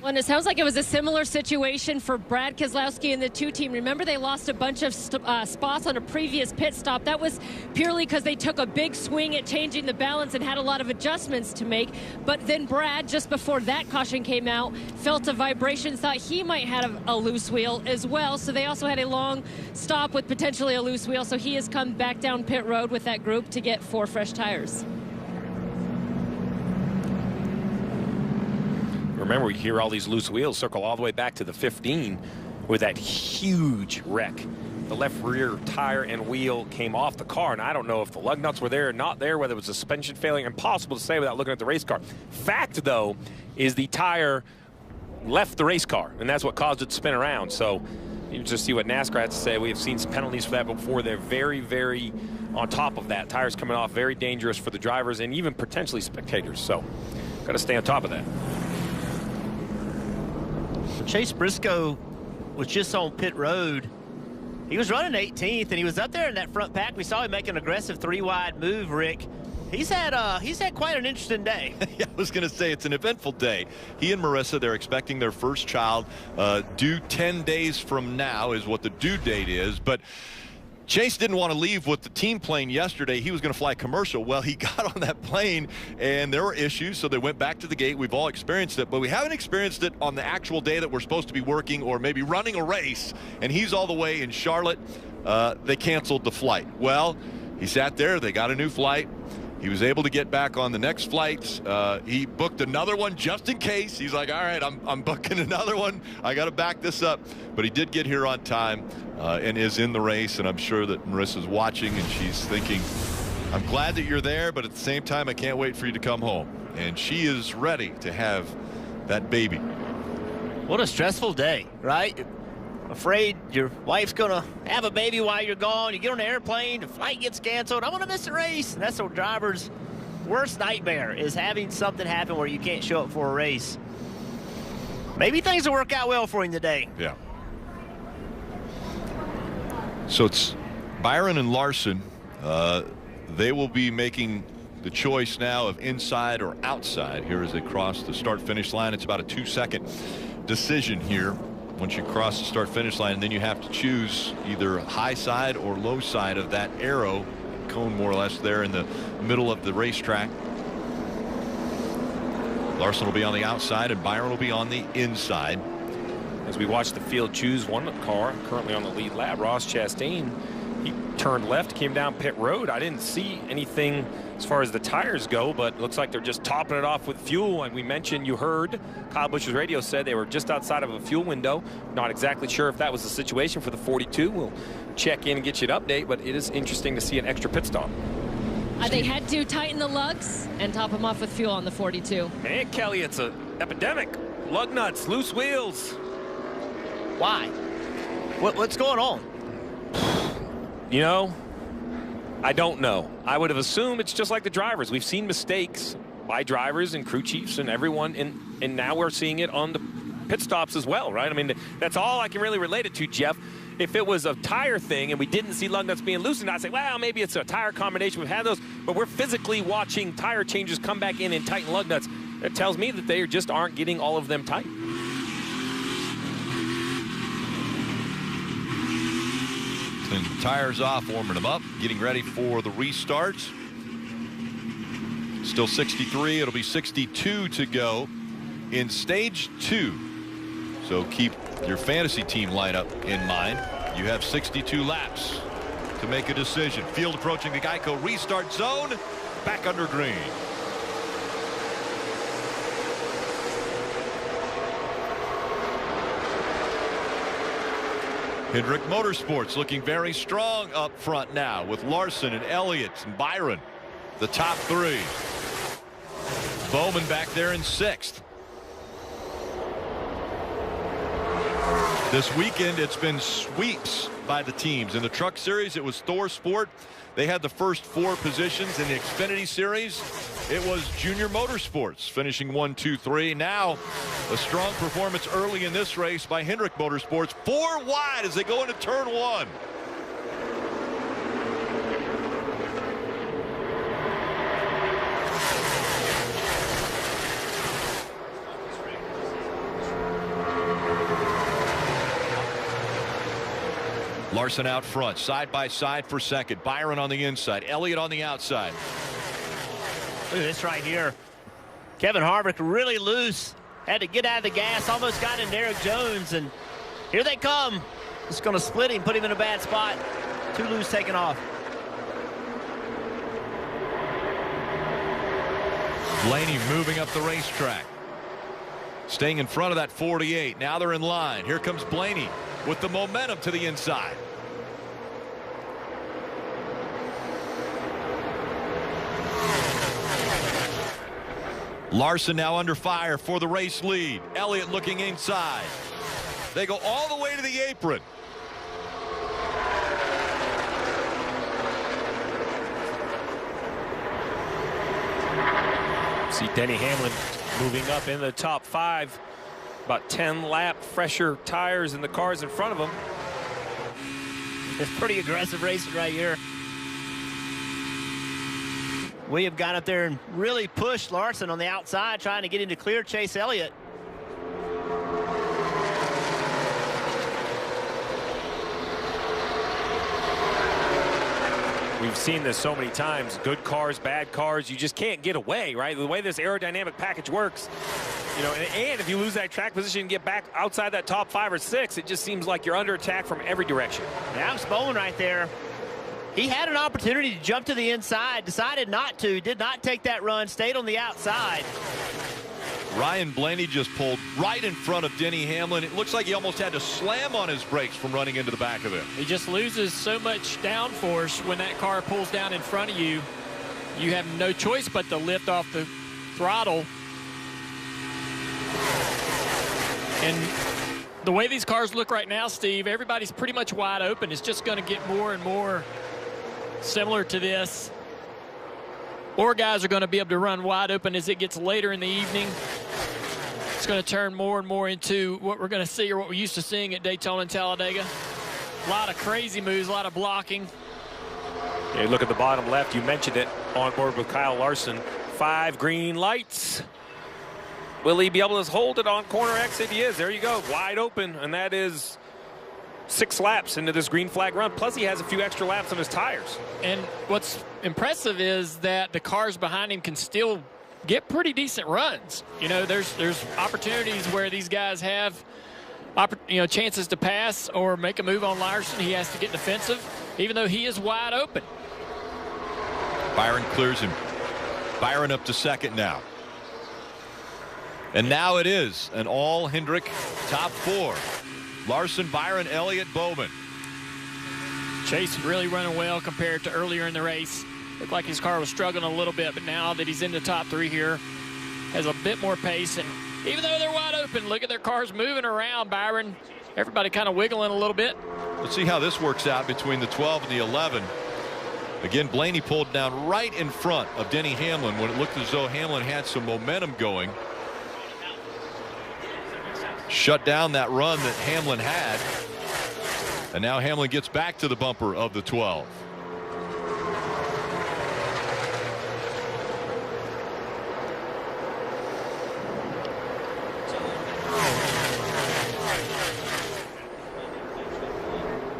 Well, and it sounds like it was a similar situation for Brad Keselowski and the 2 team. Remember, they lost a bunch of spots on a previous pit stop. That was purely because they took a big swing at changing the balance and had a lot of adjustments to make. But then Brad, just before that caution came out, felt a vibration, thought he might have a loose wheel as well. So they also had a long stop with potentially a loose wheel. So he has come back down pit road with that group to get 4 fresh tires. Remember, we hear all these loose wheels circle all the way back to the 15 with that huge wreck. The left rear tire and wheel came off the car, and I don't know if the lug nuts were there or not there, whether it was a suspension failure. Impossible to say without looking at the race car. Fact, though, is the tire left the race car, and that's what caused it to spin around. So You just see what NASCAR has to say. We have seen some penalties for that before. They're very, very on top of that. Tires coming off, very dangerous for the drivers and even potentially spectators. So, got to stay on top of that. Chase Briscoe was just on pit road. He was running 18th, and he was up there in that front pack. We saw him make an aggressive 3-wide move, Rick. He's had quite an interesting day. Yeah, I was going to say it's an eventful day. He and Marissa, they're expecting their first child due 10 days from now is what the due date is. But Chase didn't want to leave with the team plane yesterday. He was going to fly commercial. Well, he got on that plane, and there were issues, so they went back to the gate. We've all experienced it, but we haven't experienced it on the actual day that we're supposed to be working or maybe running a race, and he's all the way in Charlotte. They canceled the flight. Well, he sat there. They got a new flight. He was able to get back on the next flights. He booked another one just in case. He's like, all right, I'm booking another one. I got to back this up. But he did get here on time and is in the race. And I'm sure that Marissa's watching and she's thinking, I'm glad that you're there, but at the same time, I can't wait for you to come home. And she is ready to have that baby. What a stressful day, right? Afraid your wife's gonna have a baby while you're gone. You get on an airplane, the flight gets canceled. I want to miss the race. And that's the driver's worst nightmare, is having something happen where you can't show up for a race. Maybe things will work out well for him today. Yeah. So it's Byron and Larson. They will be making the choice now of inside or outside here as they cross the start-finish line. It's about a 2-second decision here. Once you cross the start-finish line, and then you have to choose either high side or low side of that arrow cone, more or less, there in the middle of the racetrack. Larson will be on the outside, and Byron will be on the inside. As we watch the field choose one car, currently on the lead lap, Ross Chastain, he turned left, came down pit road. I didn't see anything as far as the tires go, but looks like they're just topping it off with fuel. And we mentioned, you heard Kyle Busch's radio said they were just outside of a fuel window. Not exactly sure if that was the situation for the 42. We'll check in and get you an update, but it is interesting to see an extra pit stop. They had to tighten the lugs and top them off with fuel on the 42. Man, Kelly, it's an epidemic. Lug nuts, loose wheels. Why? What's going on? You know, I don't know. I would have assumed it's just like the drivers. We've seen mistakes by drivers and crew chiefs and everyone, and now we're seeing it on the pit stops as well, right? I mean, that's all I can really relate it to, Jeff. If it was a tire thing and we didn't see lug nuts being loosened, I'd say, well, maybe it's a tire combination. We've had those, but we're physically watching tire changes come back in and tighten lug nuts. It tells me that they just aren't getting all of them tight. Tires off, warming them up, getting ready for the restarts. Still 63. It'll be 62 to go in stage 2. So keep your fantasy team lineup in mind. You have 62 laps to make a decision. Field approaching the Geico restart zone. Back under green. Hendrick Motorsports looking very strong up front now with Larson and Elliott and Byron, the top 3. Bowman back there in 6th. This weekend it's been sweeps by the teams. In the Truck Series it was Thor Sport. They had the first 4 positions. In the Xfinity Series it was Junior Motorsports finishing 1, 2, 3. Now a strong performance early in this race by Hendrick Motorsports. 4 wide as they go into turn 1. Larson out front, side by side for second. Byron on the inside, Elliott on the outside. Look at this right here. Kevin Harvick really loose. Had to get out of the gas, almost got in Derek Jones, and here they come. Just going to split him, put him in a bad spot. 2 loose taken off. Blaney moving up the racetrack. Staying in front of that 48. Now they're in line. Here comes Blaney with the momentum to the inside. Larson now under fire for the race lead. Elliott looking inside. They go all the way to the apron. See Denny Hamlin moving up in the top 5. About 10 lap fresher tires in the cars in front of him. It's pretty aggressive racing right here. Williams got up there and really pushed Larson on the outside, trying to get him to clear Chase Elliott. We've seen this so many times. Good cars, bad cars. You just can't get away, right? The way this aerodynamic package works, you know, and if you lose that track position and get back outside that top 5 or 6, it just seems like you're under attack from every direction. Alex Bowman right there. He had an opportunity to jump to the inside, decided not to, did not take that run, stayed on the outside. Ryan Blaney just pulled right in front of Denny Hamlin. It looks like he almost had to slam on his brakes from running into the back of him. He just loses so much downforce when that car pulls down in front of you. You have no choice but to lift off the throttle. And the way these cars look right now, Steve, everybody's pretty much wide open. It's just going to get more and more similar to this. More guys are going to be able to run wide open as it gets later in the evening. It's going to turn more and more into what we're going to see, or what we're used to seeing at Daytona and Talladega. A lot of crazy moves, a lot of blocking. Yeah, you look at the bottom left, you mentioned it, on board with Kyle Larson. 5 green lights. Will he be able to hold it on corner exit? He is. There you go, wide open, and that is 6 laps into this green flag run. Plus, he has a few extra laps on his tires. And what's impressive is that the cars behind him can still get pretty decent runs. You know, there's opportunities where these guys have, chances to pass or make a move on Larson. He has to get defensive, even though he is wide open. Byron clears him. Byron up to second now. And now it is an all Hendrick top 4. Larson, Byron, Elliott, Bowman. Chase really running well compared to earlier in the race. Looked like his car was struggling a little bit, but now that he's in the top 3 here, has a bit more pace. And even though they're wide open, look at their cars moving around, Byron. Everybody kind of wiggling a little bit. Let's see how this works out between the 12 and the 11. Again, Blaney pulled down right in front of Denny Hamlin when it looked as though Hamlin had some momentum going. Shut down that run that Hamlin had. And now Hamlin gets back to the bumper of the 12.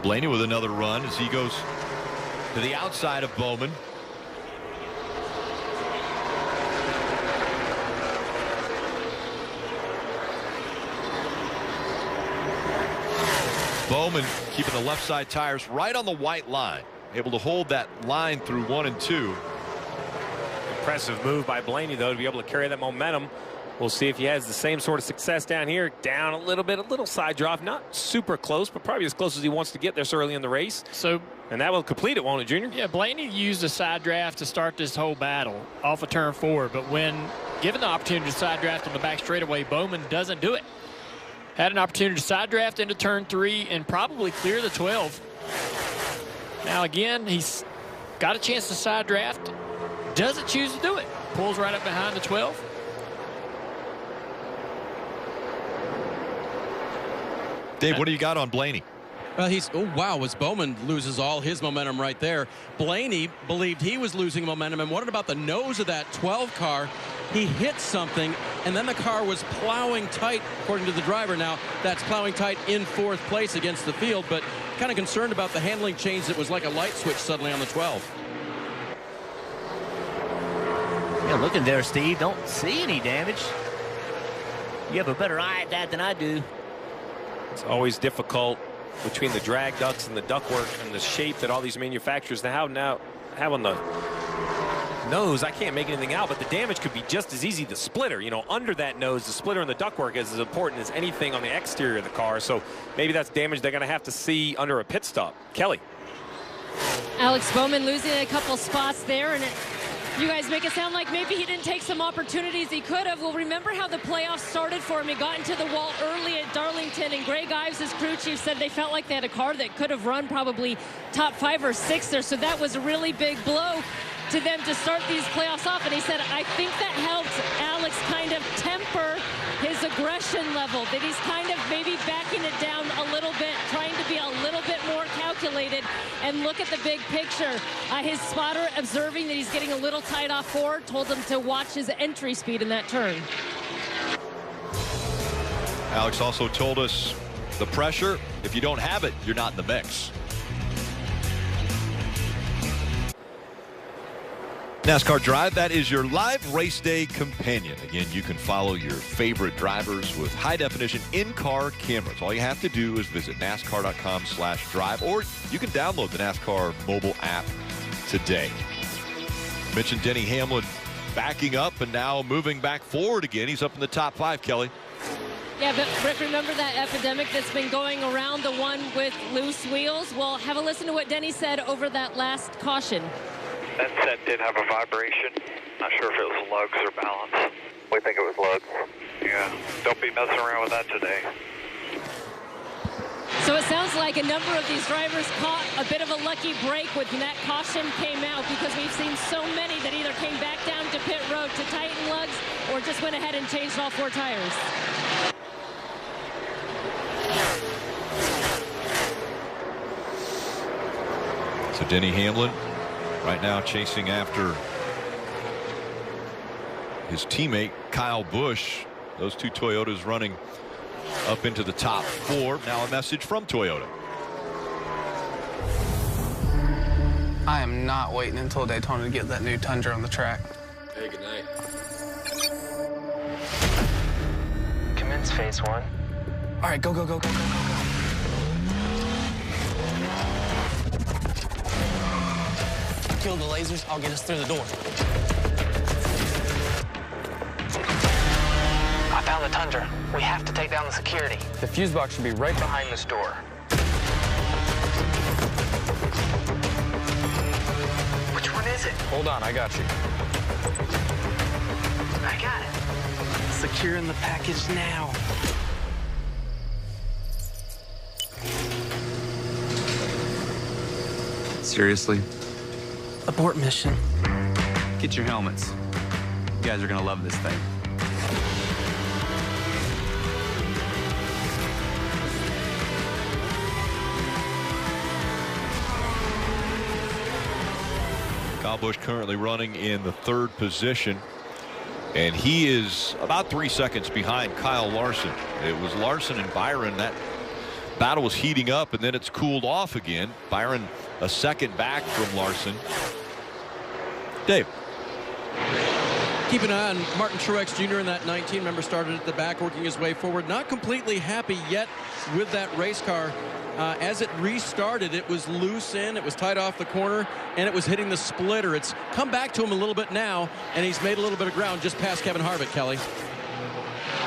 Blaney with another run as he goes to the outside of Bowman. Bowman keeping the left side tires right on the white line, able to hold that line through 1 and 2. Impressive move by Blaney, though, to be able to carry that momentum. We'll see if he has the same sort of success down here. Down a little side drop, not super close, but probably as close as he wants to get this early in the race. And that will complete it, won't it, Junior? Yeah, Blaney used a side draft to start this whole battle off of turn 4, but when given the opportunity to side draft on the back straightaway, Bowman doesn't do it. Had an opportunity to side draft into turn 3 and probably clear the 12. Now again, he's got a chance to side draft, doesn't choose to do it. Pulls right up behind the 12. Dave, what do you got on Blaney? Well, as Bowman loses all his momentum right there. Blaney believed he was losing momentum, and what about the nose of that 12 car? He hit something, and then the car was plowing tight, according to the driver. Now, that's plowing tight in 4th place against the field, but kind of concerned about the handling change that was like a light switch suddenly on the 12. Yeah, looking there, Steve, don't see any damage. You have a better eye at that than I do. It's always difficult between the drag ducts and the ductwork and the shape that all these manufacturers have on the nose. I can't make anything out, but the damage could be just as easy. The splitter, under that nose, the splitter and the ductwork is as important as anything on the exterior of the car. So maybe that's damage they're going to have to see under a pit stop. Kelly. Alex Bowman losing a couple spots there, and You guys make it sound like maybe he didn't take some opportunities he could have. Well, remember how the playoffs started for him. He got into the wall early at Darlington, and Greg Ives, his crew chief, said they felt like they had a car that could have run probably top 5 or 6 there. So that was a really big blow to them to start these playoffs off. And he said, I think that helped Alex kind of temper his aggression level, that he's kind of maybe backing it down a little bit, trying to be a little bit more calculated and look at the big picture. His spotter, observing that he's getting a little tight off forward, told him to watch his entry speed in that turn. Alex also told us the pressure, if you don't have it, you're not in the mix. NASCAR Drive, that is your live race day companion. Again, you can follow your favorite drivers with high-definition in-car cameras. All you have to do is visit NASCAR.com/drive, or you can download the NASCAR mobile app today. Mentioned Denny Hamlin backing up and now moving back forward again. He's up in the top 5, Kelly. Yeah, but Rick, remember that epidemic that's been going around, the one with loose wheels? Well, have a listen to what Denny said over that last caution. That set did have a vibration. Not sure if it was lugs or balance. We think it was lugs. Yeah, don't be messing around with that today. So it sounds like a number of these drivers caught a bit of a lucky break when that caution came out, because we've seen so many that either came back down to pit road to tighten lugs or just went ahead and changed all 4 tires. So Denny Hamlin right now chasing after his teammate Kyle Busch. Those 2 Toyotas running up into the top 4. Now a message from Toyota. I am not waiting until Daytona to get that new Tundra on the track. Hey, good night. Commence phase 1. All right, go, go, go, go, go, go, go. Kill the lasers, I'll get us through the door. I found the Tundra. We have to take down the security. The fuse box should be right behind this door. Which one is it? Hold on, I got you. I got it. Securing the package now. Seriously? Abort mission. Get your helmets. You guys are gonna love this thing. Kyle Busch currently running in the 3rd position, and he is about 3 seconds behind Kyle Larson. It was Larson and Byron. That battle was heating up, and then it's cooled off again. Byron a second back from Larson. Dave. Keep an eye on Martin Truex Jr. in that 19. Remember, started at the back, working his way forward. Not completely happy yet with that race car. As it restarted, it was loose in, it was tight off the corner, and it was hitting the splitter. It's come back to him a little bit now, and he's made a little bit of ground just past Kevin Harvick, Kelly.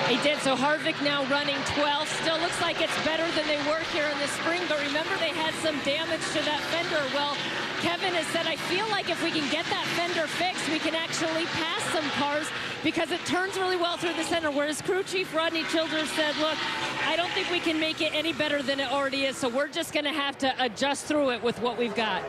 He did. So Harvick now running 12. Still looks like it's better than they were here in the spring, but remember they had some damage to that fender. Well, Kevin has said, I feel like if we can get that fender fixed, we can actually pass some cars because it turns really well through the center. Whereas crew chief Rodney Childers said, look, I don't think we can make it any better than it already is, so we're just going to have to adjust through it with what we've got.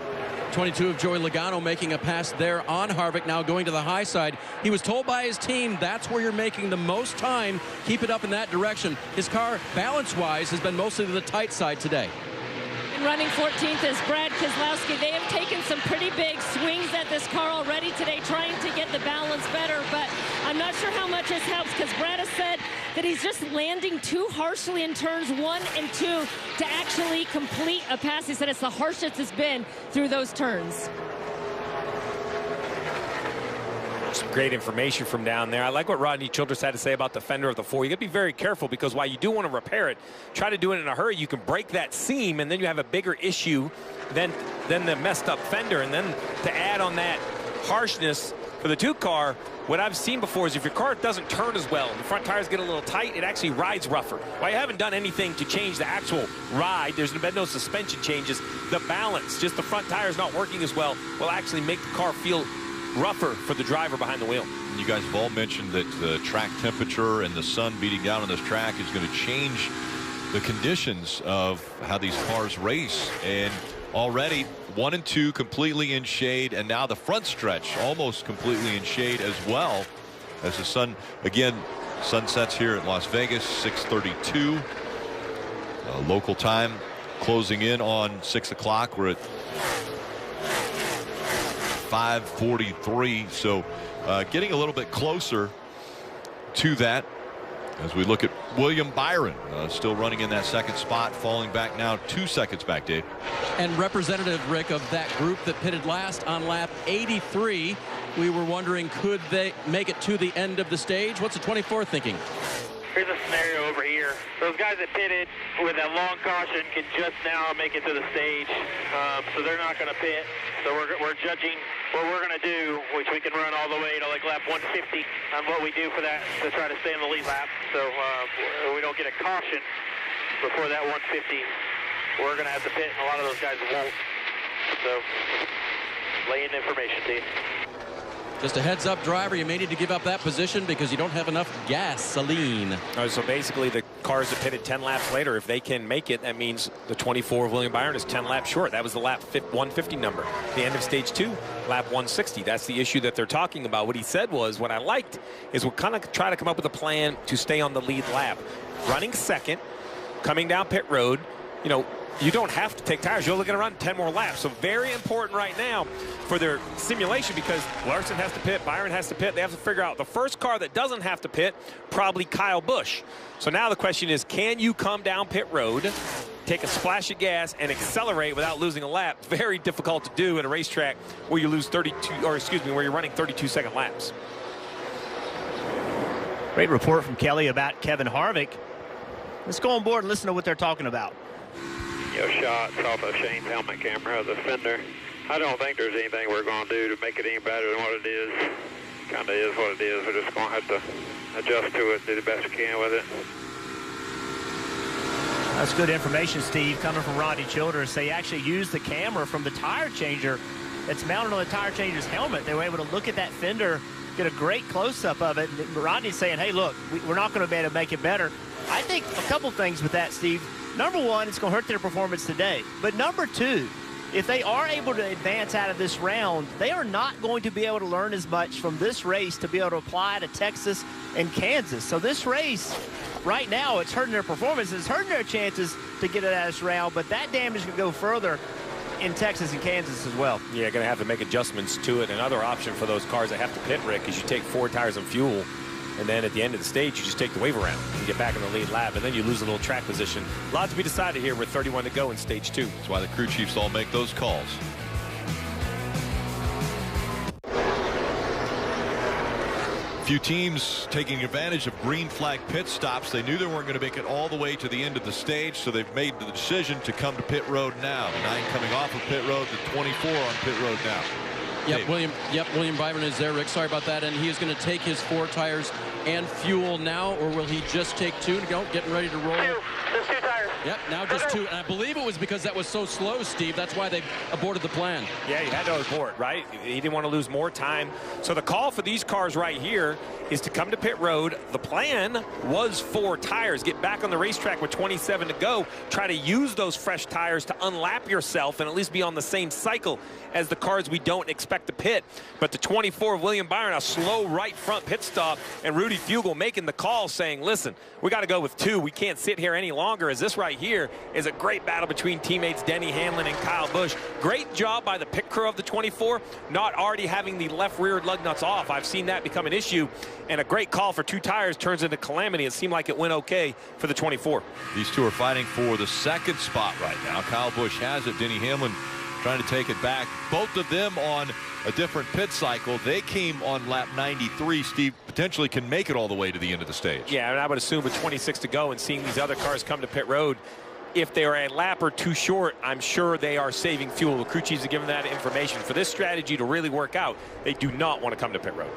22 of Joey Logano making a pass there on Harvick, now going to the high side. He was told by his team, that's where you're making the most time. Keep it up in that direction. His car, balance-wise, has been mostly to the tight side today. And running 14th is Brad Keselowski. They have taken some pretty big swings at this car already today, trying to get the balance better, but I'm not sure how much this helps because Brad has said that he's just landing too harshly in turns 1 and 2 to actually complete a pass. He said it's the harshest it's been through those turns. Some great information from down there. I like what Rodney Childers had to say about the fender of the 4. You got to be very careful because while you do want to repair it, try to do it in a hurry. You can break that seam and then you have a bigger issue than the messed up fender. And then to add on that harshness for the 2 car, what I've seen before is if your car doesn't turn as well, the front tires get a little tight, it actually rides rougher. While you haven't done anything to change the actual ride, there's been no suspension changes, the balance, just the front tires not working as well, will actually make the car feel rougher for the driver behind the wheel. You guys have all mentioned that the track temperature and the sun beating down on this track is going to change the conditions of how these cars race. And already 1 and 2 completely in shade, and now the front stretch almost completely in shade as well, as the sun again sunsets here at Las Vegas, 6:32 local time, closing in on 6 o'clock. We're at 5:43, so getting a little bit closer to that as we look at William Byron still running in that second spot, falling back now 2 seconds back, Dave. And representative, Rick, of that group that pitted last on lap 83, we were wondering, could they make it to the end of the stage? What's the 24 thinking? Here's a scenario over here. Those guys that pitted with that long caution can just now make it to the stage, so they're not going to pit. So we're judging what we're going to do, which we can run all the way to like lap 150 on what we do for that to try to stay in the lead lap. So we don't get a caution before that 150. We're going to have to pit, and a lot of those guys won't. So laying information to you. Just a heads up, driver, you may need to give up that position because you don't have enough gasoline. So basically the cars that pitted 10 laps later, if they can make it, that means the 24 of William Byron is 10 laps short. That was the lap 150 number. The end of stage 2, lap 160. That's the issue that they're talking about. What he said was, what I liked is we'll kind of try to come up with a plan to stay on the lead lap. Running second, coming down pit road, you know, you don't have to take tires. You're only going to run 10 more laps. So very important right now for their simulation, because Larson has to pit, Byron has to pit. They have to figure out the first car that doesn't have to pit, probably Kyle Busch. So now the question is, can you come down pit road, take a splash of gas, and accelerate without losing a lap? Very difficult to do at a racetrack where you lose 32, or excuse me, where you're running 32-second laps. Great report from Kelly about Kevin Harvick. Let's go on board and listen to what they're talking about. Shots off of Shane's helmet camera of the fender. I don't think there's anything we're going to do to make it any better than what it is. Kind of is what it is. We're just going to have to adjust to it, do the best we can with it. That's good information, Steve, coming from Rodney Childers. They actually used the camera from the tire changer that's mounted on the tire changer's helmet. They were able to look at that fender, get a great close-up of it. And Rodney's saying, hey, look, we're not going to be able to make it better. I think a couple things with that, Steve. Number one, it's going to hurt their performance today. But number two, if they are able to advance out of this round, they are not going to be able to learn as much from this race to be able to apply to Texas and Kansas. So this race, right now, it's hurting their performance. It's hurting their chances to get it out of this round, but that damage can go further in Texas and Kansas as well. Yeah, going to have to make adjustments to it. Another option for those cars that have to pit, Rick, is you take 4 tires and fuel, and then at the end of the stage, you just take the wave around and get back in the lead lap, and then you lose a little track position. A lot to be decided here with 31 to go in stage 2. That's why the crew chiefs all make those calls. A few teams taking advantage of green flag pit stops. They knew they weren't going to make it all the way to the end of the stage, so they've made the decision to come to pit road now. The 9 coming off of pit road, the 24 on pit road now. William Byron is there, Rick. Sorry about that. And he is going to take his 4 tires and fuel now, or will he just take 2 to go, getting ready to roll? Just 2 tires. Yep, now just 2. And I believe it was because that was so slow, Steve. That's why they aborted the plan. Yeah, he had to abort, right? He didn't want to lose more time. So the call for these cars right here is to come to pit road. The plan was 4 tires. Get back on the racetrack with 27 to go. Try to use those fresh tires to unlap yourself and at least be on the same cycle as the cars we don't expect to pit. But the 24 of William Byron, a slow right front pit stop, and Rudy Fugle making the call saying, listen, we got to go with 2. We can't sit here any longer, as this right here is a great battle between teammates Denny Hamlin and Kyle Busch. Great job by the pit crew of the 24, not already having the left rear lug nuts off. I've seen that become an issue, and a great call for 2 tires turns into calamity. It seemed like it went okay for the 24. These 2 are fighting for the 2nd spot right now. Kyle Busch has it. Denny Hamlin trying to take it back. Both of them on a different pit cycle. They came on lap 93. Steve potentially can make it all the way to the end of the stage. Yeah, and I would assume with 26 to go and seeing these other cars come to pit road, if they are a lap or 2 short, I'm sure they are saving fuel. The crew chiefs are given that information. For this strategy to really work out, they do not want to come to pit road.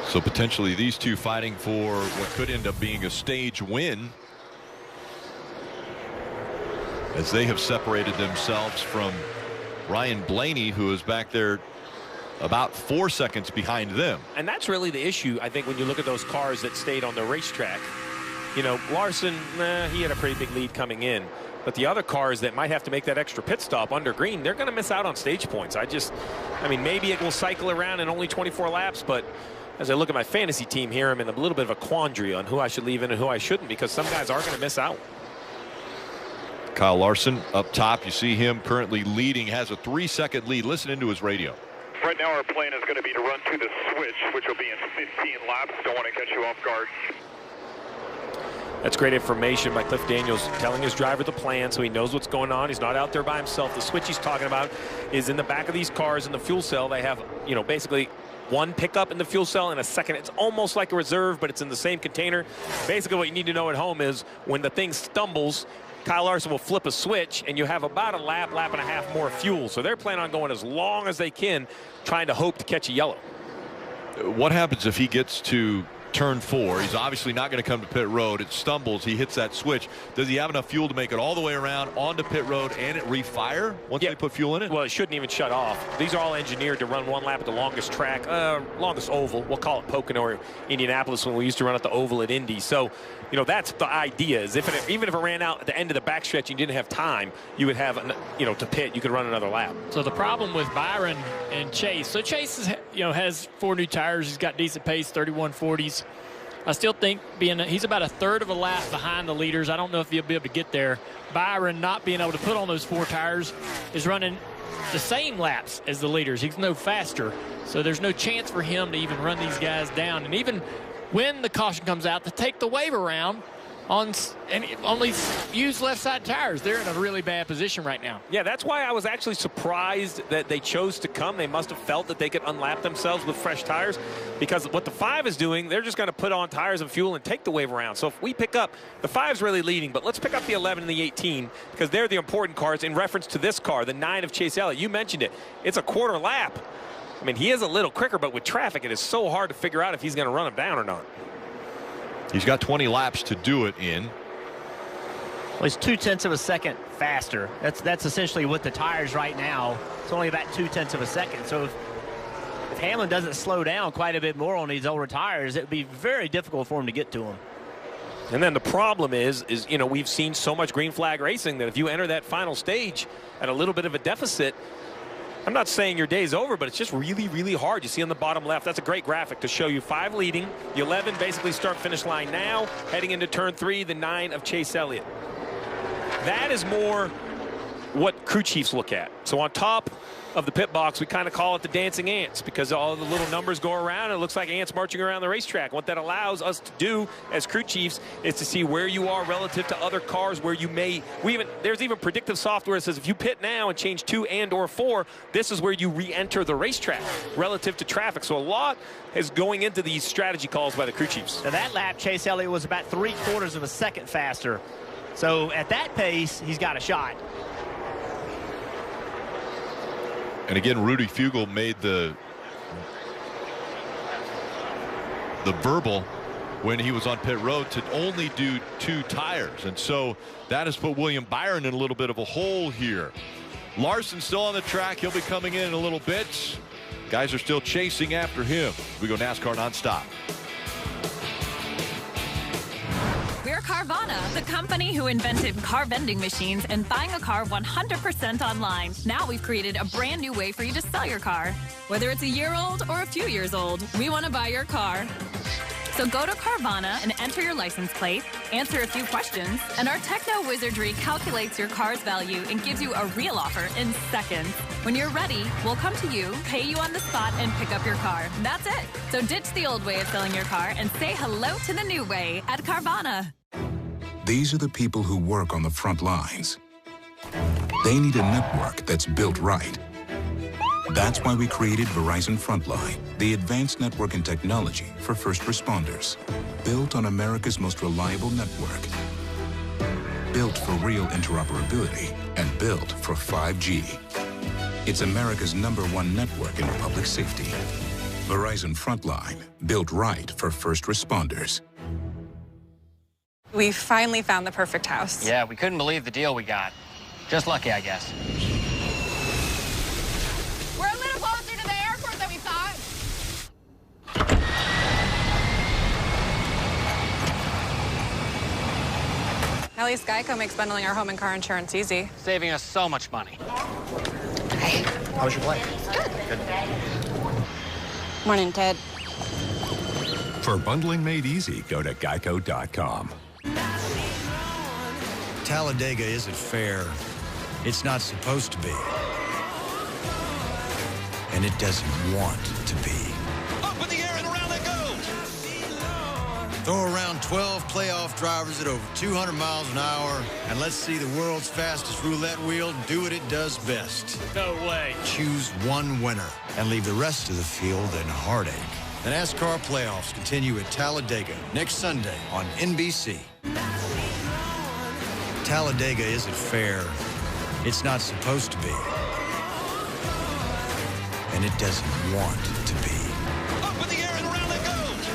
So potentially these 2 fighting for what could end up being a stage win. as they have separated themselves from Ryan Blaney, who is back there about 4 seconds behind them. And that's really the issue, I think, when you look at those cars that stayed on the racetrack. You know, Larson, he had a pretty big lead coming in. But the other cars that might have to make that extra pit stop under green, they're going to miss out on stage points. I mean, maybe it will cycle around in only 24 laps, but as I look at my fantasy team here, I'm in a little bit of a quandary on who I should leave in and who I shouldn't, because some guys are going to miss out. Kyle Larson up top. You see him currently leading, has a 3-second lead. Listen into his radio. Right now our plan is going to be to run to the switch, which will be in 15 laps. Don't want to catch you off guard. That's great information by Cliff Daniels, telling his driver the plan so he knows what's going on. He's not out there by himself. The switch he's talking about is in the back of these cars in the fuel cell. They have, you know, basically one pickup in the fuel cell and a second. It's almost like a reserve, but it's in the same container. Basically what you need to know at home is when the thing stumbles, Kyle Larson will flip a switch and you have about a lap and a half more fuel. So they're planning on going as long as they can, trying to hope to catch a yellow. What happens if he gets to turn 4? He's obviously not going to come to pit road. It stumbles. He hits that switch. Does he have enough fuel to make it all the way around onto pit road and it refire once they put fuel in it? Well, it shouldn't even shut off. These are all engineered to run one lap at the longest track, longest oval. We'll call it Pocono or Indianapolis when we used to run at the oval at Indy. So, you know, that's the idea, is even if it ran out at the end of the backstretch and you didn't have time, you would have, you know, to pit, you could run another lap. So the problem with Byron and Chase, so Chase is, you know, has 4 new tires. He's got decent pace, 3140s. I still think he's about a third of a lap behind the leaders. I don't know if he'll be able to get there. Byron, not being able to put on those 4 tires, is running the same laps as the leaders. He's no faster, so there's no chance for him to even run these guys down. And even when the caution comes out, to take the wave around on only use left side tires, they're in a really bad position right now. Yeah, that's why I was actually surprised that they chose to come. They must have felt that they could unlap themselves with fresh tires, because what the 5 is doing, they're just going to put on tires and fuel and take the wave around. So if we pick up, the 5's really leading, but let's pick up the 11 and the 18, because they're the important cars in reference to this car, the 9 of Chase Elliott. You mentioned it. It's a quarter lap. I mean, he is a little quicker, but with traffic, it is so hard to figure out if he's going to run him down or not. He's got 20 laps to do it in. Well, he's 0.2 of a second faster. That's essentially with the tires right now. It's only about 0.2 of a second. So if Hamlin doesn't slow down quite a bit more on these older tires, it would be very difficult for him to get to him. And then the problem is, you know, we've seen so much green flag racing that if you enter that final stage at a little bit of a deficit, I'm not saying your day's over, but it's just really, really hard. You see on the bottom left, that's a great graphic to show you 5 leading. The 11 basically start finish line now, heading into turn 3, the 9 of Chase Elliott. That is more what crew chiefs look at. So on top of the pit box, we kind of call it the dancing ants, because all the little numbers go around and it looks like ants marching around the racetrack. What that allows us to do as crew chiefs is to see where you are relative to other cars, where you may, there's even predictive software that says if you pit now and change 2 and or 4, this is where you re-enter the racetrack relative to traffic. So a lot is going into these strategy calls by the crew chiefs. Now that lap, Chase Elliott was about 3/4 of a second faster. So at that pace, he's got a shot. And again, Rudy Fugle made the verbal when he was on pit road to only do 2 tires. And so that has put William Byron in a little bit of a hole here. Larson still on the track. He'll be coming in a little bit. Guys are still chasing after him. We go NASCAR nonstop. We're Carvana, the company who invented car vending machines and buying a car 100% online. Now we've created a brand new way for you to sell your car. Whether it's a year old or a few years old, we want to buy your car. So go to Carvana and enter your license plate, answer a few questions, and our techno wizardry calculates your car's value and gives you a real offer in seconds. When you're ready, we'll come to you, pay you on the spot, and pick up your car. That's it. So ditch the old way of selling your car and say hello to the new way at Carvana. These are the people who work on the front lines. They need a network that's built right. That's why we created Verizon Frontline, the advanced network and technology for first responders. Built on America's most reliable network. Built for real interoperability and built for 5G. It's America's #1 network in public safety. Verizon Frontline, built right for first responders. We finally found the perfect house. Yeah, we couldn't believe the deal we got. Just lucky, I guess. We're a little closer to the airport than we thought. At least Geico makes bundling our home and car insurance easy. Saving us so much money. Hey. How was your flight? Good. Morning, Ted. For bundling made easy, go to geico.com. Talladega isn't fair. It's not supposed to be. And it doesn't want to be. Up in the air and around it goes. Throw around 12 playoff drivers at over 200 miles an hour, and let's see the world's fastest roulette wheel do what it does best. No way. Choose one winner and leave the rest of the field in heartache. The NASCAR playoffs continue at Talladega next Sunday on NBC. Talladega isn't fair. It's not supposed to be. And it doesn't want to be. Up in the air and around it goes.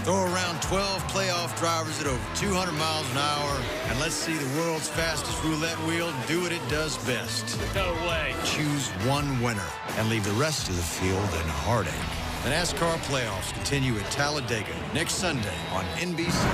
Throw around 12 playoff drivers at over 200 miles an hour, and let's see the world's fastest roulette wheel do what it does best. No way. Choose one winner and leave the rest of the field in heartache. The NASCAR playoffs continue at Talladega next Sunday on NBC.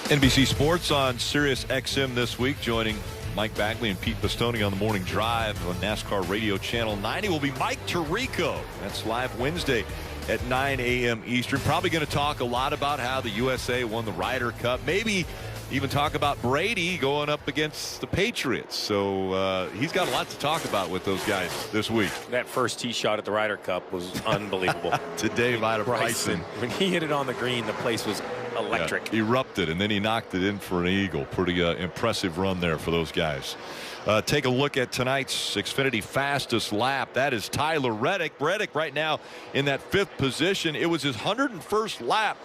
NBC Sports on Sirius XM this week, joining Mike Bagley and Pete Pistone on the Morning Drive on NASCAR Radio Channel 90 will be Mike Tirico. That's live Wednesday at 9 a.m. Eastern. Probably going to talk a lot about how the USA won the Ryder Cup. Maybe even talk about Brady going up against the Patriots. So he's got a lot to talk about with those guys this week. That first tee shot at the Ryder Cup was unbelievable. Today, Vida Bryson. When he hit it on the green, the place was electric. Yeah, erupted, and then he knocked it in for an eagle. Pretty impressive run there for those guys. Take a look at tonight's Xfinity fastest lap. That is Tyler Reddick. Reddick right now in that 5th position. It was his 101st lap.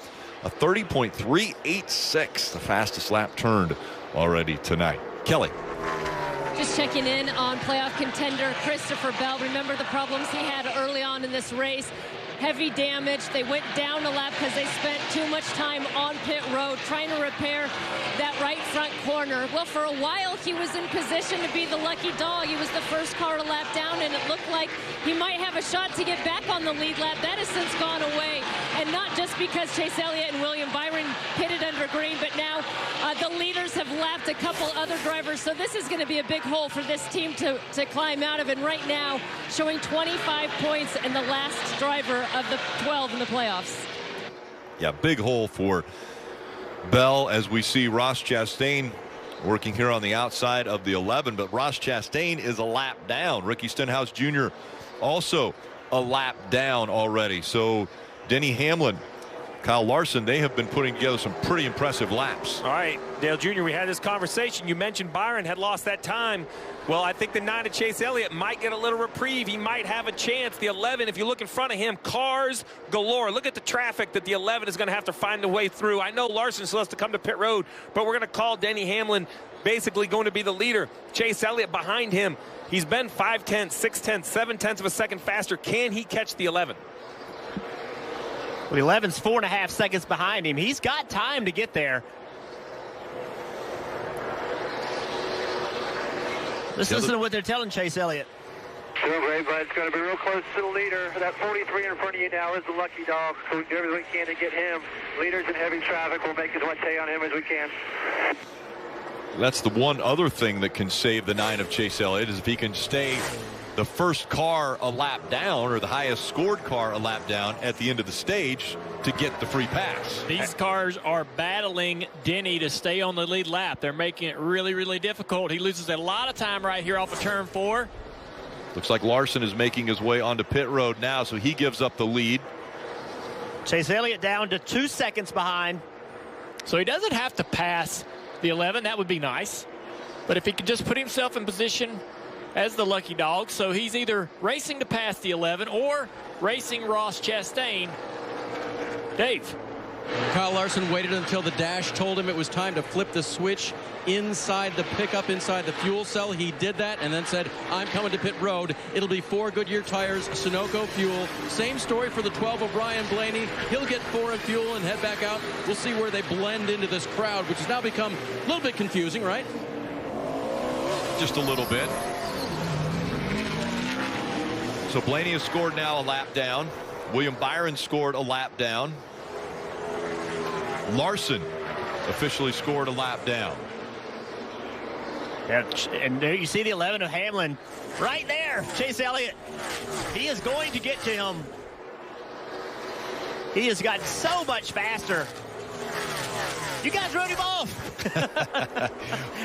A 30.386, the fastest lap turned already tonight. Kelly. Just checking in on playoff contender Christopher Bell. Remember the problems he had early on in this race. Heavy damage. They went down a lap because they spent too much time on pit road trying to repair that right front corner. Well, for a while he was in position to be the lucky dog. He was the first car to lap down, and it looked like he might have a shot to get back on the lead lap. That has since gone away, and not just because Chase Elliott and William Byron pitted under green, but now the leaders have lapped a couple other drivers. So this is going to be a big hole for this team to climb out of, and right now showing 25 points in the last driver of the 12 in the playoffs. Yeah, big hole for Bell as we see Ross Chastain working here on the outside of the 11, but Ross Chastain is a lap down. Ricky Stenhouse Jr. also a lap down already. So Denny Hamlin, Kyle Larson, they have been putting together some pretty impressive laps. All right, Dale Jr., we had this conversation. You mentioned Byron had lost that time. Well, I think the 9 of Chase Elliott might get a little reprieve. He might have a chance. The 11, if you look in front of him, cars galore. Look at the traffic that the 11 is going to have to find a way through. I know Larson still has to come to pit road, but we're going to call Denny Hamlin basically going to be the leader. Chase Elliott behind him. He's been 5/10, 6/10, 7/10 of a second faster. Can he catch the 11? Well, the 11's 4.5 seconds behind him. He's got time to get there. Let's listen to what they're telling Chase Elliott. Doing great, but it's going to be real close to the leader. That 43 in front of you now is the lucky dog, so we do everything we can to get him. Leaders in heavy traffic. We'll make as much hay on him as we can. That's the one other thing that can save the 9 of Chase Elliott is if he can stay the first car a lap down, or the highest scored car a lap down at the end of the stage to get the free pass. These cars are battling Denny to stay on the lead lap. They're making it really, really difficult. He loses a lot of time right here off of turn 4. Looks like Larson is making his way onto pit road now, so he gives up the lead. Chase Elliott down to 2 seconds behind. So he doesn't have to pass the 11. That would be nice. But if he could just put himself in position as the lucky dog, so he's either racing to pass the 11 or racing Ross Chastain. Dave. Kyle Larson waited until the dash told him it was time to flip the switch inside the pickup, inside the fuel cell. He did that and then said, I'm coming to pit road. It'll be 4 Goodyear tires, Sunoco fuel. Same story for the 12 O'Brien Blaney. He'll get 4 in fuel and head back out. We'll see where they blend into this crowd, which has now become a little bit confusing, right? Just a little bit. So Blaney has scored now a lap down. William Byron scored a lap down. Larson officially scored a lap down. Yeah, and there you see the 11 of Hamlin right there. Chase Elliott. He is going to get to him. He has gotten so much faster. You guys wrote him off.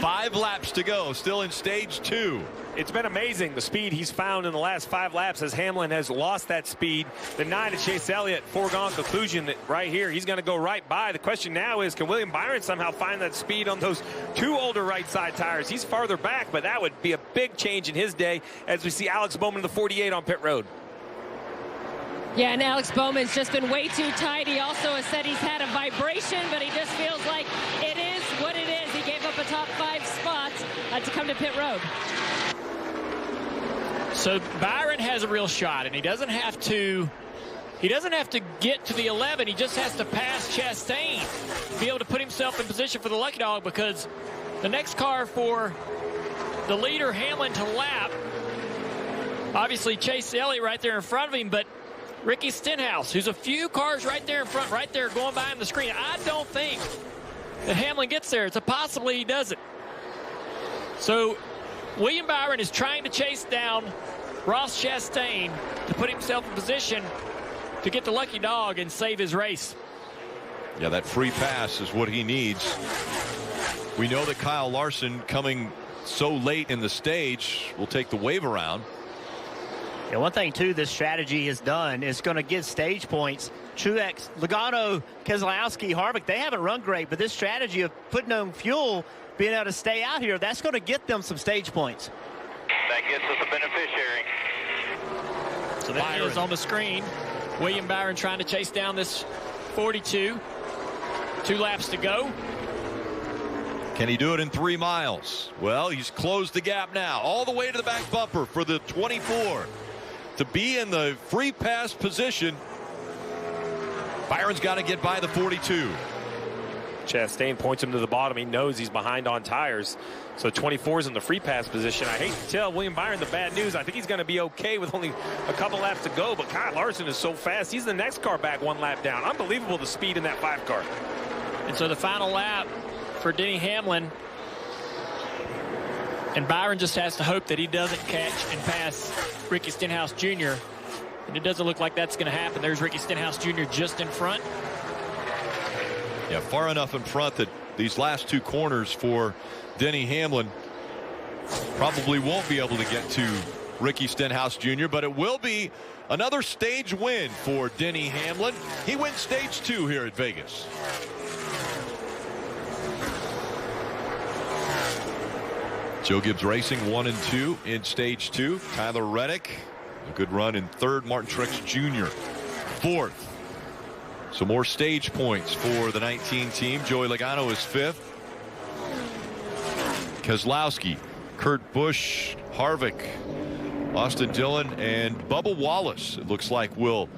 5 laps to go, still in stage 2. It's been amazing the speed he's found in the last 5 laps as Hamlin has lost that speed. The 9 to Chase Elliott, foregone conclusion that right here he's going to go right by. The question now is, can William Byron somehow find that speed on those 2 older right side tires? He's farther back, but that would be a big change in his day as we see Alex Bowman in the 48 on pit road. Yeah, and Alex Bowman's just been way too tight. He also has said he's had a vibration, but he just feels like it is what it is. He gave up a top 5 spot to come to pit road. So Byron has a real shot, and he doesn't have to get to the 11. He just has to pass Chastain to be able to put himself in position for the lucky dog, because the next car for the leader, Hamlin, to lap, obviously Chase Elliott right there in front of him, but Ricky Stenhouse, who's a few cars right there in front, right there going by on the screen. I don't think that Hamlin gets there. It's a possibility he doesn't. So William Byron is trying to chase down Ross Chastain to put himself in position to get the lucky dog and save his race. Yeah, that free pass is what he needs. We know that Kyle Larson, coming so late in the stage, will take the wave around. Yeah, one thing, too, this strategy has done is going to give stage points. Truex, Logano, Keselowski, Harvick, they haven't run great, but this strategy of putting on fuel, being able to stay out here, that's going to get them some stage points. That gets us a beneficiary. So that is on the screen. William Byron trying to chase down this 42. 2 laps to go. Can he do it in 3 miles? Well, he's closed the gap now, all the way to the back bumper for the 24. To be in the free pass position, Byron's got to get by the 42. Chastain points him to the bottom. He knows he's behind on tires. So 24's in the free pass position. I hate to tell William Byron the bad news. I think he's going to be okay with only a couple laps to go. But Kyle Larson is so fast. He's the next car back 1 lap down. Unbelievable the speed in that 5 car. And so the final lap for Denny Hamlin. And Byron just has to hope that he doesn't catch and pass Ricky Stenhouse Jr. And it doesn't look like that's going to happen. There's Ricky Stenhouse Jr. just in front. Yeah, far enough in front that these last 2 corners for Denny Hamlin probably won't be able to get to Ricky Stenhouse Jr., but it will be another stage win for Denny Hamlin. He wins stage 2 here at Vegas. Joe Gibbs Racing 1 and 2 in stage 2. Tyler Reddick, a good run in 3rd. Martin Truex Jr. 4th. So more stage points for the 19 team. Joey Logano is 5th. Keselowski, Kurt Busch, Harvick, Austin Dillon, and Bubba Wallace, it looks like, will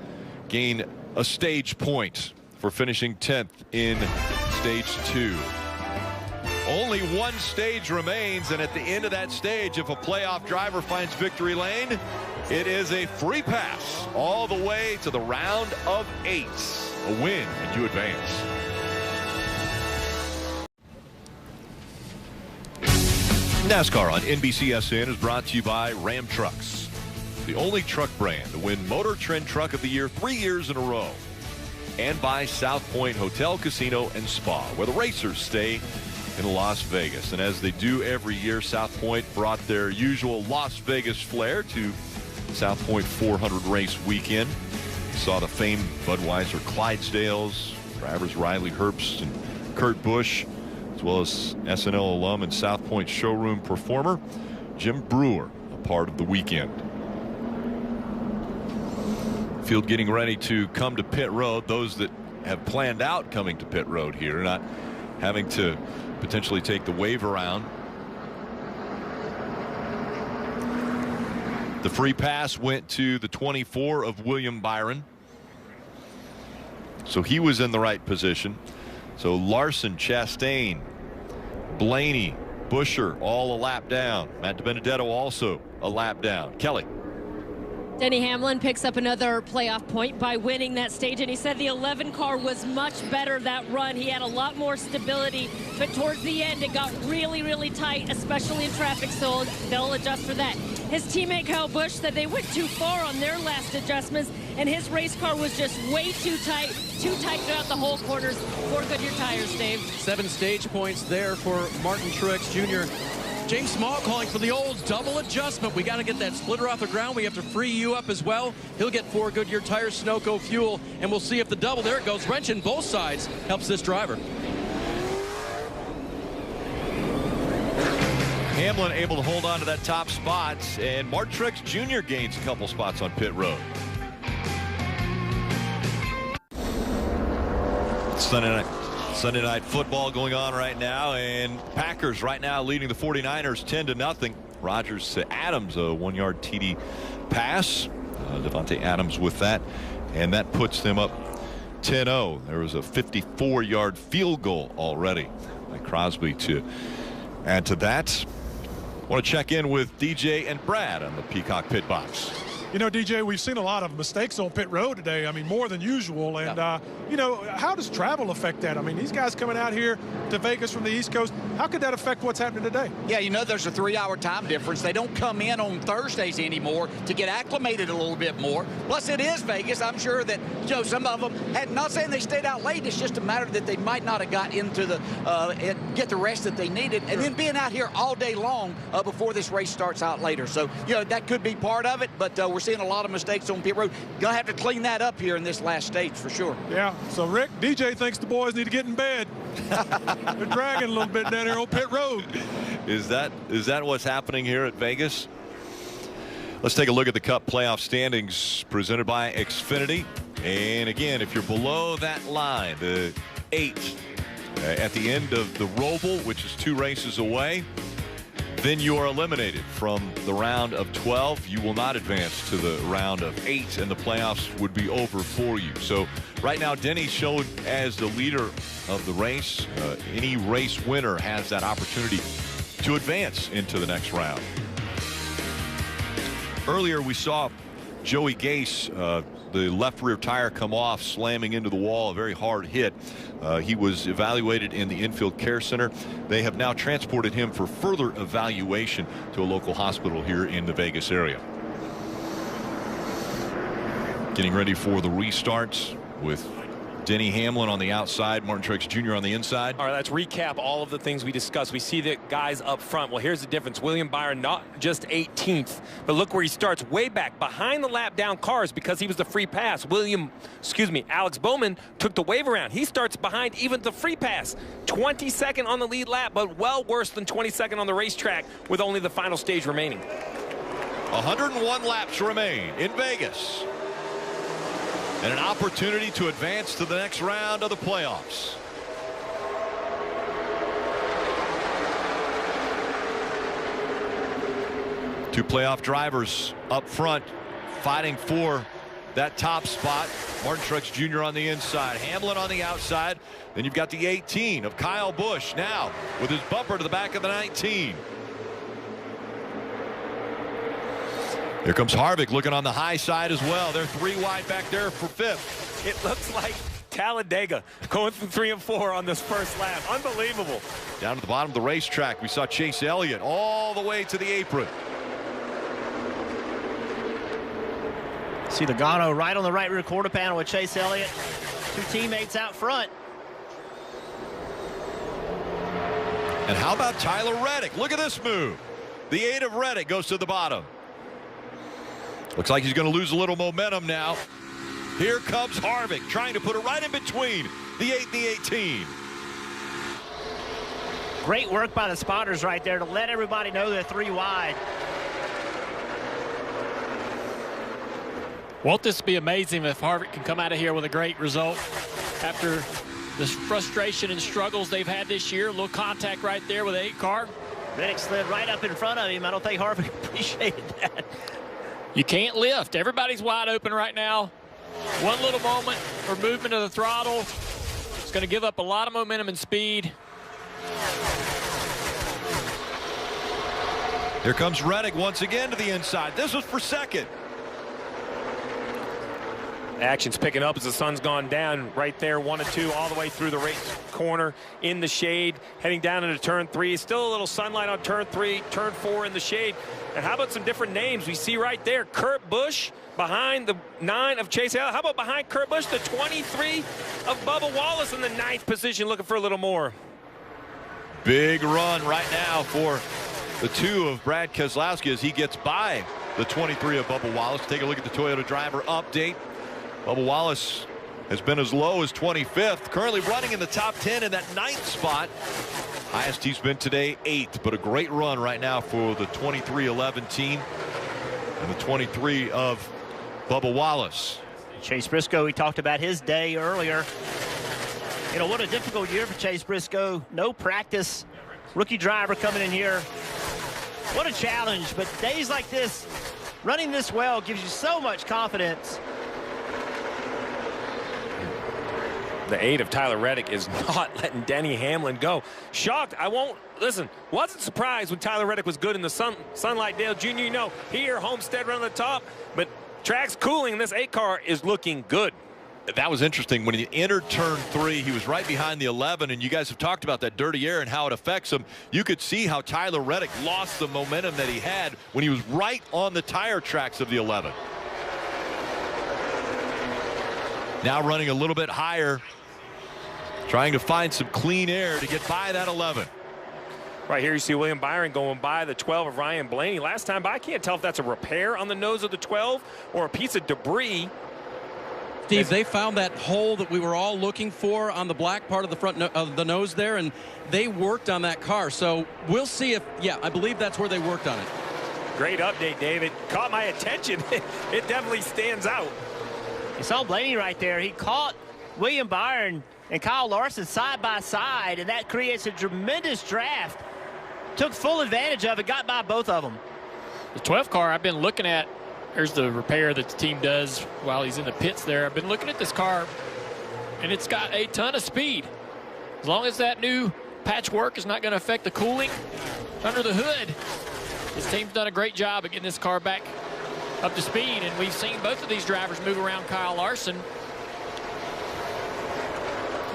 gain a stage point for finishing 10th in stage 2. Only 1 stage remains, and at the end of that stage, if a playoff driver finds victory lane, it is a free pass all the way to the round of 8. A win, and you advance. NASCAR on NBCSN is brought to you by Ram Trucks, the only truck brand to win Motor Trend Truck of the Year 3 years in a row. And by South Point Hotel, Casino, and Spa, where the racers stay in Las Vegas. And as they do every year, South Point brought their usual Las Vegas flair to South Point 400 race weekend. Saw the famed Budweiser Clydesdales, drivers Riley Herbst and Kurt Busch, as well as SNL alum and South Point showroom performer Jim Brewer, a part of the weekend. Field getting ready to come to pit road. Those that have planned out coming to pit road here, not having to potentially take the wave around. The free pass went to the 24 of William Byron. So he was in the right position. So Larson, Chastain, Blaney, Busher all a lap down. Matt DiBenedetto also a lap down. Kelly. Denny Hamlin picks up another playoff point by winning that stage, and he said the 11 car was much better that run. He had a lot more stability, but towards the end it got really, really tight, especially in traffic, so they'll adjust for that. His teammate Kyle Busch said they went too far on their last adjustments, and his race car was just way too tight throughout the whole corners. 4 Goodyear tires, Dave. 7 stage points there for Martin Truex Jr. James Small calling for the old double adjustment. We got to get that splitter off the ground. We have to free you up as well. He'll get 4 Goodyear tires, Sunoco fuel, and we'll see if the double, there it goes, wrenching both sides, helps this driver. Hamlin able to hold on to that top spot, and Martin Truex Jr. gains a couple spots on pit road. Sunday night football going on right now, and Packers right now leading the 49ers 10-0. Rodgers to Adams, a 1-yard TD pass. Devontae Adams with that, and that puts them up 10-0. There was a 54-yard field goal already by Crosby to add to that. I want to check in with DJ and Brad on the Peacock Pit Box. You know, DJ, we've seen a lot of mistakes on pit road today. I mean, more than usual. And, you know, how does travel affect that? I mean, these guys coming out here to Vegas from the East Coast, how could that affect what's happening today? Yeah, you know, there's a 3-hour time difference. They don't come in on Thursdays anymore to get acclimated a little bit more. Plus, it is Vegas. I'm sure that, you know, some of them had, not saying they stayed out late. It's just a matter that they might not have got into the, get the rest that they needed. And then being out here all day long before this race starts out later. So, you know, that could be part of it, but we're seeing a lot of mistakes on pit road. Gonna have to clean that up here in this last stage for sure. Yeah, so Rick, DJ thinks the boys need to get in bed. They're dragging a little bit down here on pit road. Is that what's happening here at Vegas? Let's take a look at the Cup playoff standings presented by Xfinity. And again, if you're below that line, the 8 at the end of the Roval, which is 2 races away, then you are eliminated from the round of 12. You will not advance to the round of 8, and the playoffs would be over for you. So right now, Denny showed as the leader of the race. Any race winner has that opportunity to advance into the next round. Earlier, we saw Joey Gase, the left rear tire come off, slamming into the wall, a very hard hit. He was evaluated in the infield care center. They have now transported him for further evaluation to a local hospital here in the Vegas area. Getting ready for the restarts with Denny Hamlin on the outside, Martin Truex Jr. on the inside. All right, let's recap all of the things we discussed. We see the guys up front. Well, here's the difference. William Byron, not just 18th, but look where he starts, way back behind the lap down cars because he was the free pass. Alex Bowman took the wave around. He starts behind even the free pass. 22nd on the lead lap, but well worse than 22nd on the racetrack with only the final stage remaining. 101 laps remain in Vegas. And an opportunity to advance to the next round of the playoffs. Two playoff drivers up front fighting for that top spot. Martin Truex Jr. on the inside, Hamlin on the outside. Then you've got the 18 of Kyle Busch now with his bumper to the back of the 19. Here comes Harvick looking on the high side as well. They're 3 wide back there for 5th. It looks like Talladega going from 3 and 4 on this first lap. Unbelievable. Down at the bottom of the racetrack, we saw Chase Elliott all the way to the apron. See Logano right on the right rear quarter panel with Chase Elliott. 2 teammates out front. And how about Tyler Reddick? Look at this move. The 8 of Reddick goes to the bottom. Looks like he's going to lose a little momentum now. Here comes Harvick trying to put it right in between the 8 and the 18. Great work by the spotters right there to let everybody know they're 3 wide. Won't this be amazing if Harvick can come out of here with a great result? after the frustration and struggles they've had this year. A little contact right there with the 8 car. Reddick slid right up in front of him. I don't think Harvick appreciated that. You can't lift. Everybody's wide open right now. One little moment or movement of the throttle, it's going to give up a lot of momentum and speed. Here comes Reddick once again to the inside. This was for second. Action's picking up as the sun's gone down right there, 1 and 2 all the way through the race corner in the shade, heading down into turn 3. Still a little sunlight on turn 3, turn 4 in the shade. And how about some different names we see right there? Kurt Busch behind the 9 of Chase Elliott. How about behind Kurt Busch, the 23 of Bubba Wallace in the 9th position, looking for a little more. Big run right now for the 2 of Brad Keselowski as he gets by the 23 of Bubba Wallace. Take a look at the Toyota driver update. Bubba Wallace has been as low as 25th, currently running in the top 10 in that 9th spot. Highest he's been today, 8th, but a great run right now for the 23-11 team and the 23 of Bubba Wallace. Chase Briscoe, we talked about his day earlier. You know, what a difficult year for Chase Briscoe. No practice. Rookie driver coming in here. What a challenge, but days like this, running this well gives you so much confidence. The 8 of Tyler Reddick is not letting Denny Hamlin go. Shocked. Wasn't surprised when Tyler Reddick was good in the Sunlight Dale Jr. You know, here, Homestead running the top, but track's cooling, and this 8 car is looking good. That was interesting. When he entered turn 3, he was right behind the 11, and you guys have talked about that dirty air and how it affects him. You could see how Tyler Reddick lost the momentum that he had when he was right on the tire tracks of the 11. Now running a little bit higher, trying to find some clean air to get by that 11. Right here you see William Byron going by the 12 of Ryan Blaney. Last time by, I can't tell if that's a repair on the nose of the 12 or a piece of debris. Steve, they found that hole that we were all looking for on the black part of the front of the nose there, and they worked on that car. So we'll see if, yeah, I believe that's where they worked on it. Great update, David. Caught my attention. It definitely stands out. You saw Blaney right there. He caught William Byron and Kyle Larson side by side, and that creates a tremendous draft. Took full advantage of it, got by both of them. The 12 car I've been looking at, here's the repair that the team does while he's in the pits there. I've been looking at this car, and it's got a ton of speed. As long as that new patchwork is not going to affect the cooling under the hood, this team's done a great job of getting this car back up to speed, and we've seen both of these drivers move around Kyle Larson,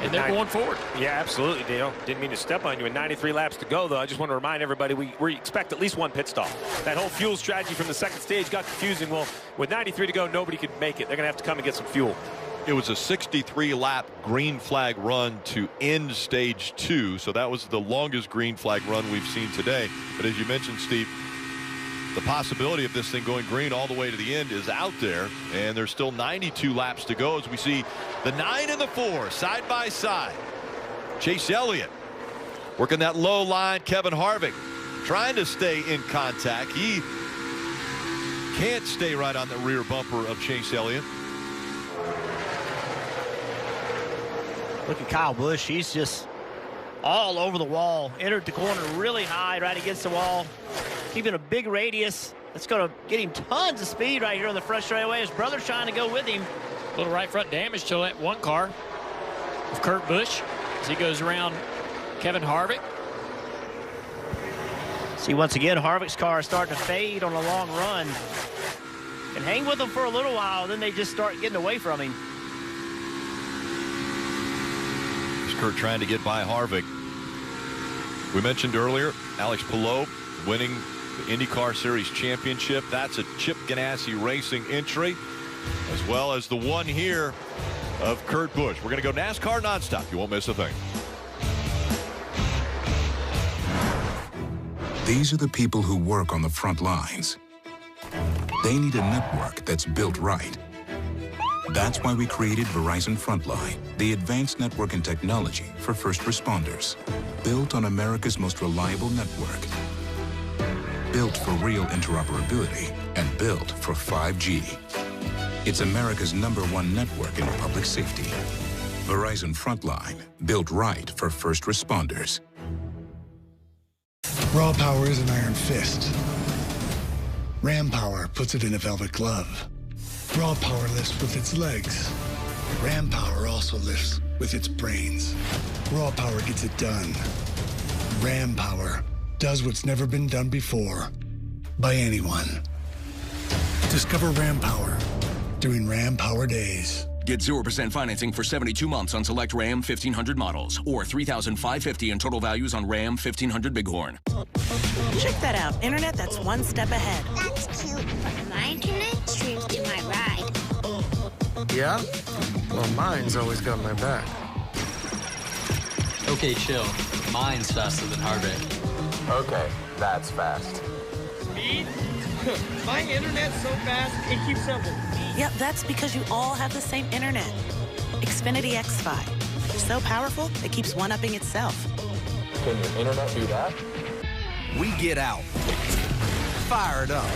and they're going forward. Yeah, absolutely, Dale. Didn't mean to step on you. With 93 laps to go, though, I just want to remind everybody we expect at least one pit stop. That whole fuel strategy from the second stage got confusing. Well, with 93 to go, nobody could make it. They're going to have to come and get some fuel. It was a 63-lap green flag run to end stage 2, so that was the longest green flag run we've seen today. But as you mentioned, Steve, the possibility of this thing going green all the way to the end is out there, and there's still 92 laps to go as we see the 9 and the 4 side by side. Chase Elliott working that low line. Kevin Harvick trying to stay in contact. He can't stay right on the rear bumper of Chase Elliott. Look at Kyle Busch. He's just all over the wall. Entered the corner really high, right against the wall. Keeping a big radius. That's going to get him tons of speed right here on the front straightaway. His brother's trying to go with him. A little right front damage to that one car of Kurt Busch as he goes around Kevin Harvick. See, once again, Harvick's car is starting to fade on a long run. And hang with him for a little while, then they just start getting away from him. Kurt trying to get by Harvick. We mentioned earlier, Alex Palou winning the IndyCar Series Championship. That's a Chip Ganassi Racing entry, as well as the one here of Kurt Busch. We're going to go NASCAR nonstop. You won't miss a thing. These are the people who work on the front lines. They need a network that's built right. That's why we created Verizon Frontline, the advanced network and technology for first responders. Built on America's most reliable network. Built for real interoperability and built for 5G. It's America's #1 network in public safety. Verizon Frontline, built right for first responders. Raw power is an iron fist. Ram power puts it in a velvet glove. Raw power lifts with its legs. Ram power also lifts with its brains. Raw power gets it done. Ram power does what's never been done before by anyone. Discover Ram power during Ram Power Days. Get 0% financing for 72 months on select Ram 1500 models or $3,550 in total values on Ram 1500 Bighorn. Check that out. Internet that's one step ahead. That's cute. But my internet streams to my ride. Yeah? Well, mine's always got my back. Okay, chill. Mine's faster than heart rate. Okay, that's fast. Speed? My internet's so fast, it keeps up with me. Yep, that's because you all have the same internet. Xfinity X5. So powerful, it keeps one-upping itself. Can your internet do that? We get out. Fire it up.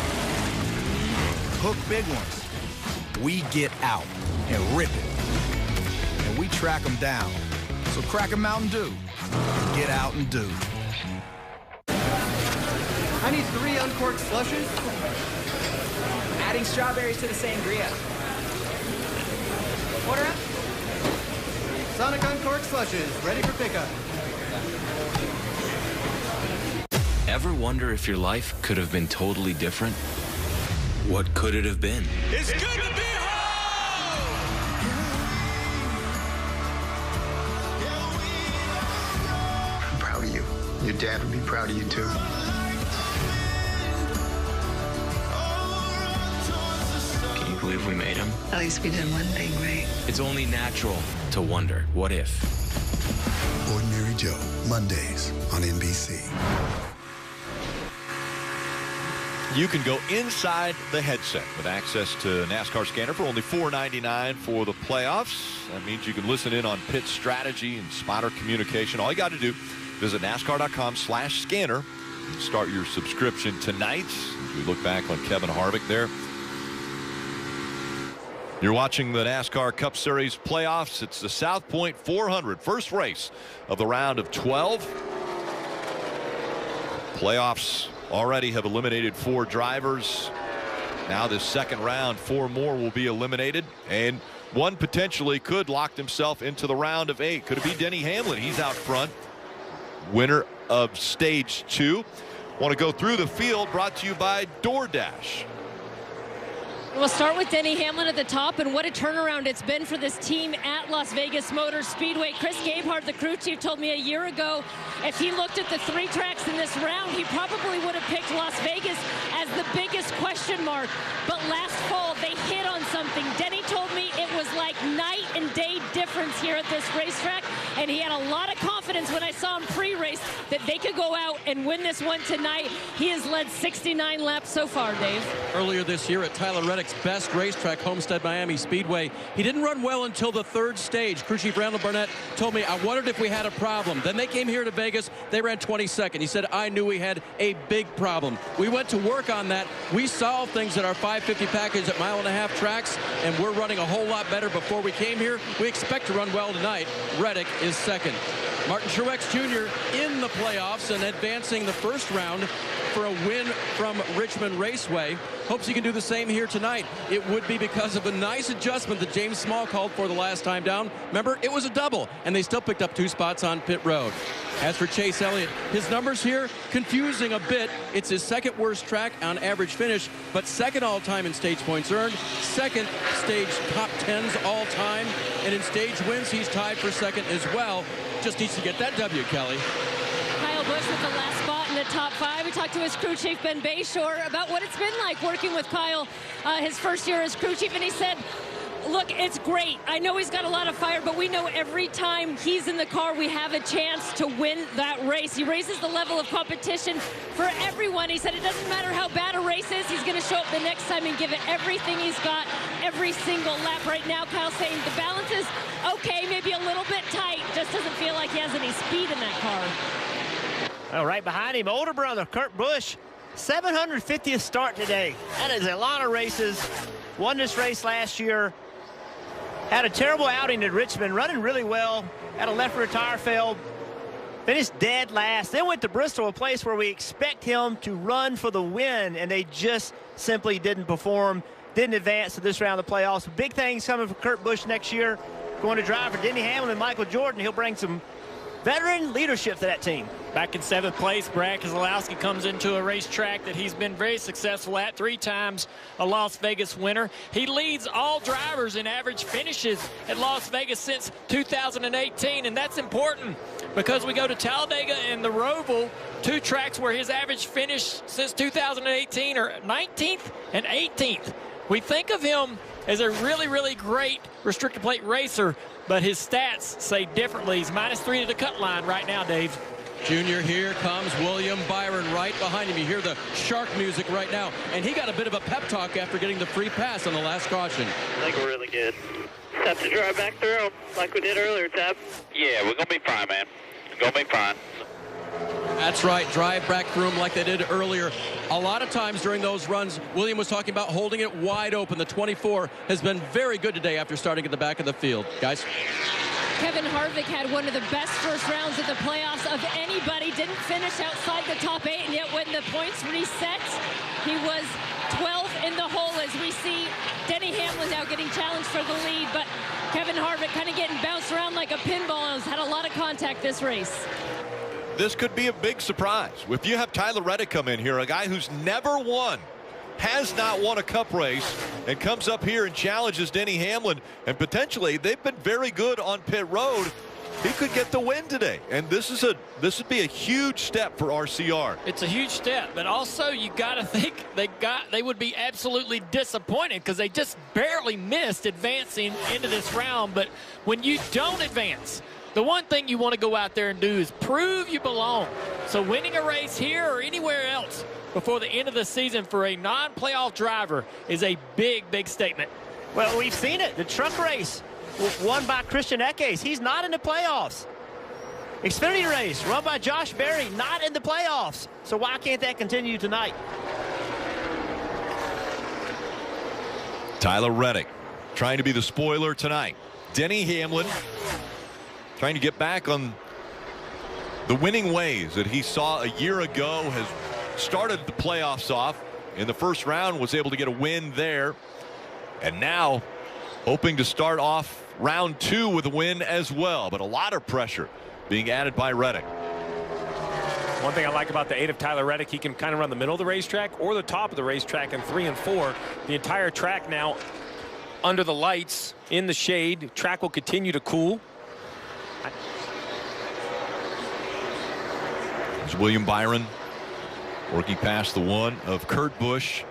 Hook big ones. We get out and rip it. And we track them down. So crack a Mountain Dew and get out and do. I need 3 uncorked slushes. Adding strawberries to the sangria. Order up. Sonic uncorked slushes, ready for pickup. Ever wonder if your life could have been totally different? What could it have been? It's good to be home! I'm proud of you. Your dad would be proud of you, too. Can you believe we made him? At least we did one thing right. It's only natural to wonder, what if? Ordinary Joe, Mondays on NBC. You can go inside the headset with access to NASCAR Scanner for only $4.99 for the playoffs. That means you can listen in on pit strategy and spotter communication. All you got to do, visit NASCAR.com/scanner and start your subscription tonight. As we look back on Kevin Harvick there. You're watching the NASCAR Cup Series playoffs. It's the South Point 400, first race of the round of 12. Playoffs already have eliminated 4 drivers. Now this second round, 4 more will be eliminated, and one potentially could lock himself into the round of 8. Could it be Denny Hamlin? He's out front, winner of stage 2. Want to go through the field, brought to you by DoorDash. We'll start with Denny Hamlin at the top, and what a turnaround it's been for this team at Las Vegas Motor Speedway. Chris Gabehart, the crew chief, told me a year ago if he looked at the 3 tracks in this round, he probably would have picked Las Vegas as the biggest question mark. But last fall, they hit on something. Denny told me it was like night and day difference here at this racetrack, and he had a lot of confidence when I saw him pre-race that they could go out and win this one tonight. He has led 69 laps so far, Dave. Earlier this year at Tyler Reddick's best racetrack, Homestead Miami Speedway, he didn't run well until the 3rd stage. Crew chief Randall Barnett told me, I wondered if we had a problem. Then they came here to Vegas. They ran 22nd. He said, I knew we had a big problem. We went to work on that. We solved things at our 550 package at 1.5 tracks, and we're running a whole lot better before we came here. We expect to run well tonight. Reddick is 2nd. Martin Truex Jr. in the playoffs and advancing the first round for a win from Richmond Raceway. Hopes he can do the same here tonight. It would be because of a nice adjustment that James Small called for the last time down. Remember, it was a double, and they still picked up 2 spots on pit road. As for Chase Elliott, his numbers here confusing a bit. It's his 2nd worst track on average finish, but 2nd all-time in stage points earned, 2nd stage top 10s all-time, and in stage wins, he's tied for 2nd as well. Just needs to get that W, Kelly. Kyle Busch with the last spot in the top 5. We talked to his crew chief, Ben Bayshore, about what it's been like working with Kyle his first year as crew chief, and he said, look, it's great. I know he's got a lot of fire, but we know every time he's in the car, we have a chance to win that race. He raises the level of competition for everyone. He said it doesn't matter how bad a race is, he's going to show up the next time and give it everything he's got every single lap. Right now, Kyle's saying the balance is okay, maybe a little bit tight. Just doesn't feel like he has any speed in that car. Oh, right behind him, older brother, Kurt Busch. 750th start today. That is a lot of races. Won this race last year. Had a terrible outing at Richmond, running really well. Had a left rear tire failed. Finished dead last. Then went to Bristol, a place where we expect him to run for the win, and they just simply didn't perform, didn't advance to this round of the playoffs. Big things coming for Kurt Busch next year. Going to drive for Denny Hamlin and Michael Jordan. He'll bring some veteran leadership to that team. Back in 7th place, Brad Keselowski comes into a racetrack that he's been very successful at, 3 times a Las Vegas winner. He leads all drivers in average finishes at Las Vegas since 2018, and that's important because we go to Talladega and the Roval, 2 tracks where his average finish since 2018 are 19th and 18th. We think of him as a really, really great restrictor plate racer, but his stats say differently. He's -3 to the cut line right now, Dave. Junior, here comes William Byron right behind him. You hear the shark music right now. And he got a bit of a pep talk after getting the free pass on the last caution. I think we're really good. Have to drive back through like we did earlier, Tab. Yeah, we're going to be fine, man. Going to be fine. That's right, drive back through him like they did earlier. A lot of times during those runs, William was talking about holding it wide open. The 24 has been very good today after starting at the back of the field. Guys? Kevin Harvick had one of the best first rounds of the playoffs of anybody. Didn't finish outside the top 8, and yet when the points reset, he was 12th in the hole as we see Denny Hamlin now getting challenged for the lead, but Kevin Harvick kind of getting bounced around like a pinball and has had a lot of contact this race. This could be a big surprise. If you have Tyler Reddick come in here, a guy who's never won, has not won a Cup race, and comes up here and challenges Denny Hamlin, and potentially they've been very good on pit road. He could get the win today, and this would be a huge step for RCR. It's a huge step, but also you got to think they would be absolutely disappointed because they just barely missed advancing into this round. But when you don't advance, the one thing you want to go out there and do is prove you belong. So winning a race here or anywhere else before the end of the season for a non-playoff driver is a big, big statement. Well, we've seen it. The truck race won by Christian Eckes. He's not in the playoffs. Xfinity race run by Josh Berry, not in the playoffs. So why can't that continue tonight? Tyler Reddick trying to be the spoiler tonight. Denny Hamlin trying to get back on the winning ways that he saw a year ago, has started the playoffs off in the first round, was able to get a win there, and now hoping to start off round 2 with a win as well. But a lot of pressure being added by Reddick. One thing I like about the 8 of Tyler Reddick, he can kind of run the middle of the racetrack or the top of the racetrack in 3 and 4. The entire track now under the lights in the shade. Track will continue to cool. There's William Byron working past the 1 of Kurt Busch.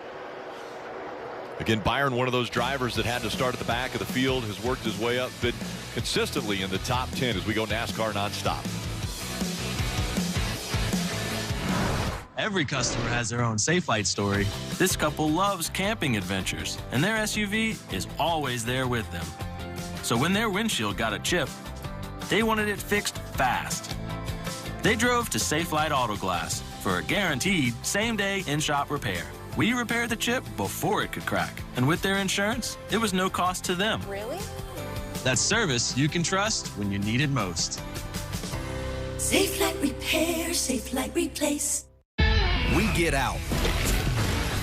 Again, Byron, one of those drivers that had to start at the back of the field, has worked his way up, been consistently in the top 10 as we go NASCAR nonstop. Every customer has their own Safelite story. This couple loves camping adventures, and their SUV is always there with them. So when their windshield got a chip, they wanted it fixed fast. They drove to Safelite Auto Glass for a guaranteed same-day in-shop repair. We repaired the chip before it could crack, and with their insurance, it was no cost to them. Really? That's service you can trust when you need it most. Safelite Repair, Safelite Replace. We get out,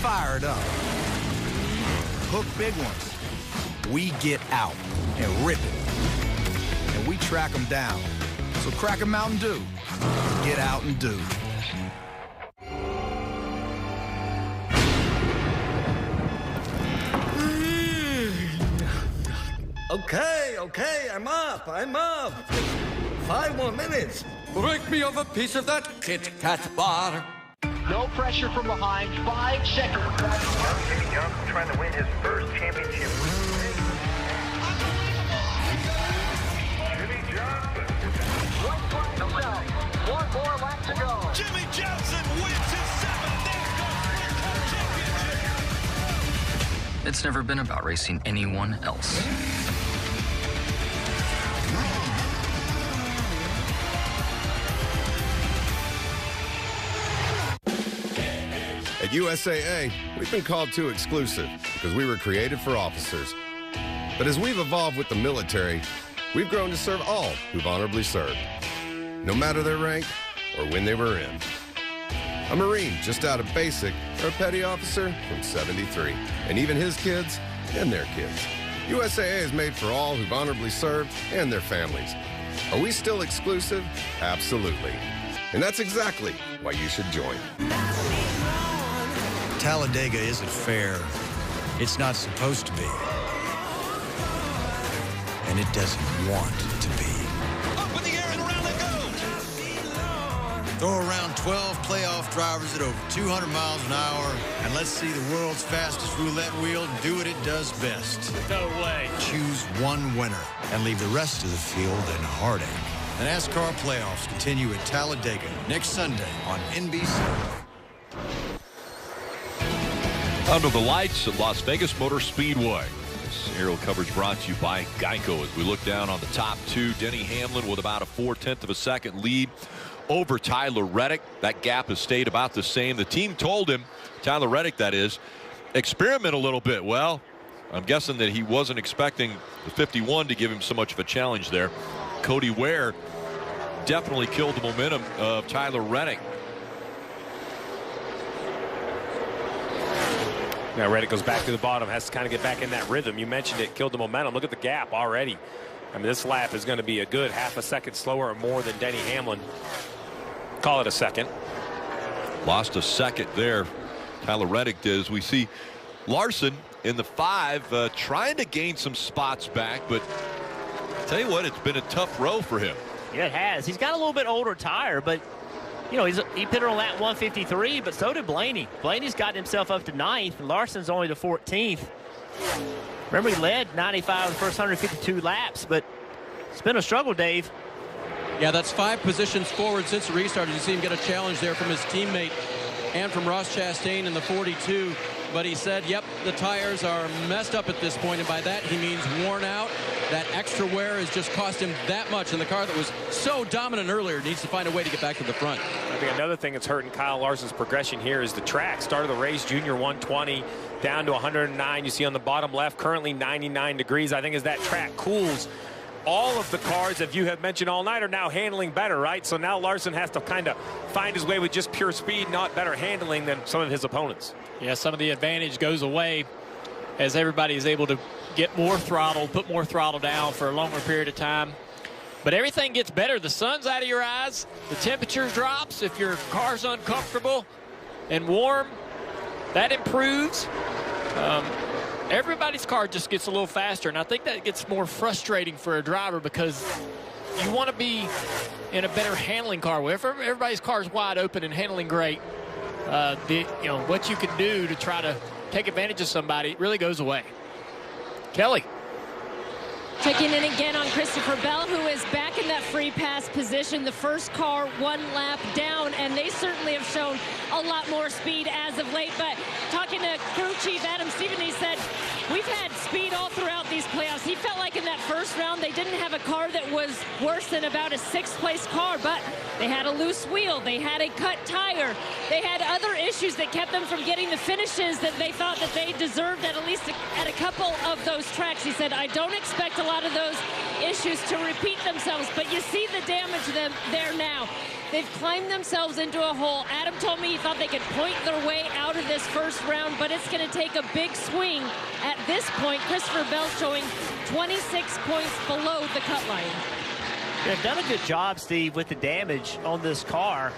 fired up, hook big ones. We get out and rip it, and we track them down. So crack a Mountain Dew, get out and do. Okay, I'm up. 5 more minutes. Break me off a piece of that Kit Kat bar. No pressure from behind, 5 seconds. Jimmy Johnson trying to win his first championship. Jimmy Johnson. One more lap to go. Jimmy Johnson wins his 7th NASCAR championship. It's never been about racing anyone else. At USAA, we've been called too exclusive because we were created for officers. But as we've evolved with the military, we've grown to serve all who've honorably served, no matter their rank or when they were in. A Marine just out of basic or a petty officer from 73, and even his kids and their kids. USAA is made for all who've honorably served and their families. Are we still exclusive? Absolutely. And that's exactly why you should join. Talladega isn't fair. It's not supposed to be. And it doesn't want to be. Up in the air and around it goes. Throw around 12 playoff drivers at over 200 miles an hour, and let's see the world's fastest roulette wheel do what it does best. No way. Choose one winner and leave the rest of the field in heartache. The NASCAR playoffs continue at Talladega next Sunday on NBC. Under the lights at Las Vegas Motor Speedway. This aerial coverage brought to you by Geico. As we look down on the top two, Denny Hamlin with about a 0.4 of a second lead over Tyler Reddick. That gap has stayed about the same. The team told him, Tyler Reddick that is, experiment a little bit. Well, I'm guessing that he wasn't expecting the 51 to give him so much of a challenge there. Cody Ware definitely killed the momentum of Tyler Reddick. Now Reddick goes back to the bottom, has to kind of get back in that rhythm. You mentioned it, killed the momentum. Look at the gap already. I mean, this lap is going to be a good half a second slower or more than Denny Hamlin. Call it a second. Lost a second there. Tyler Reddick did. As we see Larson in the 5 trying to gain some spots back, but I tell you what, it's been a tough row for him. Yeah, it has. He's got a little bit older tire, but you know, he put her on lap 153, but so did Blaney. Blaney's got himself up to 9th, and Larson's only to 14th. Remember, he led 95 of the first 152 laps, but it's been a struggle, Dave. Yeah, that's 5 positions forward since the restart. You see him get a challenge there from his teammate and from Ross Chastain in the 42. But he said, yep, the tires are messed up at this point, and by that he means worn out. That extra wear has just cost him that much, and the car that was so dominant earlier needs to find a way to get back to the front. I think another thing that's hurting Kyle Larson's progression here is the track. Start of the race, junior 120 down to 109. You see on the bottom left, currently 99 degrees. I think as that track cools, all of the cars that you have mentioned all night are now handling better, right? So now Larson has to kind of find his way with just pure speed, not better handling than some of his opponents. Yeah, some of the advantage goes away as everybody is able to get more throttle, put more throttle down for a longer period of time. But everything gets better. The sun's out of your eyes. The temperature drops. If your car's uncomfortable and warm, that improves. Everybody's car just gets a little faster, and I think that gets more frustrating for a driver because you want to be in a better handling car. If everybody's car is wide open and handling great, what you can do to try to take advantage of somebody really goes away. Kelly. Checking in again on Christopher Bell, who is back in that free pass position. The first car 1 lap down, and they certainly have shown a lot more speed as of late. But talking to crew chief Adam Stephen, he said, we've had speed all throughout these playoffs. He felt like in that first round they didn't have a car that was worse than about a 6th place car, but they had a loose wheel, they had a cut tire, they had other issues that kept them from getting the finishes that they thought that they deserved at least at a couple of those tracks. He said, I don't expect a lot of those issues to repeat themselves, but you see the damage there now. They've climbed themselves into a hole. Adam told me he thought they could point their way out of this first round, but it's going to take a big swing at this point. Christopher Bell showing 26 points below the cut line. They've done a good job, Steve, with the damage on this car.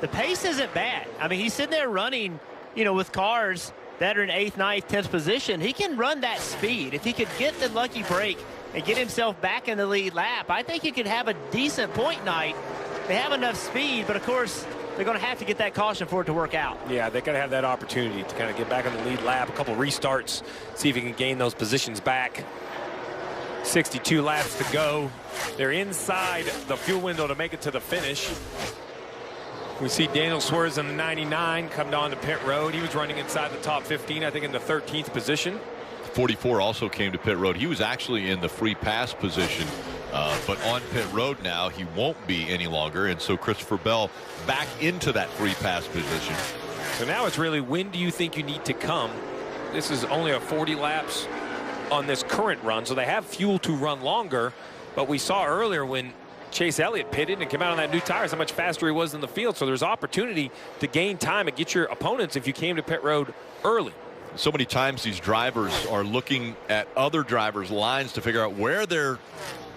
The pace isn't bad. I mean, he's sitting there running, with cars that are in 8th, 9th, 10th position. He can run that speed. If he could get the lucky break and get himself back in the lead lap, I think he could have a decent point night. They have enough speed, but of course, they're going to have to get that caution for it to work out. Yeah, they're going to have that opportunity to kind of get back on the lead lap, a couple restarts, see if he can gain those positions back. 62 laps to go. They're inside the fuel window to make it to the finish. We see Daniel Suarez in the 99 come down to pit road. He was running inside the top 15, I think in the 13th position. 44 also came to pit road. He was actually in the free pass position, but on pit road now he won't be any longer, and so Christopher Bell back into that free pass position. So now it's really, when do you think you need to come? This is only a 40 laps on this current run, so they have fuel to run longer. But we saw earlier when Chase Elliott pitted and came out on that new tires how much faster he was in the field. So there's opportunity to gain time and get your opponents if you came to pit road early. So many times these drivers are looking at other drivers' lines to figure out where they're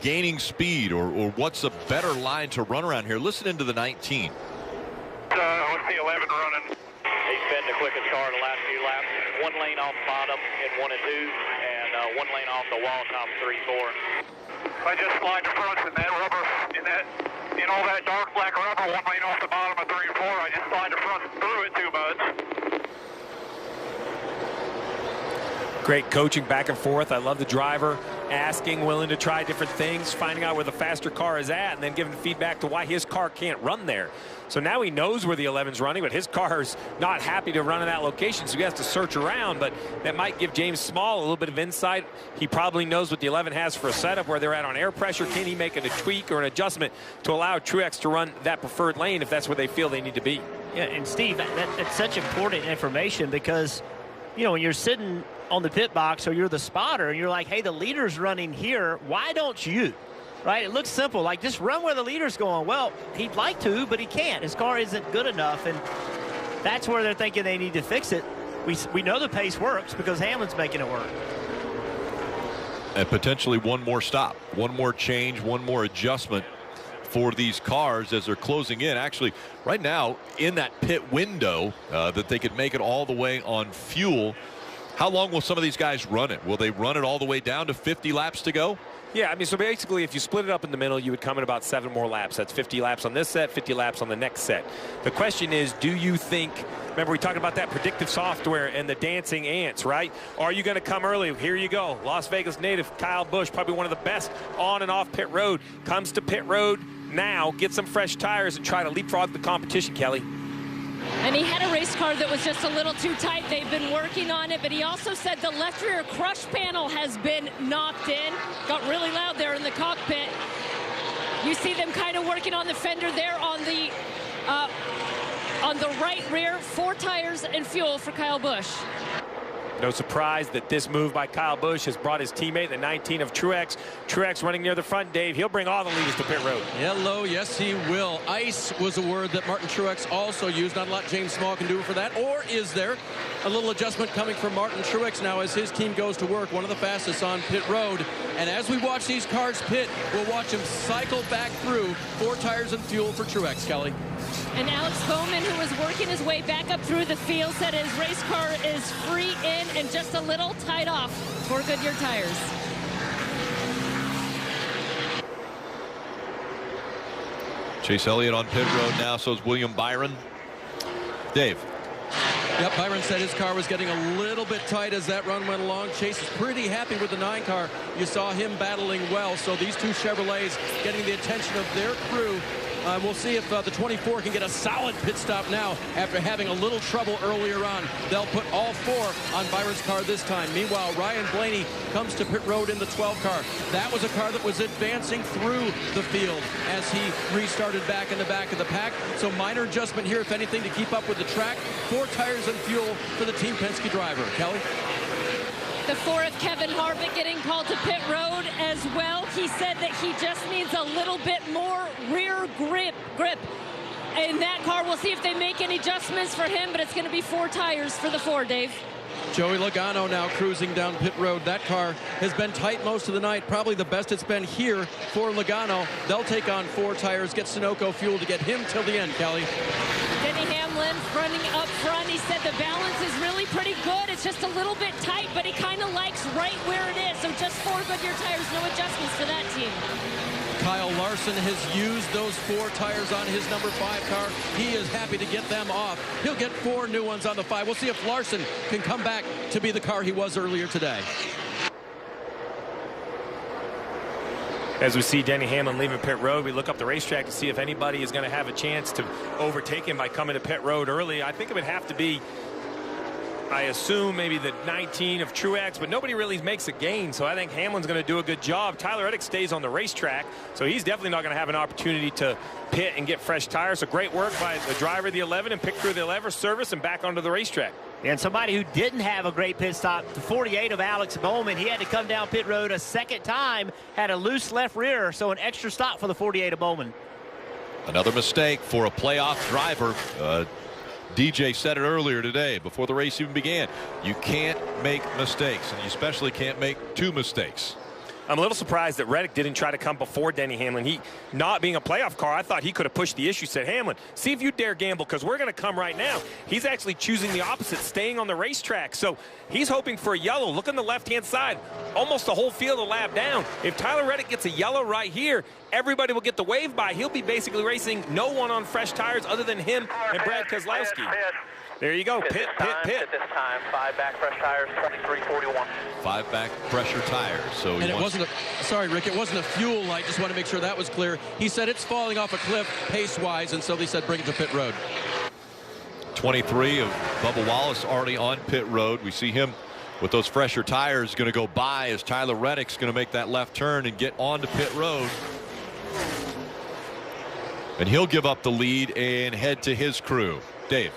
gaining speed or what's a better line to run around here. Listen into the 19. What's the 11 running? He's been the quickest car in the last few laps. 1 lane off the bottom in 1 and 2, and 1 lane off the wall top 3, 4. I just slide the fronts in that rubber, in all that dark black rubber, 1 lane off the bottom of 3 and 4. I just slide the fronts through it too much. Great coaching back and forth. I love the driver asking, willing to try different things, finding out where the faster car is at, and then giving feedback to why his car can't run there. So now he knows where the 11's running, but his car's not happy to run in that location, so he has to search around. But that might give James Small a little bit of insight. He probably knows what the 11 has for a setup, where they're at on air pressure. Can he make a tweak or an adjustment to allow Truex to run that preferred lane if that's where they feel they need to be? Yeah, and Steve, that's such important information because, you know, when you're sitting on the pit box or you're the spotter and you're like, hey, the leader's running here, why don't you? Right? It looks simple, like just run where the leader's going. Well, he'd like to, but he can't. His car isn't good enough, and that's where they're thinking they need to fix it. We know the pace works because Hamlin's making it work. And potentially one more stop, one more change, one more adjustment for these cars as they're closing in. Actually, right now in that pit window that they could make it all the way on fuel. How long will some of these guys run it? Will they run it all the way down to 50 laps to go? Yeah, I mean, so basically if you split it up in the middle, you would come in about 7 more laps. That's 50 laps on this set, 50 laps on the next set. The question is, do you think, remember we talked about that predictive software and the dancing ants, right? Are you going to come early? Here you go. Las Vegas native Kyle Busch, probably one of the best on and off pit road, comes to pit road now, get some fresh tires and try to leapfrog the competition, Kelly. And he had a race car that was just a little too tight. They've been working on it, but he also said the left rear crush panel has been knocked in. Got really loud there in the cockpit. You see them kind of working on the fender there on the right rear. 4 tires and fuel for Kyle Busch. No surprise that this move by Kyle Busch has brought his teammate, the 19 of Truex. Truex running near the front, Dave. He'll bring all the leaders to pit road. Hello, yes, he will. Ice was a word that Martin Truex also used. Not a lot James Small can do for that. Or is there a little adjustment coming from Martin Truex now as his team goes to work? One of the fastest on pit road. And as we watch these cars pit, we'll watch him cycle back through 4 tires and fuel for Truex, Kelly. And Alex Bowman, who was working his way back up through the field, said his race car is free in and just a little tied off for Goodyear tires. Chase Elliott on pit road now, so is William Byron. Dave. Yep, Byron said his car was getting a little bit tight as that run went along. Chase is pretty happy with the 9 car. You saw him battling well, so these 2 Chevrolets getting the attention of their crew. We'll see if the 24 can get a solid pit stop now after having a little trouble earlier on. They'll put all 4 on Byron's car this time. Meanwhile, Ryan Blaney comes to pit road in the 12 car. That was a car that was advancing through the field as he restarted back in the back of the pack. So minor adjustment here, if anything, to keep up with the track. 4 tires and fuel for the Team Penske driver. Kelly? The 4th, Kevin Harvick, getting called to pit road as well. He said that he just needs a little bit more rear grip in that car. We'll see if they make any adjustments for him, but it's going to be 4 tires for the 4, Dave. Joey Logano now cruising down pit road. That car has been tight most of the night. Probably the best it's been here for Logano. They'll take on 4 tires, get Sunoco fuel to get him till the end, Kelly. Denny Hamlin running up front. He said the balance is really pretty good. It's just a little bit tight, but he kind of likes right where it is. So just 4 Goodyear tires, no adjustments for that team. Kyle Larson has used those 4 tires on his number 5 car. He is happy to get them off. He'll get 4 new ones on the 5. We'll see if Larson can come back to be the car he was earlier today. As we see Denny Hamlin leaving pit road, we look up the racetrack to see if anybody is going to have a chance to overtake him by coming to pit road early. I think it would have to be, I assume, maybe the 19 of Truex, but nobody really makes a gain, so I think Hamlin's going to do a good job. Tyler Reddick stays on the racetrack, so he's definitely not going to have an opportunity to pit and get fresh tires. So great work by the driver of the 11 and pick through the lever service and back onto the racetrack. And somebody who didn't have a great pit stop, the 48 of Alex Bowman, he had to come down pit road a second time, had a loose left rear, so an extra stop for the 48 of Bowman. Another mistake for a playoff driver. DJ said it earlier today before the race even began. You can't make mistakes, and you especially can't make 2 mistakes. I'm a little surprised that Reddick didn't try to come before Denny Hamlin. He, not being a playoff car, I thought he could have pushed the issue, said, Hamlin, see if you dare gamble, because we're going to come right now. He's actually choosing the opposite, staying on the racetrack. So he's hoping for a yellow. Look on the left-hand side. Almost the whole field a lap down. If Tyler Reddick gets a yellow right here, everybody will get the wave by. He'll be basically racing no one on fresh tires other than him and Brad Keselowski. There you go. Pit. At this time, 5 back fresh tires, 23.41. 5 back pressure tires. So and it wasn't sorry, Rick, it wasn't a fuel light. Just want to make sure that was clear. He said it's falling off a cliff pace-wise, and so they said bring it to pit road. 23 of Bubba Wallace already on pit road. We see him with those fresher tires going to go by as Tyler Reddick's going to make that left turn and get onto pit road. And he'll give up the lead and head to his crew. Dave.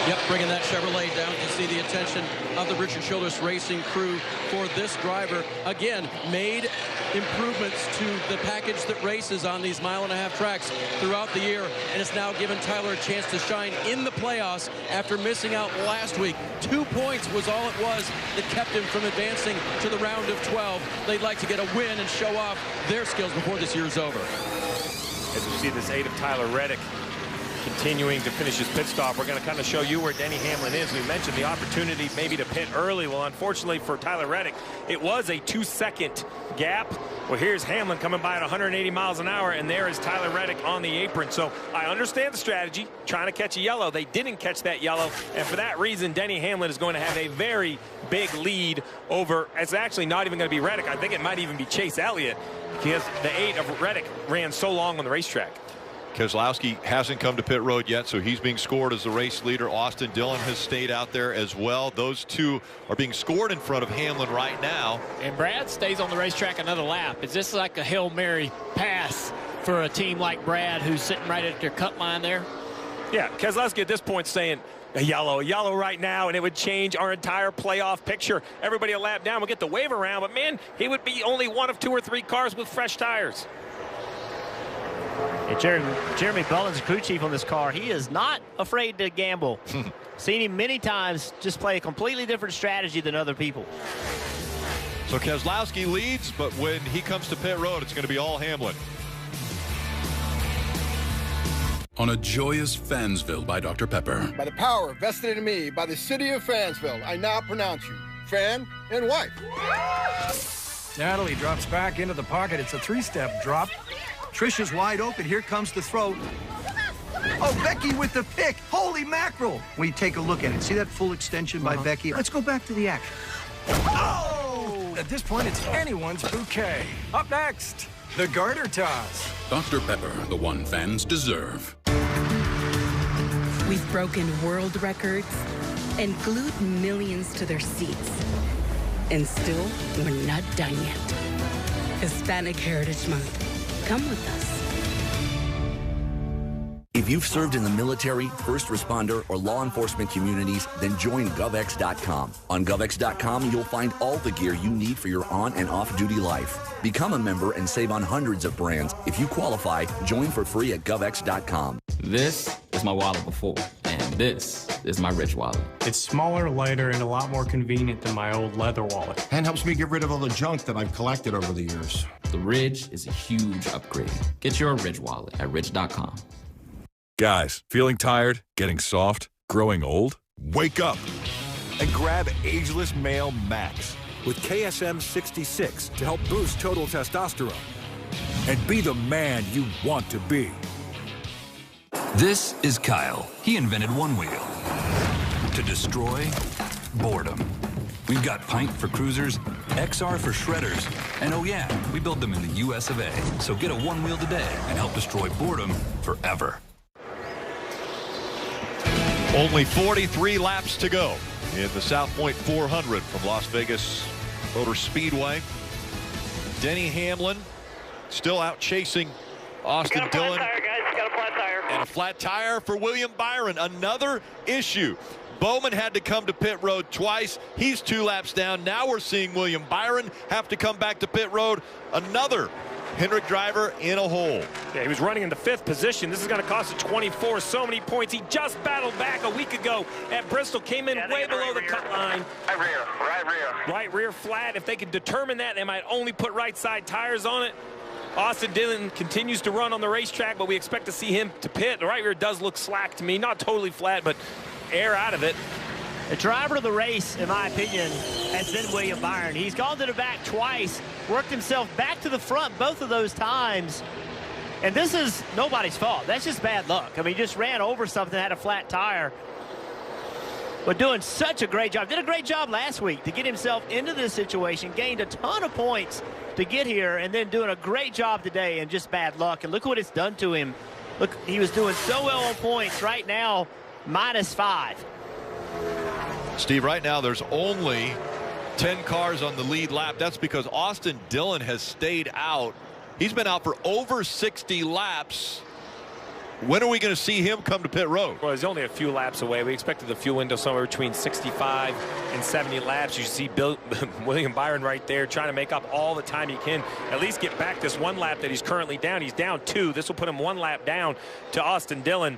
Yep, bringing that Chevrolet down to see the attention of the Richard Childress Racing crew for this driver. Again, made improvements to the package that races on these mile-and-a-half tracks throughout the year, and it's now given Tyler a chance to shine in the playoffs after missing out last week. 2 points was all it was that kept him from advancing to the round of 12. They'd like to get a win and show off their skills before this year is over. As we see this 8 of Tyler Reddick continuing to finish his pit stop, we're going to kind of show you where Denny Hamlin is. We mentioned the opportunity maybe to pit early. Well, unfortunately for Tyler Reddick, it was a 2-second gap. Well, here's Hamlin coming by at 180 miles an hour, and there is Tyler Reddick on the apron. So I understand the strategy, trying to catch a yellow. They didn't catch that yellow, and for that reason, Denny Hamlin is going to have a very big lead over, it's actually not even going to be Reddick. I think it might even be Chase Elliott, because the 8 of Reddick ran so long on the racetrack. Keselowski hasn't come to pit road yet, so he's being scored as the race leader. Austin Dillon has stayed out there as well. Those two are being scored in front of Hamlin right now. And Brad stays on the racetrack another lap. Is this like a Hail Mary pass for a team like Brad, who's sitting right at their cut line there? Yeah, Keselowski at this point saying a yellow right now, and it would change our entire playoff picture. Everybody a lap down will get the wave around, but man, he would be only one of 2 or 3 cars with fresh tires. And Jeremy Bullins, crew chief on this car, he is not afraid to gamble. Seen him many times just play a completely different strategy than other people. So Keselowski leads, but when he comes to pit road, it's going to be all Hamlin. On a joyous Fansville by Dr. Pepper. By the power vested in me by the city of Fansville, I now pronounce you fan and wife. Natalie drops back into the pocket. It's a 3-step drop. Trish is wide open. Here comes the throw. Oh, Becky with the pick. Holy mackerel. When you take a look at it, see that full extension by Becky? Let's go back to the action. Oh! At this point, it's anyone's bouquet. Up next, the garter toss. Dr. Pepper, the one fans deserve. We've broken world records and glued millions to their seats. And still, we're not done yet. Hispanic Heritage Month. Come with us. If you've served in the military, first responder, or law enforcement communities, then join GovX.com. On GovX.com, you'll find all the gear you need for your on- and off-duty life. Become a member and save on hundreds of brands. If you qualify, join for free at GovX.com. This is my wallet before, and this is my Ridge wallet. It's smaller, lighter, and a lot more convenient than my old leather wallet. And helps me get rid of all the junk that I've collected over the years. The Ridge is a huge upgrade. Get your Ridge wallet at Ridge.com. Guys, feeling tired, getting soft, growing old? Wake up and grab Ageless Male Max with KSM 66 to help boost total testosterone and be the man you want to be. This is Kyle. He invented One Wheel to destroy boredom. We've got Pint for cruisers, XR for shredders, and oh yeah, we build them in the US of A. So get a One Wheel today and help destroy boredom forever. Only 43 laps to go in the South Point 400 from Las Vegas Motor Speedway. Denny Hamlin still out chasing Austin Dillon. Got a flat tire, guys. Got a flat tire. And a flat tire for William Byron. Another issue. Bowman had to come to pit road twice. He's 2 laps down. Now we're seeing William Byron have to come back to pit road. Another Hendrick driver in a hole. Yeah, he was running in the 5th position. This is going to cost him 24. So many points. He just battled back a week ago at Bristol. Came in way below the cut line. Right rear flat. If they could determine that, they might only put right side tires on it. Austin Dillon continues to run on the racetrack, but we expect to see him to pit. The right rear does look slack to me. Not totally flat, but air out of it. The driver of the race, in my opinion, has been William Byron. He's gone to the back twice, worked himself back to the front both of those times. And this is nobody's fault. That's just bad luck. I mean, he just ran over something, had a flat tire. But doing such a great job. Did a great job last week to get himself into this situation, gained a ton of points to get here, and then doing a great job today and just bad luck. And look what it's done to him. Look, he was doing so well on points. Right now, -5. Steve, right now there's only 10 cars on the lead lap. That's because Austin Dillon has stayed out. He's been out for over 60 laps. When are we going to see him come to pit road? Well, he's only a few laps away. We expected the fuel window somewhere between 65 and 70 laps. You see William Byron right there trying to make up all the time he can. At least get back this 1 lap that he's currently down. He's down 2. This will put him 1 lap down to Austin Dillon.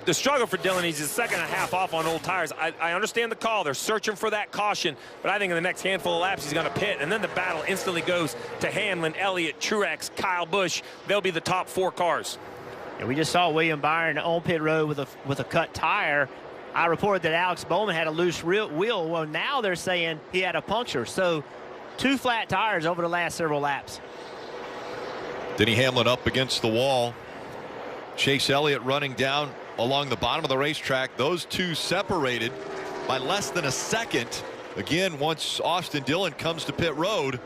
The struggle for Dillon, he's a second and a half off on old tires. I understand the call. They're searching for that caution, but I think in the next handful of laps he's going to pit, and then the battle instantly goes to Hamlin, Elliott, Truex, Kyle Busch. They'll be the top 4 cars. And we just saw William Byron on pit road with a cut tire. I reported that Alex Bowman had a loose wheel. Well, now they're saying he had a puncture. So 2 flat tires over the last several laps. Denny Hamlin up against the wall. Chase Elliott running down along the bottom of the racetrack. Those 2 separated by less than a second. Again, once Austin Dillon comes to pit road,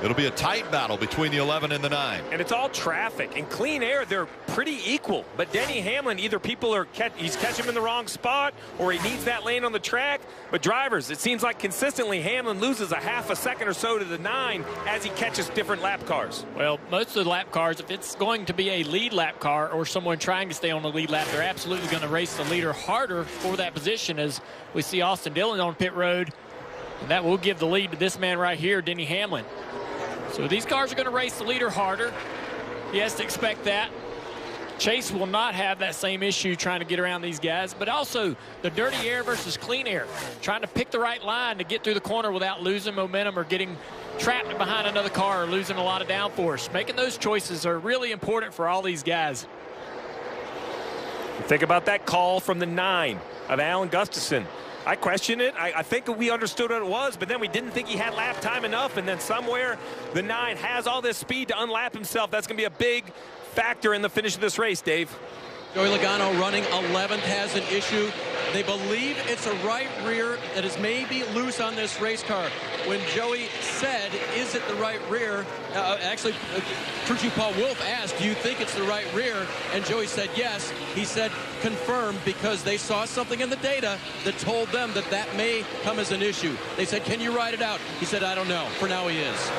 it'll be a tight battle between the 11 and the 9. And it's all traffic. In clean air, they're pretty equal. But Denny Hamlin, either people are he's catching him in the wrong spot, or he needs that lane on the track. But drivers, it seems like consistently Hamlin loses a half a second or so to the 9 as he catches different lap cars. Well, most of the lap cars, if it's going to be a lead lap car or someone trying to stay on the lead lap, they're absolutely going to race the leader harder for that position, as we see Austin Dillon on pit road. And that will give the lead to this man right here, Denny Hamlin. So these cars are going to race the leader harder. He has to expect that. Chase will not have that same issue trying to get around these guys, but also the dirty air versus clean air, trying to pick the right line to get through the corner without losing momentum or getting trapped behind another car or losing a lot of downforce. Making those choices are really important for all these guys. Think about that call from the 9 of Alan Gustafson. I questioned it. I think we understood what it was, but then we didn't think he had lap time enough, and then somewhere the 9 has all this speed to unlap himself. That's going to be a big factor in the finish of this race, Dave. Joey Logano running 11th has an issue. They believe it's a right rear that is maybe loose on this race car. When Joey said, is it the right rear? Actually, crew chief Paul Wolf asked, do you think it's the right rear? And Joey said yes. He said confirmed, because they saw something in the data that told them that that may come as an issue. They said, can you ride it out? He said, I don't know. For now, he is.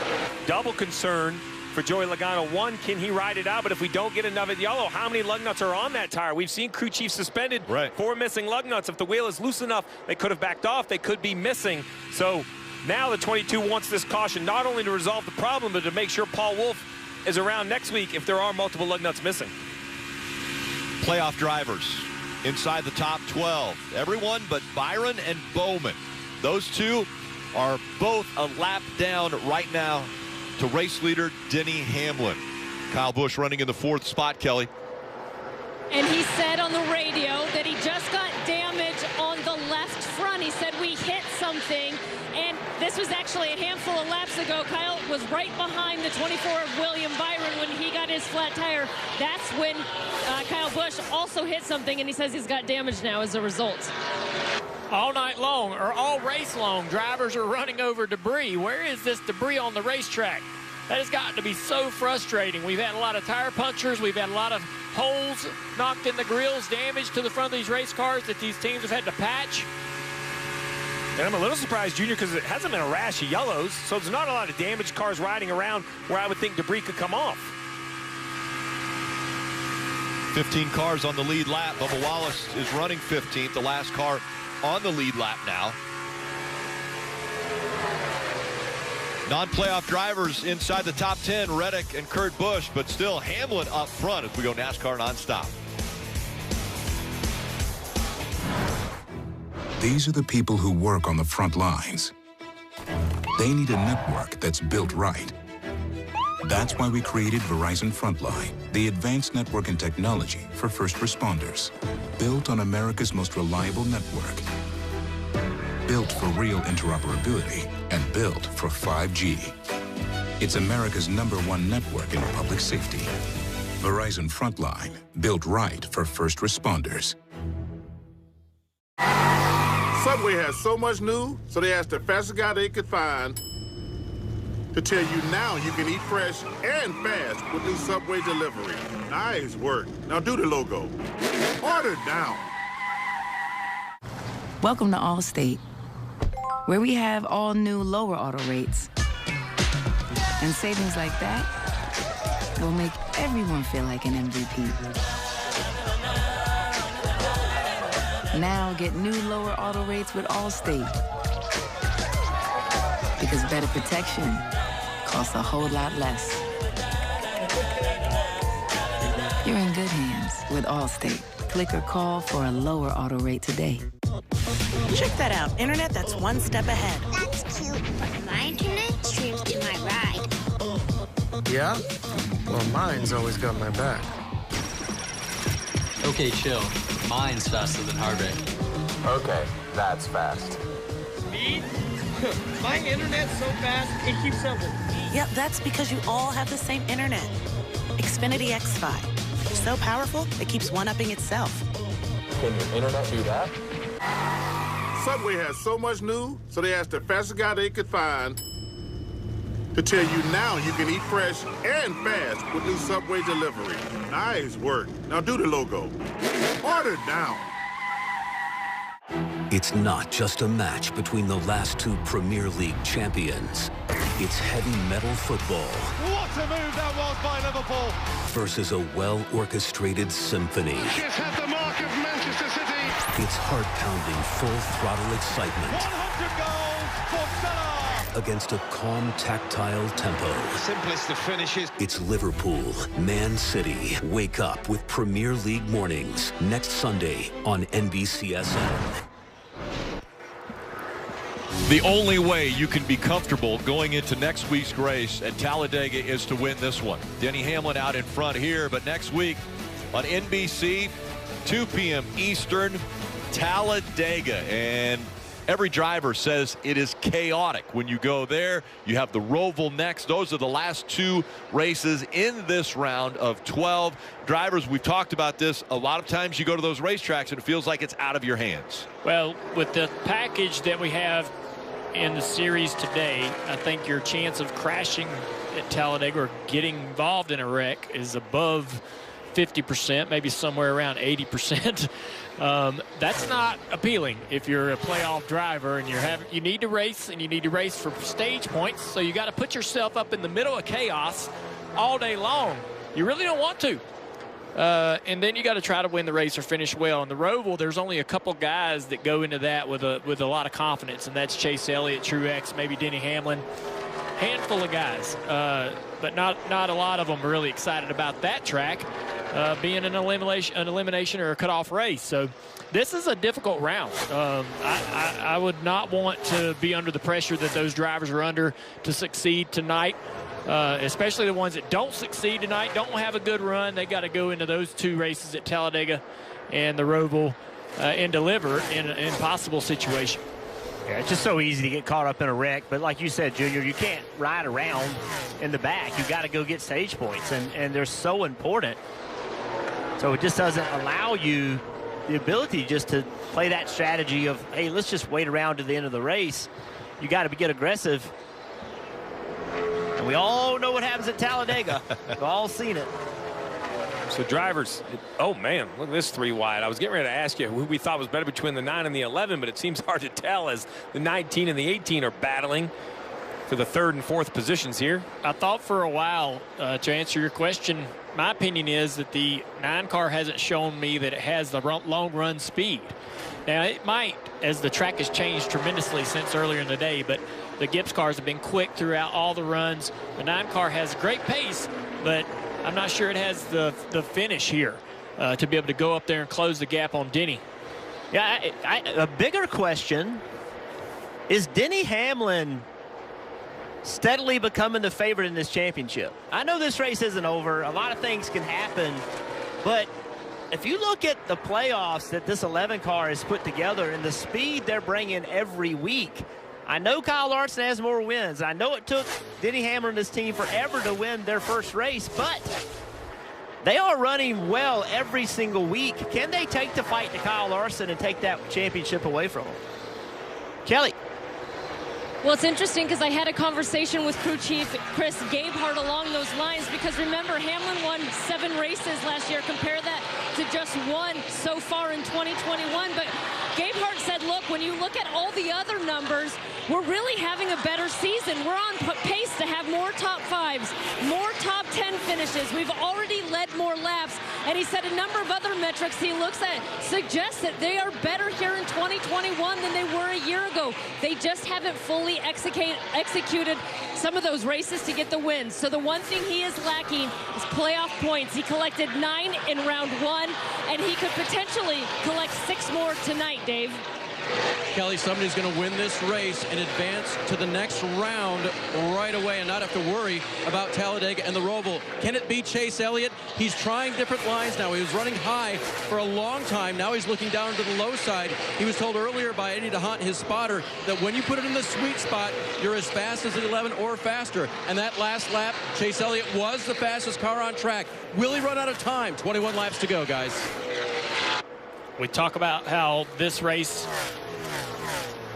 Double concern for Joey Logano. 1, can he ride it out? But if we don't get enough of yellow, how many lug nuts are on that tire? We've seen crew chief suspended for missing lug nuts. If the wheel is loose enough, they could have backed off. They could be missing. So now the 22 wants this caution not only to resolve the problem, but to make sure Paul Wolf is around next week if there are multiple lug nuts missing. Playoff drivers inside the top 12. Everyone but Byron and Bowman. Those 2 are both a lap down right now to race leader Denny Hamlin. Kyle Busch running in the 4th spot, Kelly. And he said on the radio that he just got damage on the left front. He said we hit something, and this was actually a handful of laps ago. Kyle was right behind the 24 of William Byron when he got his flat tire. That's when Kyle Busch also hit something, and he says he's got damage now as a result. All night long, or all race long, drivers are running over debris. Where is this debris on the racetrack? That has gotten to be so frustrating. We've had a lot of tire punctures. We've had a lot of holes knocked in the grills, damage to the front of these race cars that these teams have had to patch. And I'm a little surprised, Junior, because it hasn't been a rash of yellows, so there's not a lot of damaged cars riding around where I would think debris could come off. 15 cars on the lead lap. Bubba Wallace is running 15th, the last car on the lead lap now. Non-playoff drivers inside the top 10, Reddick and Kurt Busch, but still Hamlin up front as we go NASCAR nonstop. These are the people who work on the front lines. They need a network that's built right. That's why we created Verizon Frontline, the advanced network and technology for first responders. Built on America's most reliable network. Built for real interoperability and built for 5G. It's America's #1 network in public safety. Verizon Frontline, built right for first responders. Subway has so much new, so they asked the fastest guy they could find to tell you now you can eat fresh and fast with new Subway delivery. Nice work. Now do the logo. Order now. Welcome to Allstate, where we have all new lower auto rates. And savings like that will make everyone feel like an MVP. Now get new lower auto rates with Allstate. Because better protection costs a whole lot less. You're in good hands with Allstate. Click or call for a lower auto rate today. Check that out. Internet that's one step ahead. That's cute, but my internet streams to my ride. Yeah? Well, mine's always got my back. Okay, chill. Mine's faster than heart rate. Okay, that's fast. Speed? My internet's so fast, it keeps up with me. Yep, that's because you all have the same internet. Xfinity X5. So powerful, it keeps one-upping itself. Can your internet do that? Subway has so much new, so they asked the fastest guy they could find to tell you now you can eat fresh and fast with new Subway delivery. Nice work. Now do the logo. Order now. It's not just a match between the last two Premier League champions. It's heavy metal football. What a move that was by Liverpool. Versus a well-orchestrated symphony. Just had the mark of Manchester City. It's heart-pounding, full-throttle excitement. 100 goals for Salah. Against a calm, tactile tempo. Simplest of finishes. It's Liverpool, Man City. Wake up with Premier League mornings next Sunday on NBCSN. The only way you can be comfortable going into next week's race at Talladega is to win this one. Denny Hamlin out in front here, but next week on NBC, 2 p.m. Eastern, Talladega. And every driver says it is chaotic when you go there. You have the Roval next. Those are the last two races in this round of 12. Drivers, we've talked about this. A lot of times you go to those racetracks and it feels like it's out of your hands. Well, with the package that we have in the series today, I think your chance of crashing at Talladega or getting involved in a wreck is above 50%, maybe somewhere around 80%. That's not appealing if you're a playoff driver and you need to race, and you need to race for stage points. So you got to put yourself up in the middle of chaos all day long. You really don't want to. And then you got to try to win the race or finish well. In the Roval, there's only a couple guys that go into that with a lot of confidence, and that's Chase Elliott, Truex, maybe Denny Hamlin. Handful of guys, but not a lot of them are really excited about that track being an elimination or a cutoff race. So this is a difficult round. I would not want to be under the pressure that those drivers are under to succeed tonight. Especially the ones that don't succeed tonight, don't have a good run. They got to go into those two races at Talladega and the Roval and deliver in an impossible situation. Yeah, it's just so easy to get caught up in a wreck. But like you said, Junior, you can't ride around in the back. You got to go get stage points, and they're so important. So it just doesn't allow you the ability just to play that strategy of, hey, let's just wait around to the end of the race. You got to get aggressive. And we all know what happens at Talladega. We've all seen it. So drivers, oh man, look at this 3 wide. I was getting ready to ask you who we thought was better between the 9 and the 11, but it seems hard to tell as the 19 and the 18 are battling for the 3rd and 4th positions here. I thought for a while, to answer your question, my opinion is that the 9 car hasn't shown me that it has the long run speed. Now, it might, as the track has changed tremendously since earlier in the day, but the Gibbs cars have been quick throughout all the runs. The 9 car has great pace, but I'm not sure it has the finish here to be able to go up there and close the gap on Denny. Yeah, a bigger question is Denny Hamlin steadily becoming the favorite in this championship? I know this race isn't over. A lot of things can happen, but if you look at the playoffs that this 11 car has put together and the speed they're bringing every week, I know Kyle Larson has more wins. I know it took Denny Hamlin and his team forever to win their first race, but they are running well every single week. Can they take the fight to Kyle Larson and take that championship away from him? Kelly. Well, it's interesting because I had a conversation with crew chief Chris Gabehart along those lines, because remember, Hamlin won 7 races last year. Compare that to just 1 so far in 2021. But Gabehart said, look, when you look at all the other numbers, we're really having a better season. We're on pace to have more top 5s, more top 10 finishes. We've already led more laps. And he said a number of other metrics he looks at suggest that they are better here in 2021 than they were a year ago. They just haven't fully executed some of those races to get the wins. So the one thing he is lacking is playoff points. He collected 9 in round 1, and he could potentially collect 6 more tonight, Dave. Kelly, somebody's going to win this race and advance to the next round right away and not have to worry about Talladega and the Roval. Can it be Chase Elliott? He's trying different lines now. He was running high for a long time. Now he's looking down to the low side. He was told earlier by Eddie DeHunt, his spotter, that when you put it in the sweet spot, you're as fast as the 11 or faster. And that last lap, Chase Elliott was the fastest car on track. Will he run out of time? 21 laps to go, guys. We talk about how this race,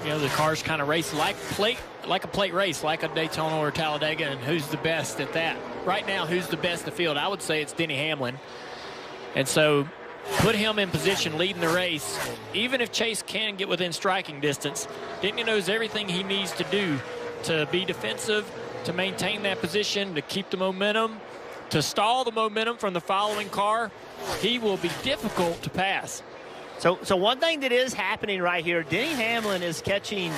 you know, the cars kind of race like a plate race, like a Daytona or Talladega, and who's the best at that? Right now, who's the best in the field? I would say it's Denny Hamlin. And so put him in position leading the race. Even if Chase can get within striking distance, Denny knows everything he needs to do to be defensive, to maintain that position, to keep the momentum, to stall the momentum from the following car. He will be difficult to pass. So one thing that is happening right here, Denny Hamlin is catching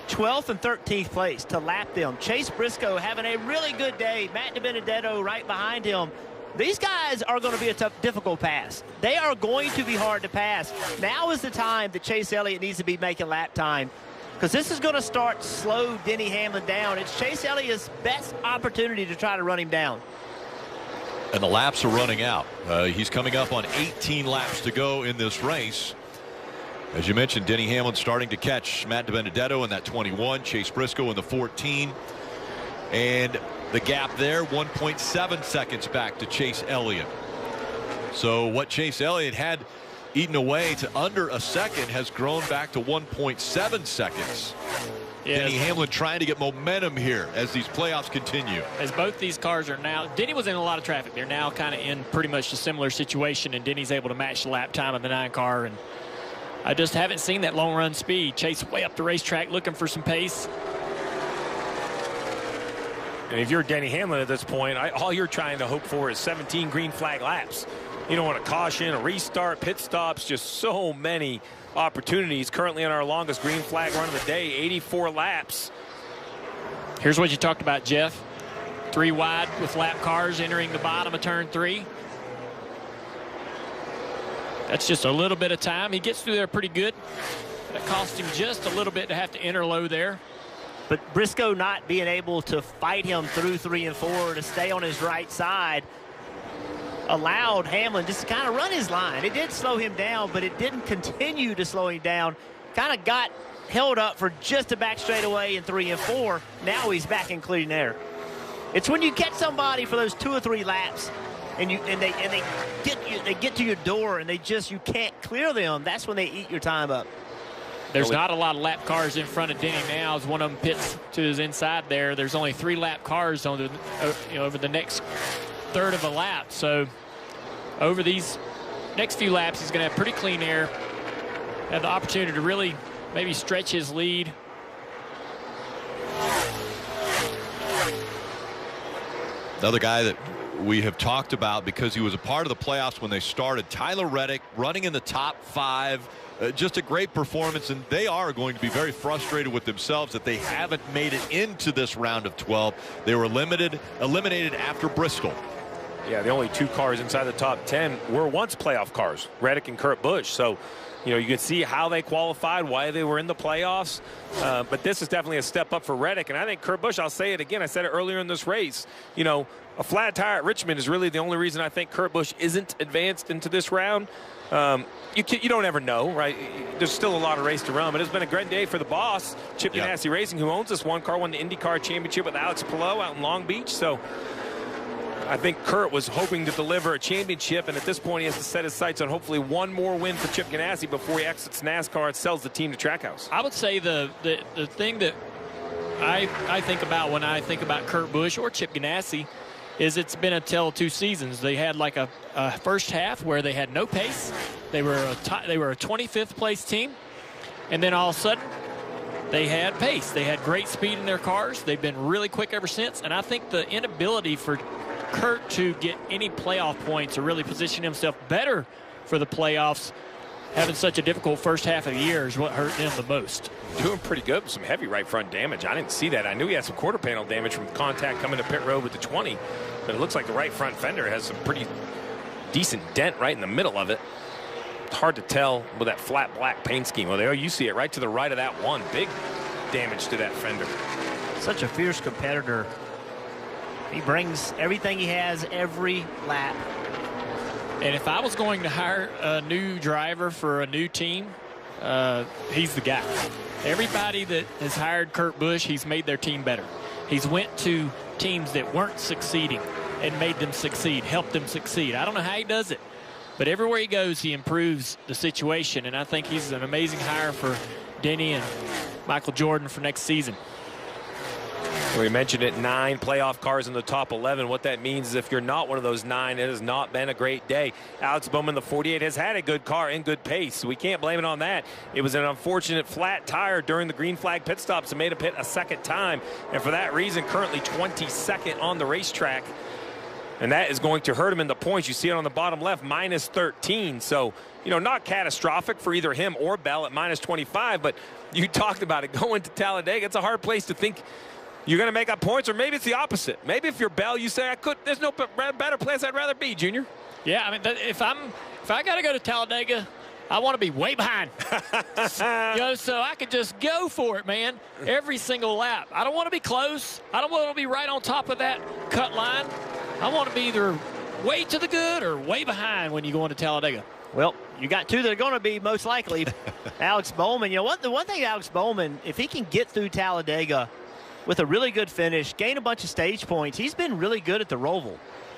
12th and 13th place to lap them. Chase Briscoe having a really good day. Matt DiBenedetto right behind him. These guys are going to be a tough, difficult pass. They are going to be hard to pass. Now is the time that Chase Elliott needs to be making lap time, because this is going to start to slow Denny Hamlin down. It's Chase Elliott's best opportunity to try to run him down. And the laps are running out. He's coming up on 18 laps to go in this race. As you mentioned, Denny Hamlin starting to catch Matt DiBenedetto in that 21, Chase Briscoe in the 14. And the gap there, 1.7 seconds back to Chase Elliott. So what Chase Elliott had eaten away to under a second has grown back to 1.7 seconds. Yeah. Denny Hamlin trying to get momentum here as these playoffs continue. As both these cars are now, Denny was in a lot of traffic. They're now kind of in pretty much a similar situation, and Denny's able to match the lap time of the 9 car. And I just haven't seen that long run speed. Chase way up the racetrack looking for some pace. And if you're Denny Hamlin at this point, all you're trying to hope for is 17 green flag laps. You don't want a caution, a restart, pit stops, just so many opportunities. Currently on our longest green flag run of the day, 84 laps. Here's what you talked about, Jeff. 3 wide with lap cars entering the bottom of turn 3. That's just a little bit of time. He gets through there pretty good. That cost him just a little bit to have to enter low there. But Briscoe not being able to fight him through 3 and 4 to stay on his right side allowed Hamlin just to kind of run his line. It did slow him down, but it didn't continue to slow him down. Kind of got held up for just a back straightaway in 3 and 4. Now he's back in clean air. It's when you catch somebody for those 2 or 3 laps and they get to your door and you can't clear them. That's when they eat your time up. There's not a lot of lap cars in front of Denny now as one of them pits to his inside there. There's only 3 lap cars on over the next third of a lap. So over these next few laps, he's going to have pretty clean air, have the opportunity to really maybe stretch his lead. Another guy that we have talked about because he was a part of the playoffs when they started. Tyler Reddick running in the top 5. Just a great performance, and they are going to be very frustrated with themselves that they haven't made it into this round of 12. They were eliminated after Bristol. Yeah, the only 2 cars inside the top 10 were once playoff cars, Reddick and Kurt Busch. So, you can see how they qualified, why they were in the playoffs. But this is definitely a step up for Reddick. And I think Kurt Busch, I'll say it again, I said it earlier in this race, a flat tire at Richmond is really the only reason I think Kurt Busch isn't advanced into this round. You don't ever know, right? There's still a lot of race to run, but it's been a great day for the boss, Chip Ganassi Racing, who owns this one car, won the IndyCar Championship with Alex Palou out in Long Beach. So I think Kurt was hoping to deliver a championship, and at this point he has to set his sights on hopefully one more win for Chip Ganassi before he exits NASCAR and sells the team to Trackhouse. I would say the thing that I think about when I think about Kurt Busch or Chip Ganassi is it's been a tale of 2 seasons. They had like a first half where they had no pace. They were a 25th place team, and then all of a sudden they had pace. They had great speed in their cars. They've been really quick ever since, and I think the inability for Kurt to get any playoff points or really position himself better for the playoffs, having such a difficult first half of the year, is what hurt them the most. Doing pretty good with some heavy right front damage. I didn't see that. I knew he had some quarter panel damage from contact coming to pit road with the 20, but it looks like the right front fender has some pretty decent dent right in the middle of it. It's hard to tell with that flat black paint scheme. Well, there you see it right to the right of that one. Big damage to that fender. Such a fierce competitor. He brings everything he has every lap. And if I was going to hire a new driver for a new team, he's the guy. Everybody that has hired Kurt Busch, he's made their team better. He's went to teams that weren't succeeding and made them succeed, helped them succeed. I don't know how he does it, but everywhere he goes, he improves the situation. And I think he's an amazing hire for Denny and Michael Jordan for next season. We mentioned it, 9 playoff cars in the top 11. What that means is if you're not one of those 9, it has not been a great day. Alex Bowman, the 48, has had a good car and good pace, so we can't blame it on that. It was an unfortunate flat tire during the green flag pit stops and made him pit a second time. And for that reason, currently 22nd on the racetrack. And that is going to hurt him in the points. You see it on the bottom left, minus 13. So, not catastrophic for either him or Bell at minus 25. But you talked about it, going to Talladega. It's a hard place to think you're going to make up points, or maybe it's the opposite. Maybe if you're Bell, you say, there's no better place I'd rather be, Junior. Yeah, I mean, if I got to go to Talladega, I want to be way behind. So I could just go for it, man, every single lap. I don't want to be close. I don't want to be right on top of that cut line. I want to be either way to the good or way behind when you go into Talladega. Well, you got 2 that are going to be most likely. Alex Bowman, the one thing Alex Bowman, if he can get through Talladega with a really good finish, gain a bunch of stage points, he's been really good at the Roval.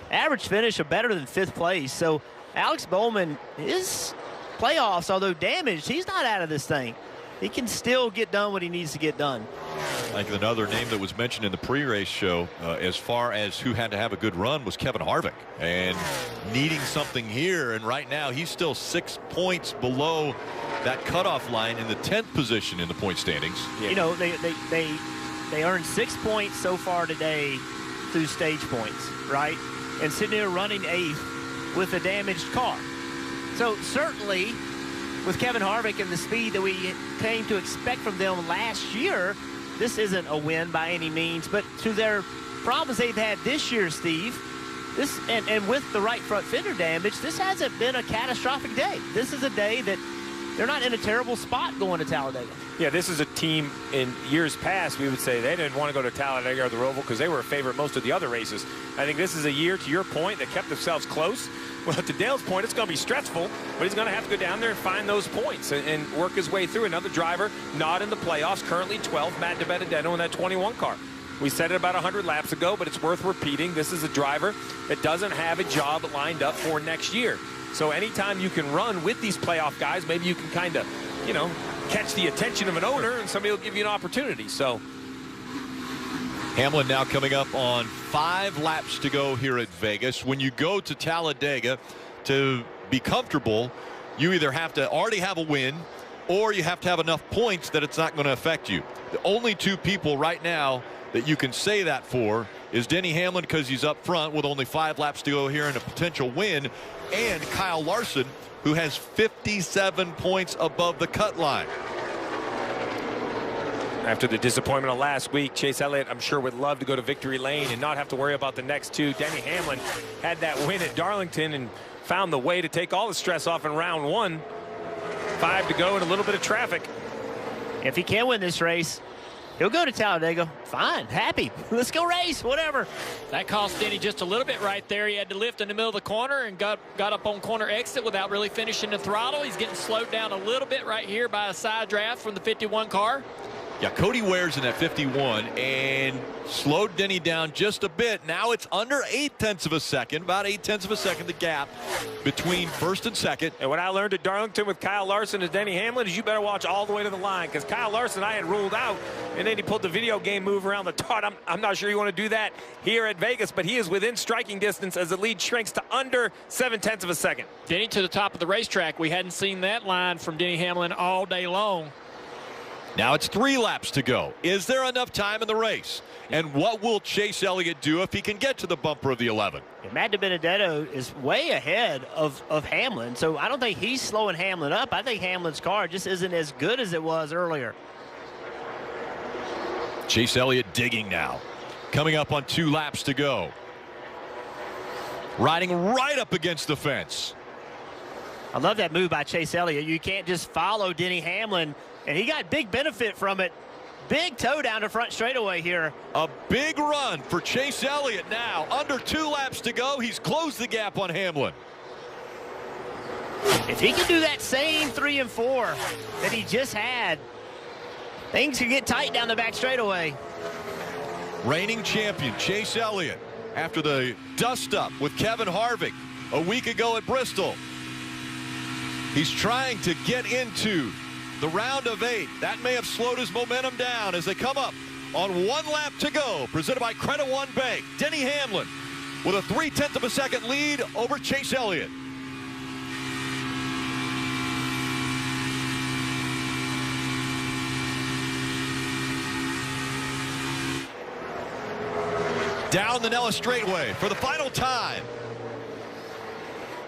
Average finish of better than 5th place. So Alex Bowman, his playoffs, although damaged, he's not out of this thing. He can still get done what he needs to get done. I think another name that was mentioned in the pre-race show as far as who had to have a good run was Kevin Harvick, and needing something here, and right now he's still 6 points below that cutoff line in the 10th position in the point standings. Yeah. They earned 6 points so far today through stage points, right? And sitting there running 8th with a damaged car. So certainly with Kevin Harvick and the speed that we came to expect from them last year, this isn't a win by any means. But to their problems they've had this year, Steve, this and with the right front fender damage, this hasn't been a catastrophic day. This is a day that they're not in a terrible spot going to Talladega. Yeah, this is a team in years past, we would say they didn't want to go to Talladega or the Roval because they were a favorite most of the other races. I think this is a year, to your point, that kept themselves close. Well, to Dale's point, it's going to be stressful, but he's going to have to go down there and find those points and work his way through. Another driver not in the playoffs, currently 12, Matt DiBenedetto in that 21 car. We said it about 100 laps ago, but it's worth repeating. This is a driver that doesn't have a job lined up for next year. So anytime you can run with these playoff guys, maybe you can kind of, catch the attention of an owner and somebody will give you an opportunity. So Hamlin now coming up on 5 laps to go here at Vegas. When you go to Talladega to be comfortable, you either have to already have a win or you have to have enough points that it's not going to affect you. The only 2 people right now that you can say that for is Denny Hamlin, because he's up front with only 5 laps to go here and a potential win, and Kyle Larson, who has 57 points above the cut line. After the disappointment of last week, Chase Elliott, I'm sure, would love to go to victory lane and not have to worry about the next 2. Denny Hamlin had that win at Darlington and found the way to take all the stress off in round 1. 5 to go and a little bit of traffic. If he can win this race, he'll go to Talladega. Fine, happy. Let's go race, whatever. That cost Denny just a little bit right there. He had to lift in the middle of the corner and got up on corner exit without really finishing the throttle. He's getting slowed down a little bit right here by a side draft from the 51 car. Yeah, Cody Ware's in that 51 and slowed Denny down just a bit. Now it's under 0.8 of a second, about 0.8 of a second, the gap between first and second. And what I learned at Darlington with Kyle Larson and Denny Hamlin is you better watch all the way to the line, because Kyle Larson I had ruled out, and then he pulled the video game move around the tarp. I'm not sure you want to do that here at Vegas, but he is within striking distance as the lead shrinks to under 0.7 of a second. Denny to the top of the racetrack. We hadn't seen that line from Denny Hamlin all day long. Now it's 3 laps to go. Is there enough time in the race? And what will Chase Elliott do if he can get to the bumper of the 11? Matt DiBenedetto is way ahead of Hamlin, so I don't think he's slowing Hamlin up. I think Hamlin's car just isn't as good as it was earlier. Chase Elliott digging now. Coming up on 2 laps to go. Riding right up against the fence. I love that move by Chase Elliott. You can't just follow Denny Hamlin, and he got big benefit from it. Big toe down the front straightaway here. A big run for Chase Elliott now. Under 2 laps to go. He's closed the gap on Hamlin. If he can do that same 3 and 4 that he just had, things can get tight down the back straightaway. Reigning champion Chase Elliott, after the dust-up with Kevin Harvick a week ago at Bristol. He's trying to get into the round of 8. That may have slowed his momentum down as they come up on 1 lap to go. Presented by Credit One Bank. Denny Hamlin with a 0.3 of a second lead over Chase Elliott. Down the Nellis Straightway for the final time.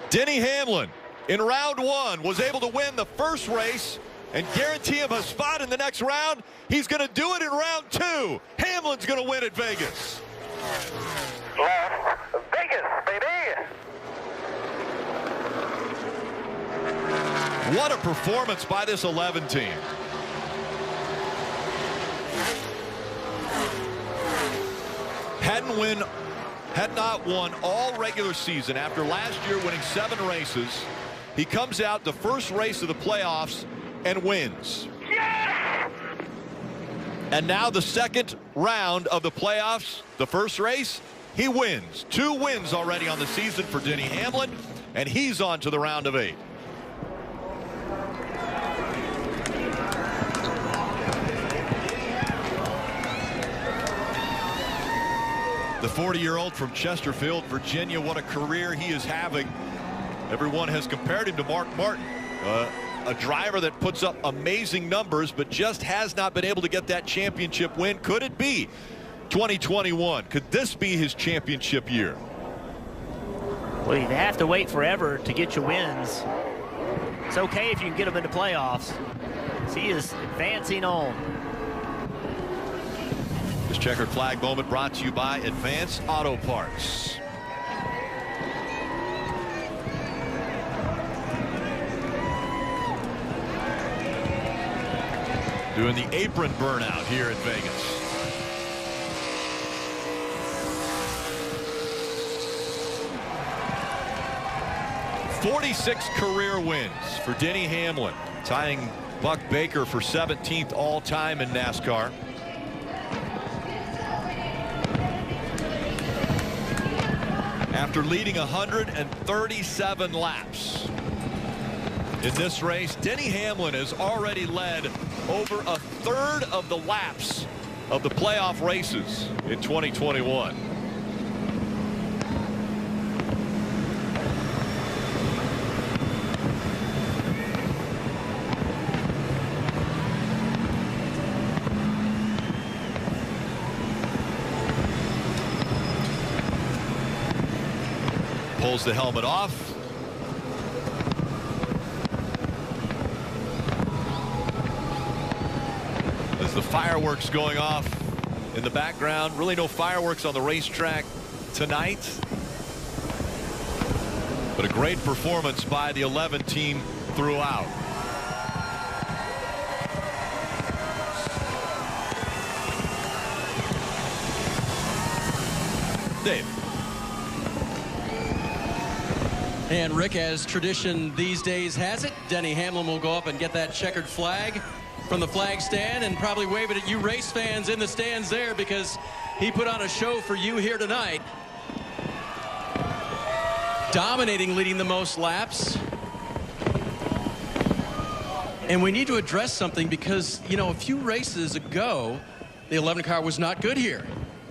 Denny Hamlin in round 1 was able to win the first race and guarantee him a spot in the next round. He's going to do it in round 2. Hamlin's going to win at Vegas. Las Vegas, baby. What a performance by this 11 team. Had not won all regular season after last year winning 7 races. He comes out the first race of the playoffs and wins. Yes! And now the second round of the playoffs, the first race, he wins. 2 wins already on the season for Denny Hamlin, and he's on to the round of 8. The 40-year-old from Chesterfield, Virginia, what a career he is having. Everyone has compared him to Mark Martin, a driver that puts up amazing numbers but just has not been able to get that championship win. Could it be 2021? Could this be his championship year? Well, you have to wait forever to get your wins. It's okay if you can get them into playoffs. So he is advancing on. This checkered flag moment brought to you by Advance Auto Parts. Doing the apron burnout here in Vegas. '46 career wins for Denny Hamlin, tying Buck Baker for 17th all-time in NASCAR. After leading 137 laps in this race, Denny Hamlin has already led over a third of the laps of the playoff races in 2021. pulls the helmet off. As the fireworks going off in the background. Really no fireworks on the racetrack tonight. But a great performance by the 11 team throughout. Dave. And Rick, as tradition these days has it, Denny Hamlin will go up and get that checkered flag from the flag stand and probably wave it at you race fans in the stands there, because he put on a show for you here tonight. Dominating, leading the most laps. And we need to address something because, you know, a few races ago, the 11 car was not good here.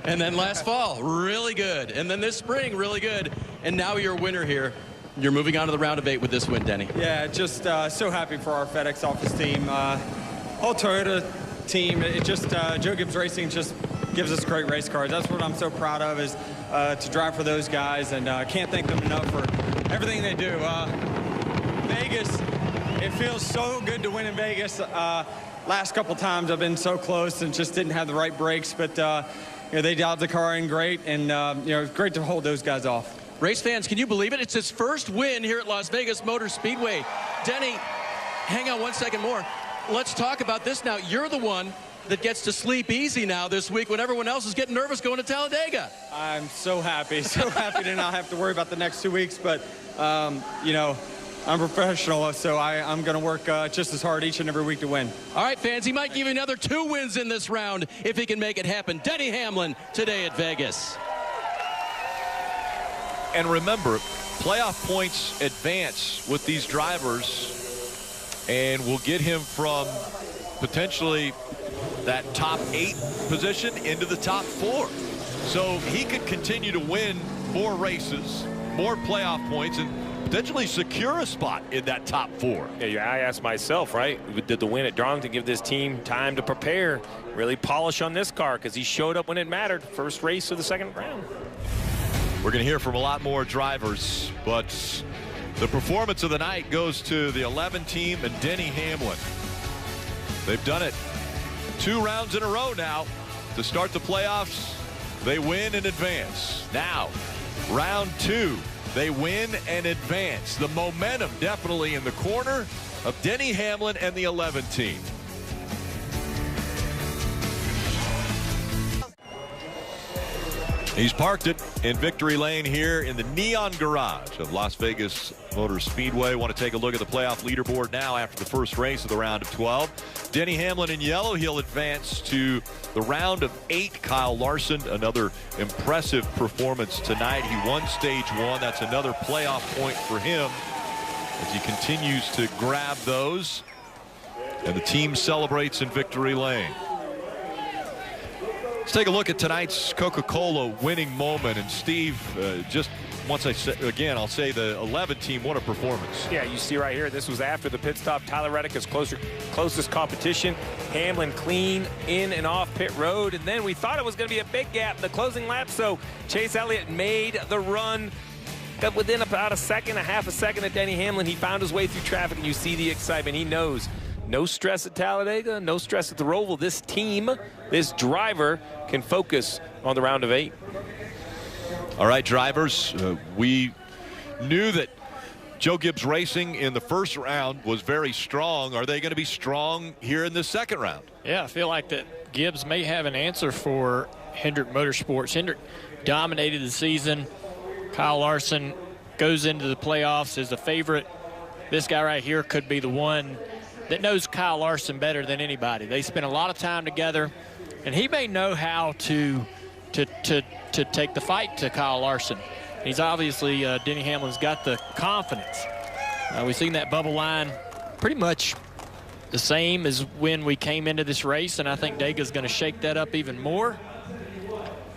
And then last fall, really good. And then this spring, really good. And now you're a winner here. You're moving on to the round of 8 with this win, Denny. Yeah, just so happy for our FedEx Office team. Whole Toyota team, it just, Joe Gibbs Racing just gives us great race cars. That's what I'm so proud of, is to drive for those guys, and can't thank them enough for everything they do. Vegas, it feels so good to win in Vegas. Last couple times I've been so close and just didn't have the right brakes, but you know, they dialed the car in great, and you know, it's great to hold those guys off. Race fans, can you believe it? It's his first win here at Las Vegas Motor Speedway. Denny, hang on 1 second more. Let's talk about this now. You're the one that gets to sleep easy now this week when everyone else is getting nervous going to Talladega. I'm so happy to not have to worry about the next 2 weeks, but you know, I'm professional, so I'm going to work just as hard each and every week to win. All right, fans, he might give you another 2 wins in this round if he can make it happen. Denny Hamlin today at Vegas. And remember, playoff points advance with these drivers, and will get him from potentially that top 8 position into the top 4. So he could continue to win more races, more playoff points, and potentially secure a spot in that top 4. Yeah, I asked myself, right, did the win at Darlington give this team time to prepare, really polish on this car, because he showed up when it mattered. First race of the second round. We're going to hear from a lot more drivers, but the performance of the night goes to the 11 team and Denny Hamlin. They've done it 2 rounds in a row now to start the playoffs. They win and advance. Now, round 2, they win and advance. The momentum definitely in the corner of Denny Hamlin and the 11 team. He's parked it in Victory Lane here in the Neon Garage of Las Vegas Motor Speedway. Want to take a look at the playoff leaderboard now after the first race of the round of 12. Denny Hamlin in yellow. He'll advance to the round of 8. Kyle Larson, another impressive performance tonight. He won stage 1. That's another playoff point for him as he continues to grab those. And the team celebrates in Victory Lane. Let's take a look at tonight's Coca-Cola winning moment. And Steve, just once I say again, I'll say the 11 team, what a performance. Yeah, you see right here, this was after the pit stop. Tyler Reddick's closest competition. Hamlin clean in and off pit road. And then we thought it was going to be a big gap in the closing lap. So Chase Elliott made the run. Got within about a half a second of Denny Hamlin. He found his way through traffic, and you see the excitement. He knows. No stress at Talladega, no stress at the Roval. This team, this driver, can focus on the round of 8. All right, drivers, we knew that Joe Gibbs Racing in the first round was very strong. Are they going to be strong here in the second round? Yeah, I feel like that Gibbs may have an answer for Hendrick Motorsports. Hendrick dominated the season. Kyle Larson goes into the playoffs as the favorite. This guy right here could be the one that knows Kyle Larson better than anybody. They spend a lot of time together, and he may know how to take the fight to Kyle Larson. He's obviously, Denny Hamlin's got the confidence. We've seen that bubble line pretty much the same as when we came into this race, and I think Dega's going to shake that up even more.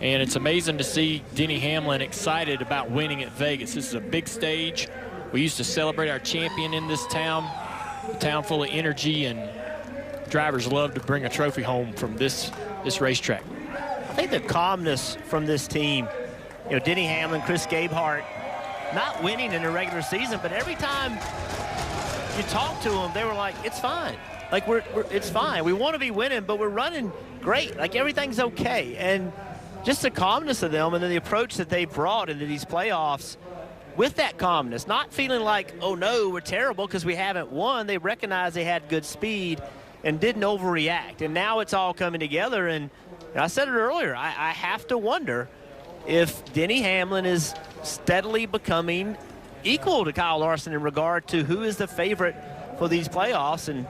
And it's amazing to see Denny Hamlin excited about winning at Vegas. This is a big stage. We used to celebrate our champion in this town. A town full of energy, and drivers love to bring a trophy home from this racetrack. I think the calmness from this team, you know, Denny Hamlin, Chris Gabehart, not winning in the regular season, but every time you talk to them, they were like, it's fine. Like, it's fine. We want to be winning, but we're running great. Like, everything's okay. And just the calmness of them and then the approach that they brought into these playoffs with that calmness, not feeling like, oh, no, we're terrible because we haven't won. They recognized they had good speed and didn't overreact. And now it's all coming together. And I said it earlier, I have to wonder if Denny Hamlin is steadily becoming equal to Kyle Larson in regard to who is the favorite for these playoffs. And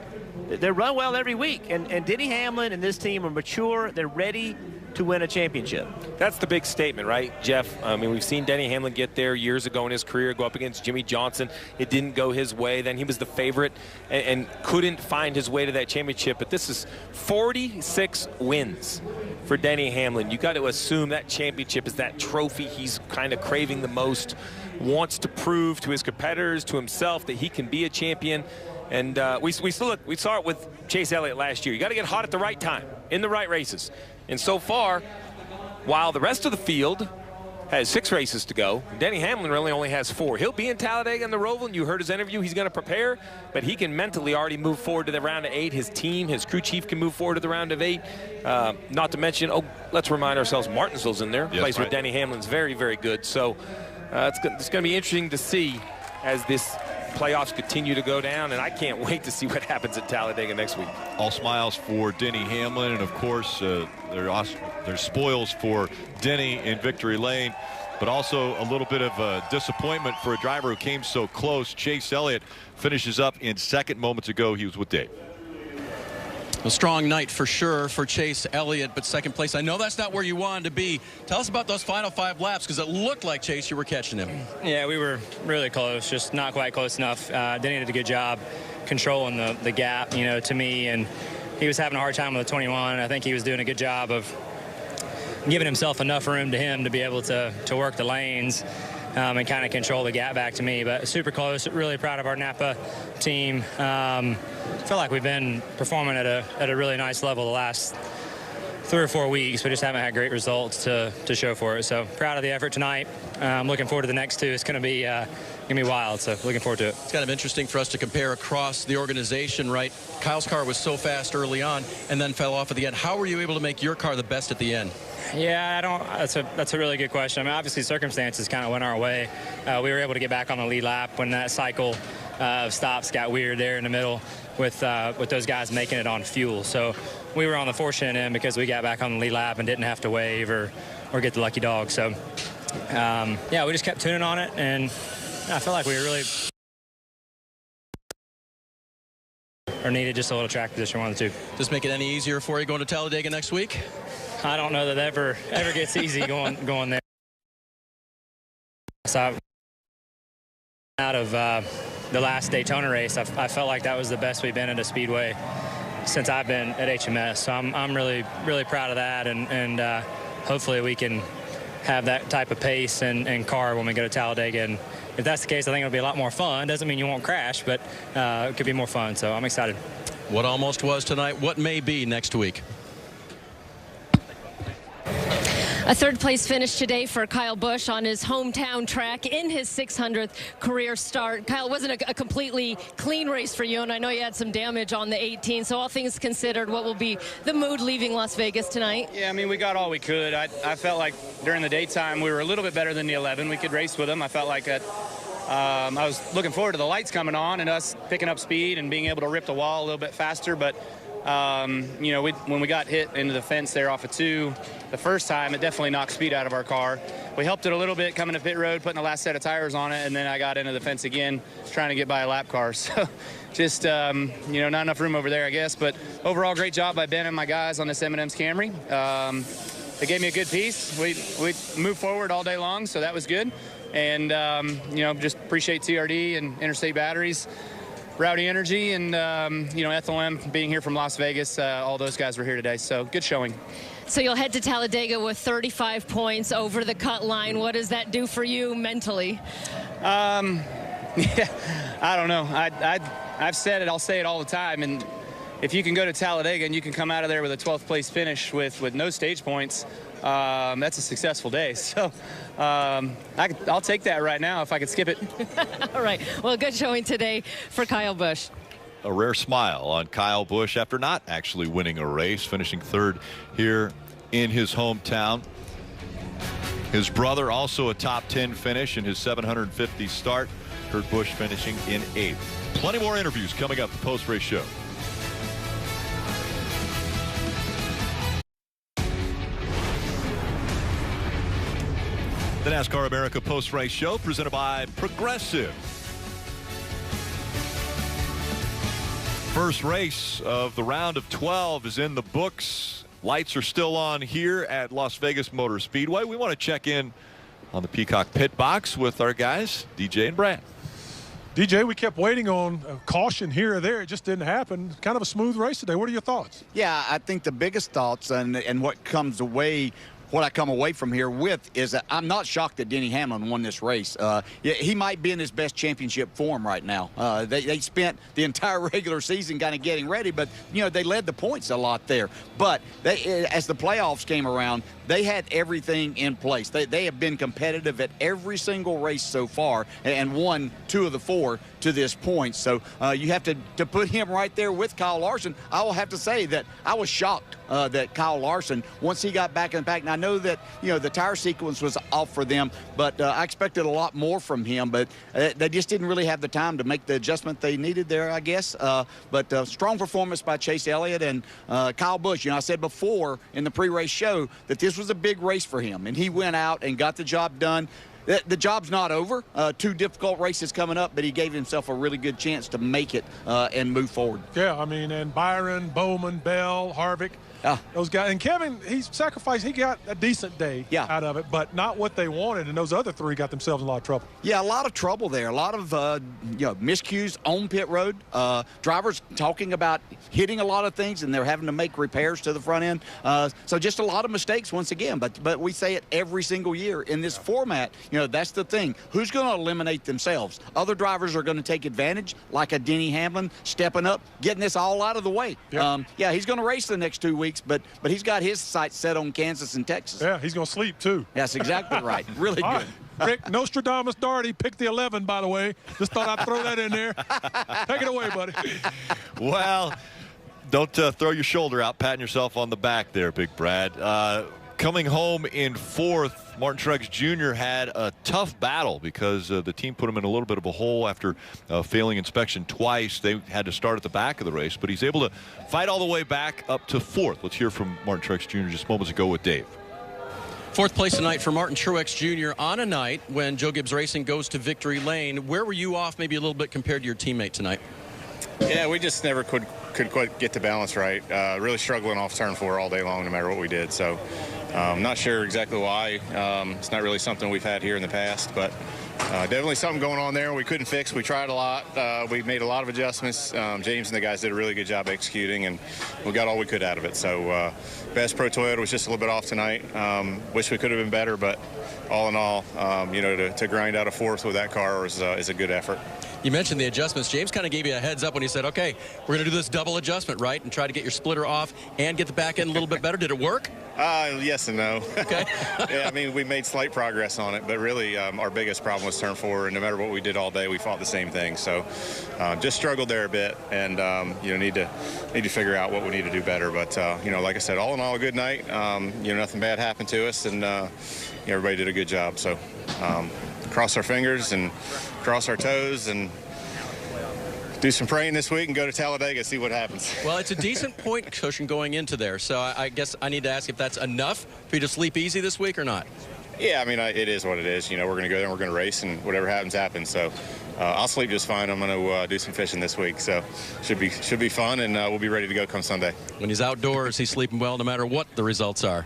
they run well every week. And Denny Hamlin and this team are mature. They're ready to win a championship. That's the big statement, right, Jeff? I mean, we've seen Denny Hamlin get there years ago in his career, go up against Jimmy Johnson. It didn't go his way. Then he was the favorite and couldn't find his way to that championship. But this is 46 wins for Denny Hamlin. You got to assume that championship is that trophy he's kind of craving the most, wants to prove to his competitors, to himself, that he can be a champion. And we saw it with Chase Elliott last year. You got to get hot at the right time, in the right races. And so far, while the rest of the field has 6 races to go, Denny Hamlin really only has 4. He'll be in Talladega in the Roval, and you heard his interview. He's going to prepare, but he can mentally already move forward to the round of 8. His team, his crew chief can move forward to the round of 8. Not to mention, let's remind ourselves, Martinsville's in there, place where Denny Hamlin's very, very good. So it's going to be interesting to see as this playoffs continue to go down, and I can't wait to see what happens at Talladega next week. All smiles for Denny Hamlin, and of course there's spoils for Denny in victory lane, but also a little bit of disappointment for a driver who came so close. Chase Elliott finishes up in second. Moments ago he was with Dave. A strong night for sure for Chase Elliott, but second place. I know that's not where you wanted to be. Tell us about those final 5 laps, because it looked like, Chase, you were catching him. Yeah, we were really close, just not quite close enough. Denny did a good job controlling the gap, to me, and he was having a hard time with the 21. I think he was doing a good job of giving himself enough room to him to be able to work the lanes and kind of control the gap back to me. But super close. Really proud of our Napa team. Feel like we've been performing at a really nice level the last 3 or 4 weeks. We just haven't had great results to show for it. So proud of the effort tonight. I'm looking forward to the next 2. It's going to be wild, so looking forward to it. It's kind of interesting for us to compare across the organization, right? Kyle's car was so fast early on and then fell off at the end. How were you able to make your car the best at the end? Yeah, that's a really good question. I mean, obviously circumstances kind of went our way. We were able to get back on the lead lap when that cycle of stops got weird there in the middle with those guys making it on fuel. So we were on the fortunate end because we got back on the lead lap and didn't have to wave or get the lucky dog. So yeah, we just kept tuning on it, and I feel like we were really needed just a little track position, 1 and 2. Does it make it any easier for you going to Talladega next week? I don't know that ever gets easy going there. So out of the last Daytona race, I felt like that was the best we've been at a speedway since I've been at HMS. So I'm really, really proud of that, and hopefully we can have that type of pace and car when we go to Talladega. And if that's the case, I think it'll be a lot more fun. Doesn't mean you won't crash, but it could be more fun. So I'm excited. What almost was tonight, what may be next week? A 3rd place finish today for Kyle Busch on his hometown track in his 600th career start. Kyle, it wasn't a completely clean race for you, and I know you had some damage on the 18. So all things considered, what will be the mood leaving Las Vegas tonight? Yeah, I mean, we got all we could. I felt like during the daytime we were a little bit better than the 11. We could race with them. I felt like that. I was looking forward to the lights coming on and us picking up speed and being able to rip the wall a little bit faster, but when we got hit into the fence there off of 2 the first time, it definitely knocked speed out of our car. We helped it a little bit coming to pit road, putting the last set of tires on it, and then I got into the fence again trying to get by a lap car. So just, not enough room over there, I guess. But overall, great job by Ben and my guys on this M&M's Camry. They gave me a good piece. We moved forward all day long, so that was good. And, just appreciate TRD and Interstate Batteries, Rowdy Energy, and, Ethel M being here from Las Vegas. All those guys were here today, so good showing. So you'll head to Talladega with 35 points over the cut line. What does that do for you mentally? Yeah, I don't know. I've said it, I'll say it all the time, and if you can go to Talladega and you can come out of there with a 12th place finish with no stage points, that's a successful day. So I'll take that right now if I could skip it. All right. Well, good showing today for Kyle Busch. A rare smile on Kyle Busch after not actually winning a race, finishing third here in his hometown. His brother also a top 10 finish in his 750 start. Kurt Busch finishing in 8th. Plenty more interviews coming up, the post-race show. The NASCAR America post-race show presented by Progressive. First race of the round of 12 is in the books. Lights are still on here at Las Vegas Motor Speedway. We want to check in on the Peacock pit box with our guys, DJ and Brad. DJ, we kept waiting on a caution here or there. It just didn't happen. Kind of a smooth race today. What are your thoughts? Yeah, I think the biggest thoughts and what I come away from here with is that I'm not shocked that Denny Hamlin won this race. He might be in his best championship form right now. They spent the entire regular season kind of getting ready, but, they led the points a lot there. But as the playoffs came around, they had everything in place. They have been competitive at every single race so far and won 2 of the 4 to this point. So you have to put him right there with Kyle Larson. I will have to say that I was shocked that Kyle Larson, once he got back in the pack, and I know that, the tire sequence was off for them, but I expected a lot more from him, but they just didn't really have the time to make the adjustment they needed there, I guess. But strong performance by Chase Elliott and Kyle Busch. I said before in the pre-race show that this was a big race for him, and he went out and got the job done. The job's not over. 2 difficult races coming up, but he gave himself a really good chance to make it and move forward. Yeah, and Byron, Bowman, Bell, Harvick, those guys. And Kevin, he sacrificed. He got a decent day out of it, but not what they wanted. And those other 3 got themselves in a lot of trouble. Yeah, a lot of trouble there. A lot of miscues on pit road. Drivers talking about hitting a lot of things, and they're having to make repairs to the front end. So just a lot of mistakes once again. But we say it every single year in this format. That's the thing. Who's going to eliminate themselves? Other drivers are going to take advantage, like a Denny Hamlin stepping up, getting this all out of the way. Yeah, he's going to race the next 2 weeks, but he's got his sights set on Kansas and Texas. Yeah, he's going to sleep too. That's exactly right. Really good. Right. Rick, Nostradamus Darty picked the 11, by the way. Just thought I'd throw that in there. Take it away, buddy. Well, don't throw your shoulder out, patting yourself on the back there, Big Brad. Coming home in 4th, Martin Truex Jr. had a tough battle because the team put him in a little bit of a hole after failing inspection twice. They had to start at the back of the race, but he's able to fight all the way back up to 4th. Let's hear from Martin Truex Jr. just moments ago with Dave. 4th place tonight for Martin Truex Jr. on a night when Joe Gibbs Racing goes to victory lane. Where were you off maybe a little bit compared to your teammate tonight? Yeah, we just never could quite get the balance right. Really struggling off turn 4 all day long no matter what we did. So not sure exactly why. It's not really something we've had here in the past, but definitely something going on there we couldn't fix. We tried a lot. We made a lot of adjustments. James and the guys did a really good job executing, and we got all we could out of it. So Bass Pro Toyota was just a little bit off tonight. Wish we could have been better, but all in all, to grind out a 4th with that car is a good effort. You mentioned the adjustments. James kind of gave you a heads up when he said, okay, we're going to do this double adjustment, right, and try to get your splitter off and get the back end a little bit better. Did it work? Yes and no. Okay. Yeah, we made slight progress on it, but really our biggest problem was turn 4, and no matter what we did all day, we fought the same thing. So just struggled there a bit, and need to figure out what we need to do better. But like I said, all in all, a good night. Nothing bad happened to us, and everybody did a good job. So cross our fingers and cross our toes and do some praying this week and go to Talladega, see what happens. Well, it's a decent point cushion going into there, so I guess I need to ask if that's enough for you to sleep easy this week or not. Yeah, it is what it is. We're going to go there and we're going to race, and whatever happens, happens. So I'll sleep just fine. I'm going to do some fishing this week, so should be fun, and we'll be ready to go come Sunday. When he's outdoors, he's sleeping well no matter what the results are.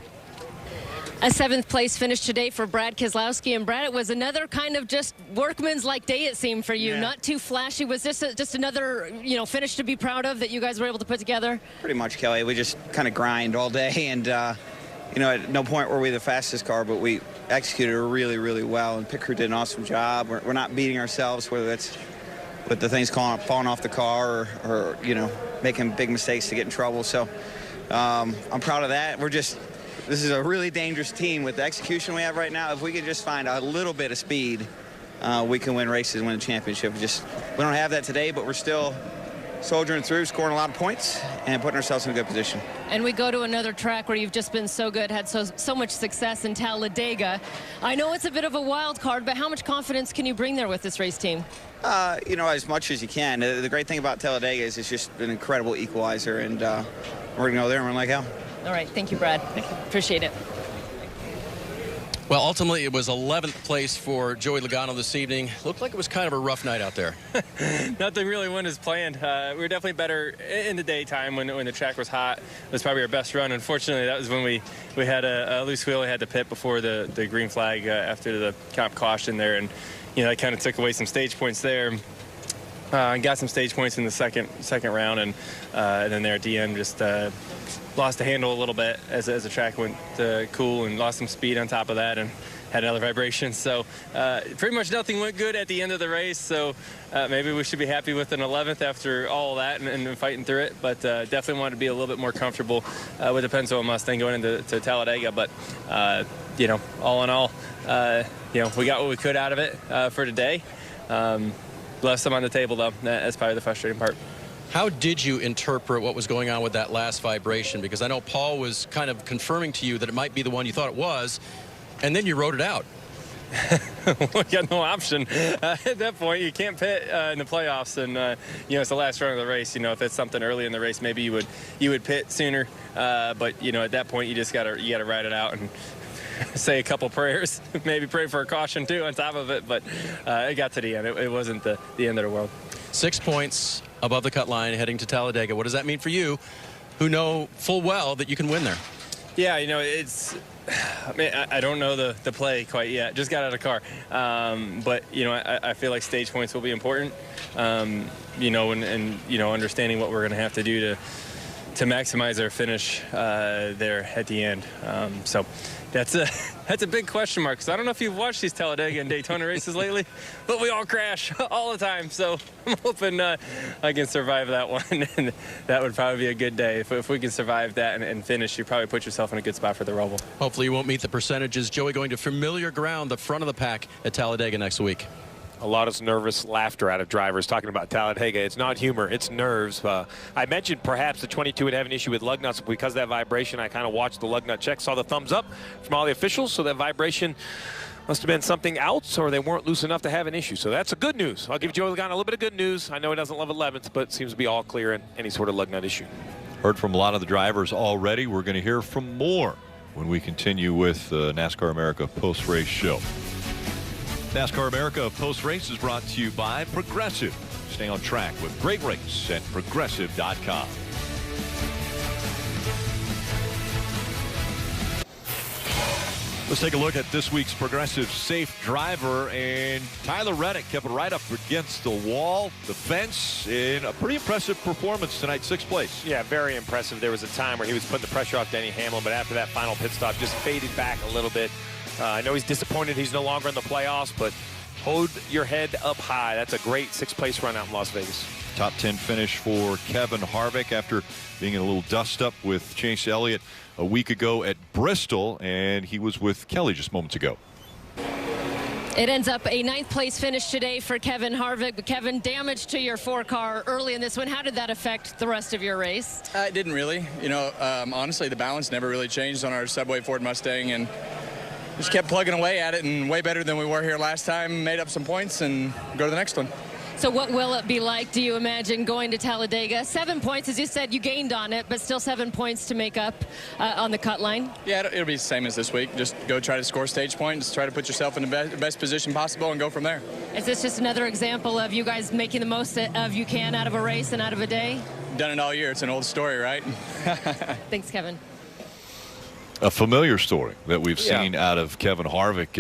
A 7th place finish today for Brad Keselowski. And Brad, it was another kind of just workman's-like day, it seemed, for you. Yeah. Not too flashy. Was this just another, finish to be proud of that you guys were able to put together? Pretty much, Kelly. We just kind of grind all day. And, at no point were we the fastest car, but we executed really, really well. And pit crew did an awesome job. We're not beating ourselves, whether that's with the things falling off the car or making big mistakes to get in trouble. So I'm proud of that. this is a really dangerous team with the execution we have right now. If we could just find a little bit of speed, we can win races and win the championship. We don't have that today, but we're still soldiering through, scoring a lot of points, and putting ourselves in a good position. And we go to another track where you've just been so good, had so much success in Talladega. I know it's a bit of a wild card, but how much confidence can you bring there with this race team? You know, as much as you can. The great thing about Talladega is it's just an incredible equalizer, and we're going to go there and run like hell. All right. Thank you, Brad. Thank you. Appreciate it. Well, ultimately, it was 11th place for Joey Logano this evening. Looked like it was kind of a rough night out there. Nothing really went as planned. We were definitely better in the daytime when the track was hot. It was probably our best run. Unfortunately, that was when we had a loose wheel. We had to pit before the green flag after the comp caution there. And, you know, that kind of took away some stage points there. And got some stage points in the second round. And then there at the end, just lost the handle a little bit as the track went cool, and lost some speed on top of that, and had another vibration. So pretty much nothing went good at the end of the race. So maybe we should be happy with an 11th after all of that and fighting through it. But definitely wanted to be a little bit more comfortable with the Pensacola Mustang going into Talladega. But you know, all in all, you know, we got what we could out of it for today. Left some on the table though. That's probably the frustrating part. How did you interpret what was going on with that last vibration? Because I know Paul was kind of confirming to you that it might be the one you thought it was, and then you wrote it out. We got no option. At that point, you can't pit in the playoffs, and you know, it's the last run of the race. You know, if it's something early in the race, maybe you would pit sooner. But you know, at that point, you just gotta ride it out and say a couple prayers, maybe pray for a caution too on top of it. But it got to the end. It wasn't the end of the world. 6 points above the cut line heading to Talladega. What does that mean for you, who know full well that you can win there? Yeah, you know, I mean, I don't know the play quite yet. Just got out of the car. But, you know, I feel like stage points will be important, you know, and you know, understanding what we're going to have to do to maximize our finish there at the end. So that's a big question mark, because I don't know if you've watched these Talladega and Daytona races lately, but we all crash all the time. So I'm hoping I can survive that one, and that would probably be a good day. If we can survive that and finish, you probably put yourself in a good spot for the Roval. Hopefully you won't meet the percentages. Joey going to familiar ground, the front of the pack at Talladega next week. A lot of nervous laughter out of drivers talking about Talladega. It's not humor, it's nerves. I mentioned perhaps the 22 would have an issue with lug nuts because of that vibration. I kind of watched the lug nut check, saw the thumbs up from all the officials, so that vibration must have been something else, or they weren't loose enough to have an issue. So that's a good news. I'll give Joey Logano a little bit of good news. I know he doesn't love 11th, but it seems to be all clear in any sort of lug nut issue. Heard from a lot of the drivers already. We're going to hear from more when we continue with the NASCAR America post-race show. NASCAR America post-race is brought to you by Progressive. Stay on track with great race at Progressive.com. Let's take a look at this week's Progressive Safe Driver, and Tyler Reddick kept it right up against the wall, the fence, in a pretty impressive performance tonight, 6th place. Yeah, very impressive. There was a time where he was putting the pressure off Denny Hamlin, but after that final pit stop, just faded back a little bit. I know he's disappointed he's no longer in the playoffs, but hold your head up high. That's a great 6th place run out in Las Vegas. Top 10 finish for Kevin Harvick after being in a little dust-up with Chase Elliott a week ago at Bristol, and he was with Kelly just moments ago. It ends up a 9th place finish today for Kevin Harvick. But Kevin, damage to your 4-car early in this one. How did that affect the rest of your race? It didn't really. You know, honestly, the balance never really changed on our Subway Ford Mustang, and just kept plugging away at it, and way better than we were here last time. Made up some points and go to the next one. So what will it be like, do you imagine, going to Talladega? 7 points, as you said, you gained on it, but still 7 points to make up on the cut line? Yeah, it'll be the same as this week. Just go try to score stage points, try to put yourself in the best position possible, and go from there. Is this just another example of you guys making the most of you can out of a race and out of a day? Done it all year. It's an old story, right? Thanks, Kevin. A familiar story that we've seen out of Kevin Harvick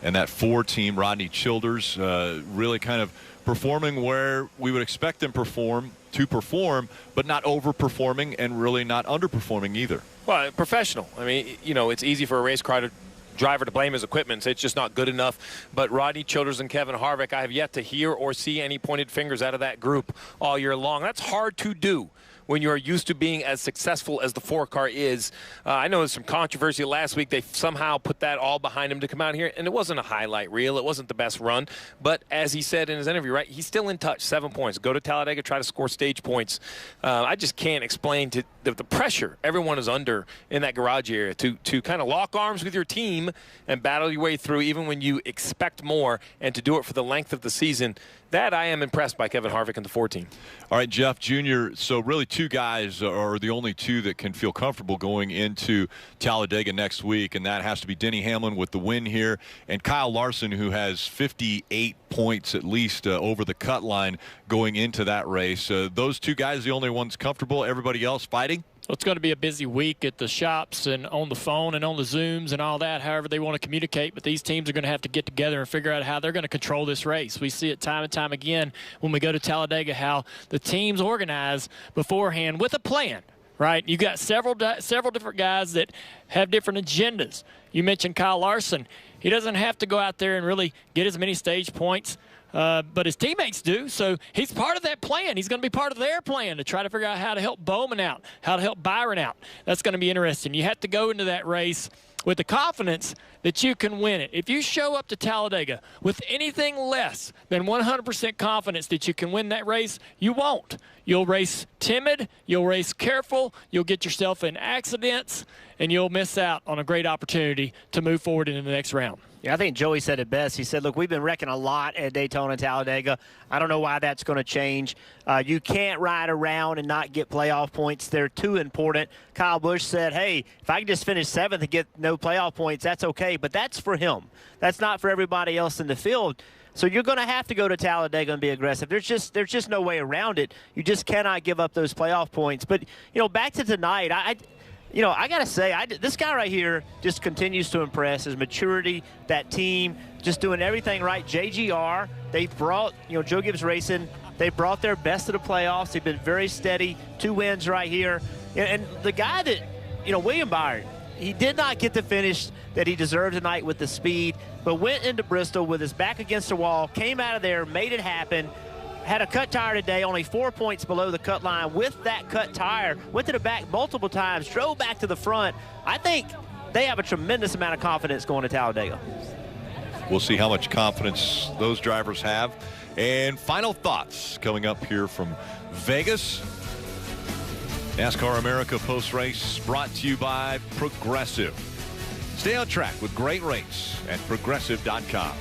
and that Ford team. Rodney Childers really kind of performing where we would expect them to perform, but not overperforming and really not underperforming either. Well, professional. I mean, you know, it's easy for a race car driver to blame his equipment, so it's just not good enough. But Rodney Childers and Kevin Harvick, I have yet to hear or see any pointed fingers out of that group all year long. That's hard to do when you are used to being as successful as the 4-car is. I know there's some controversy last week. They somehow put that all behind him to come out here, and it wasn't a highlight reel. It wasn't the best run. But as he said in his interview, right, he's still in touch. 7 points. Go to Talladega, try to score stage points. I just can't explain to the pressure everyone is under in that garage area to kind of lock arms with your team and battle your way through even when you expect more, and to do it for the length of the season. That I am impressed by Kevin Harvick and the 14. All right, Jeff Jr., so really two guys are the only two that can feel comfortable going into Talladega next week, and that has to be Denny Hamlin with the win here and Kyle Larson, who has 58 points at least over the cut line going into that race. Those two guys the only ones comfortable, everybody else fighting? Well, it's going to be a busy week at the shops and on the phone and on the Zooms and all that, however they want to communicate. But these teams are going to have to get together and figure out how they're going to control this race. We see it time and time again when we go to Talladega, how the teams organize beforehand with a plan, right? You got several different guys that have different agendas. You mentioned Kyle Larson. He doesn't have to go out there and really get as many stage points, but his teammates do, so he's part of that plan. He's going to be part of their plan to try to figure out how to help Bowman out, how to help Byron out. That's going to be interesting. You have to go into that race with the confidence that you can win it. If you show up to Talladega with anything less than 100% confidence that you can win that race, you won't. You'll race timid, you'll race careful, you'll get yourself in accidents, and you'll miss out on a great opportunity to move forward into the next round. Yeah, I think Joey said it best. He said, look, we've been wrecking a lot at Daytona and Talladega. I don't know why that's going to change. You can't ride around and not get playoff points. They're too important. Kyle Busch said, hey, if I can just finish 7th and get no playoff points, that's okay. But that's for him. That's not for everybody else in the field. So you're going to have to go to Talladega and be aggressive. There's just no way around it. You just cannot give up those playoff points. But, you know, back to tonight, I got to say, this guy right here just continues to impress. His maturity, that team, just doing everything right. JGR, they brought, Joe Gibbs Racing, they brought their best to the playoffs. They've been very steady. 2 wins right here. And the guy that, William Byron, he did not get the finish that he deserved tonight with the speed, but went into Bristol with his back against the wall, came out of there, made it happen. Had a cut tire today, only 4 points below the cut line with that cut tire. Went to the back multiple times, drove back to the front. I think they have a tremendous amount of confidence going to Talladega. We'll see how much confidence those drivers have. And final thoughts coming up here from Vegas. NASCAR America post-race brought to you by Progressive. Stay on track with great rates at Progressive.com.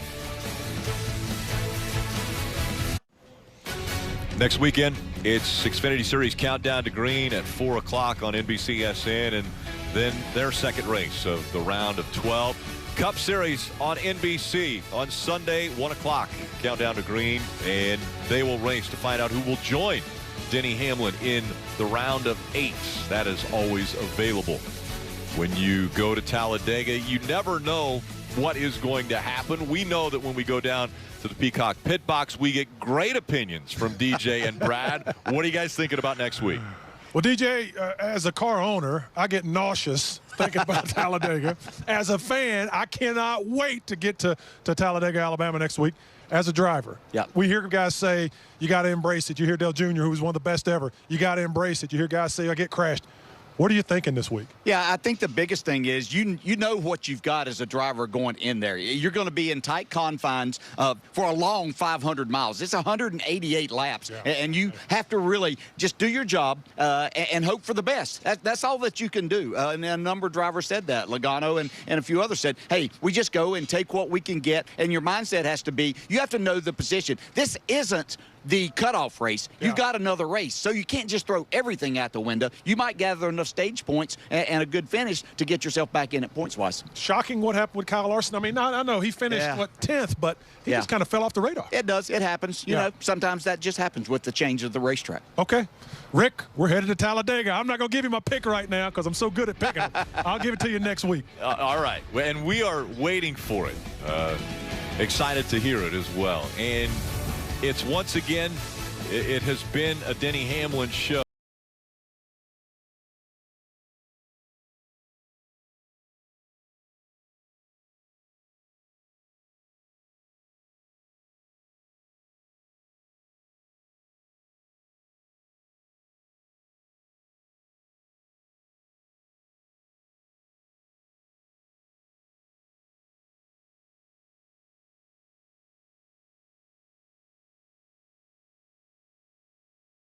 Next weekend, it's Xfinity Series Countdown to Green at 4 o'clock on NBCSN, and then their second race of the round of 12. Cup Series on NBC on Sunday, 1 o'clock, Countdown to Green, and they will race to find out who will join Denny Hamlin in the round of 8. That is always available. When you go to Talladega, you never know what is going to happen. We know that when we go down to the Peacock Pit Box, we get great opinions from DJ and Brad. What are you guys thinking about next week? Well, DJ, as a car owner, I get nauseous thinking about Talladega. As a fan, I cannot wait to get to Talladega, Alabama next week. As a driver, we hear guys say, you got to embrace it. You hear Dale Jr., who was one of the best ever. You got to embrace it. You hear guys say, I get crashed. What are you thinking this week? Yeah, I think the biggest thing is you know what you've got as a driver going in there. You're going to be in tight confines for a long 500 miles. It's 188 laps, and you have to really just do your job and hope for the best. That's all that you can do. And a number of drivers said that. Logano and a few others said, hey, we just go and take what we can get, and your mindset has to be, you have to know the position. This isn't the cutoff race. You've got another race, so you can't just throw everything out the window. You might gather enough stage points and a good finish to get yourself back in it points-wise. Shocking what happened with Kyle Larson. I mean, I know he finished, 10th, but he just kind of fell off the radar. It does. It happens. You know, sometimes that just happens with the change of the racetrack. Okay. Rick, we're headed to Talladega. I'm not going to give you my pick right now because I'm so good at picking. I'll give it to you next week. All right. And we are waiting for it. Excited to hear it as well. And it's once again, it has been a Denny Hamlin show.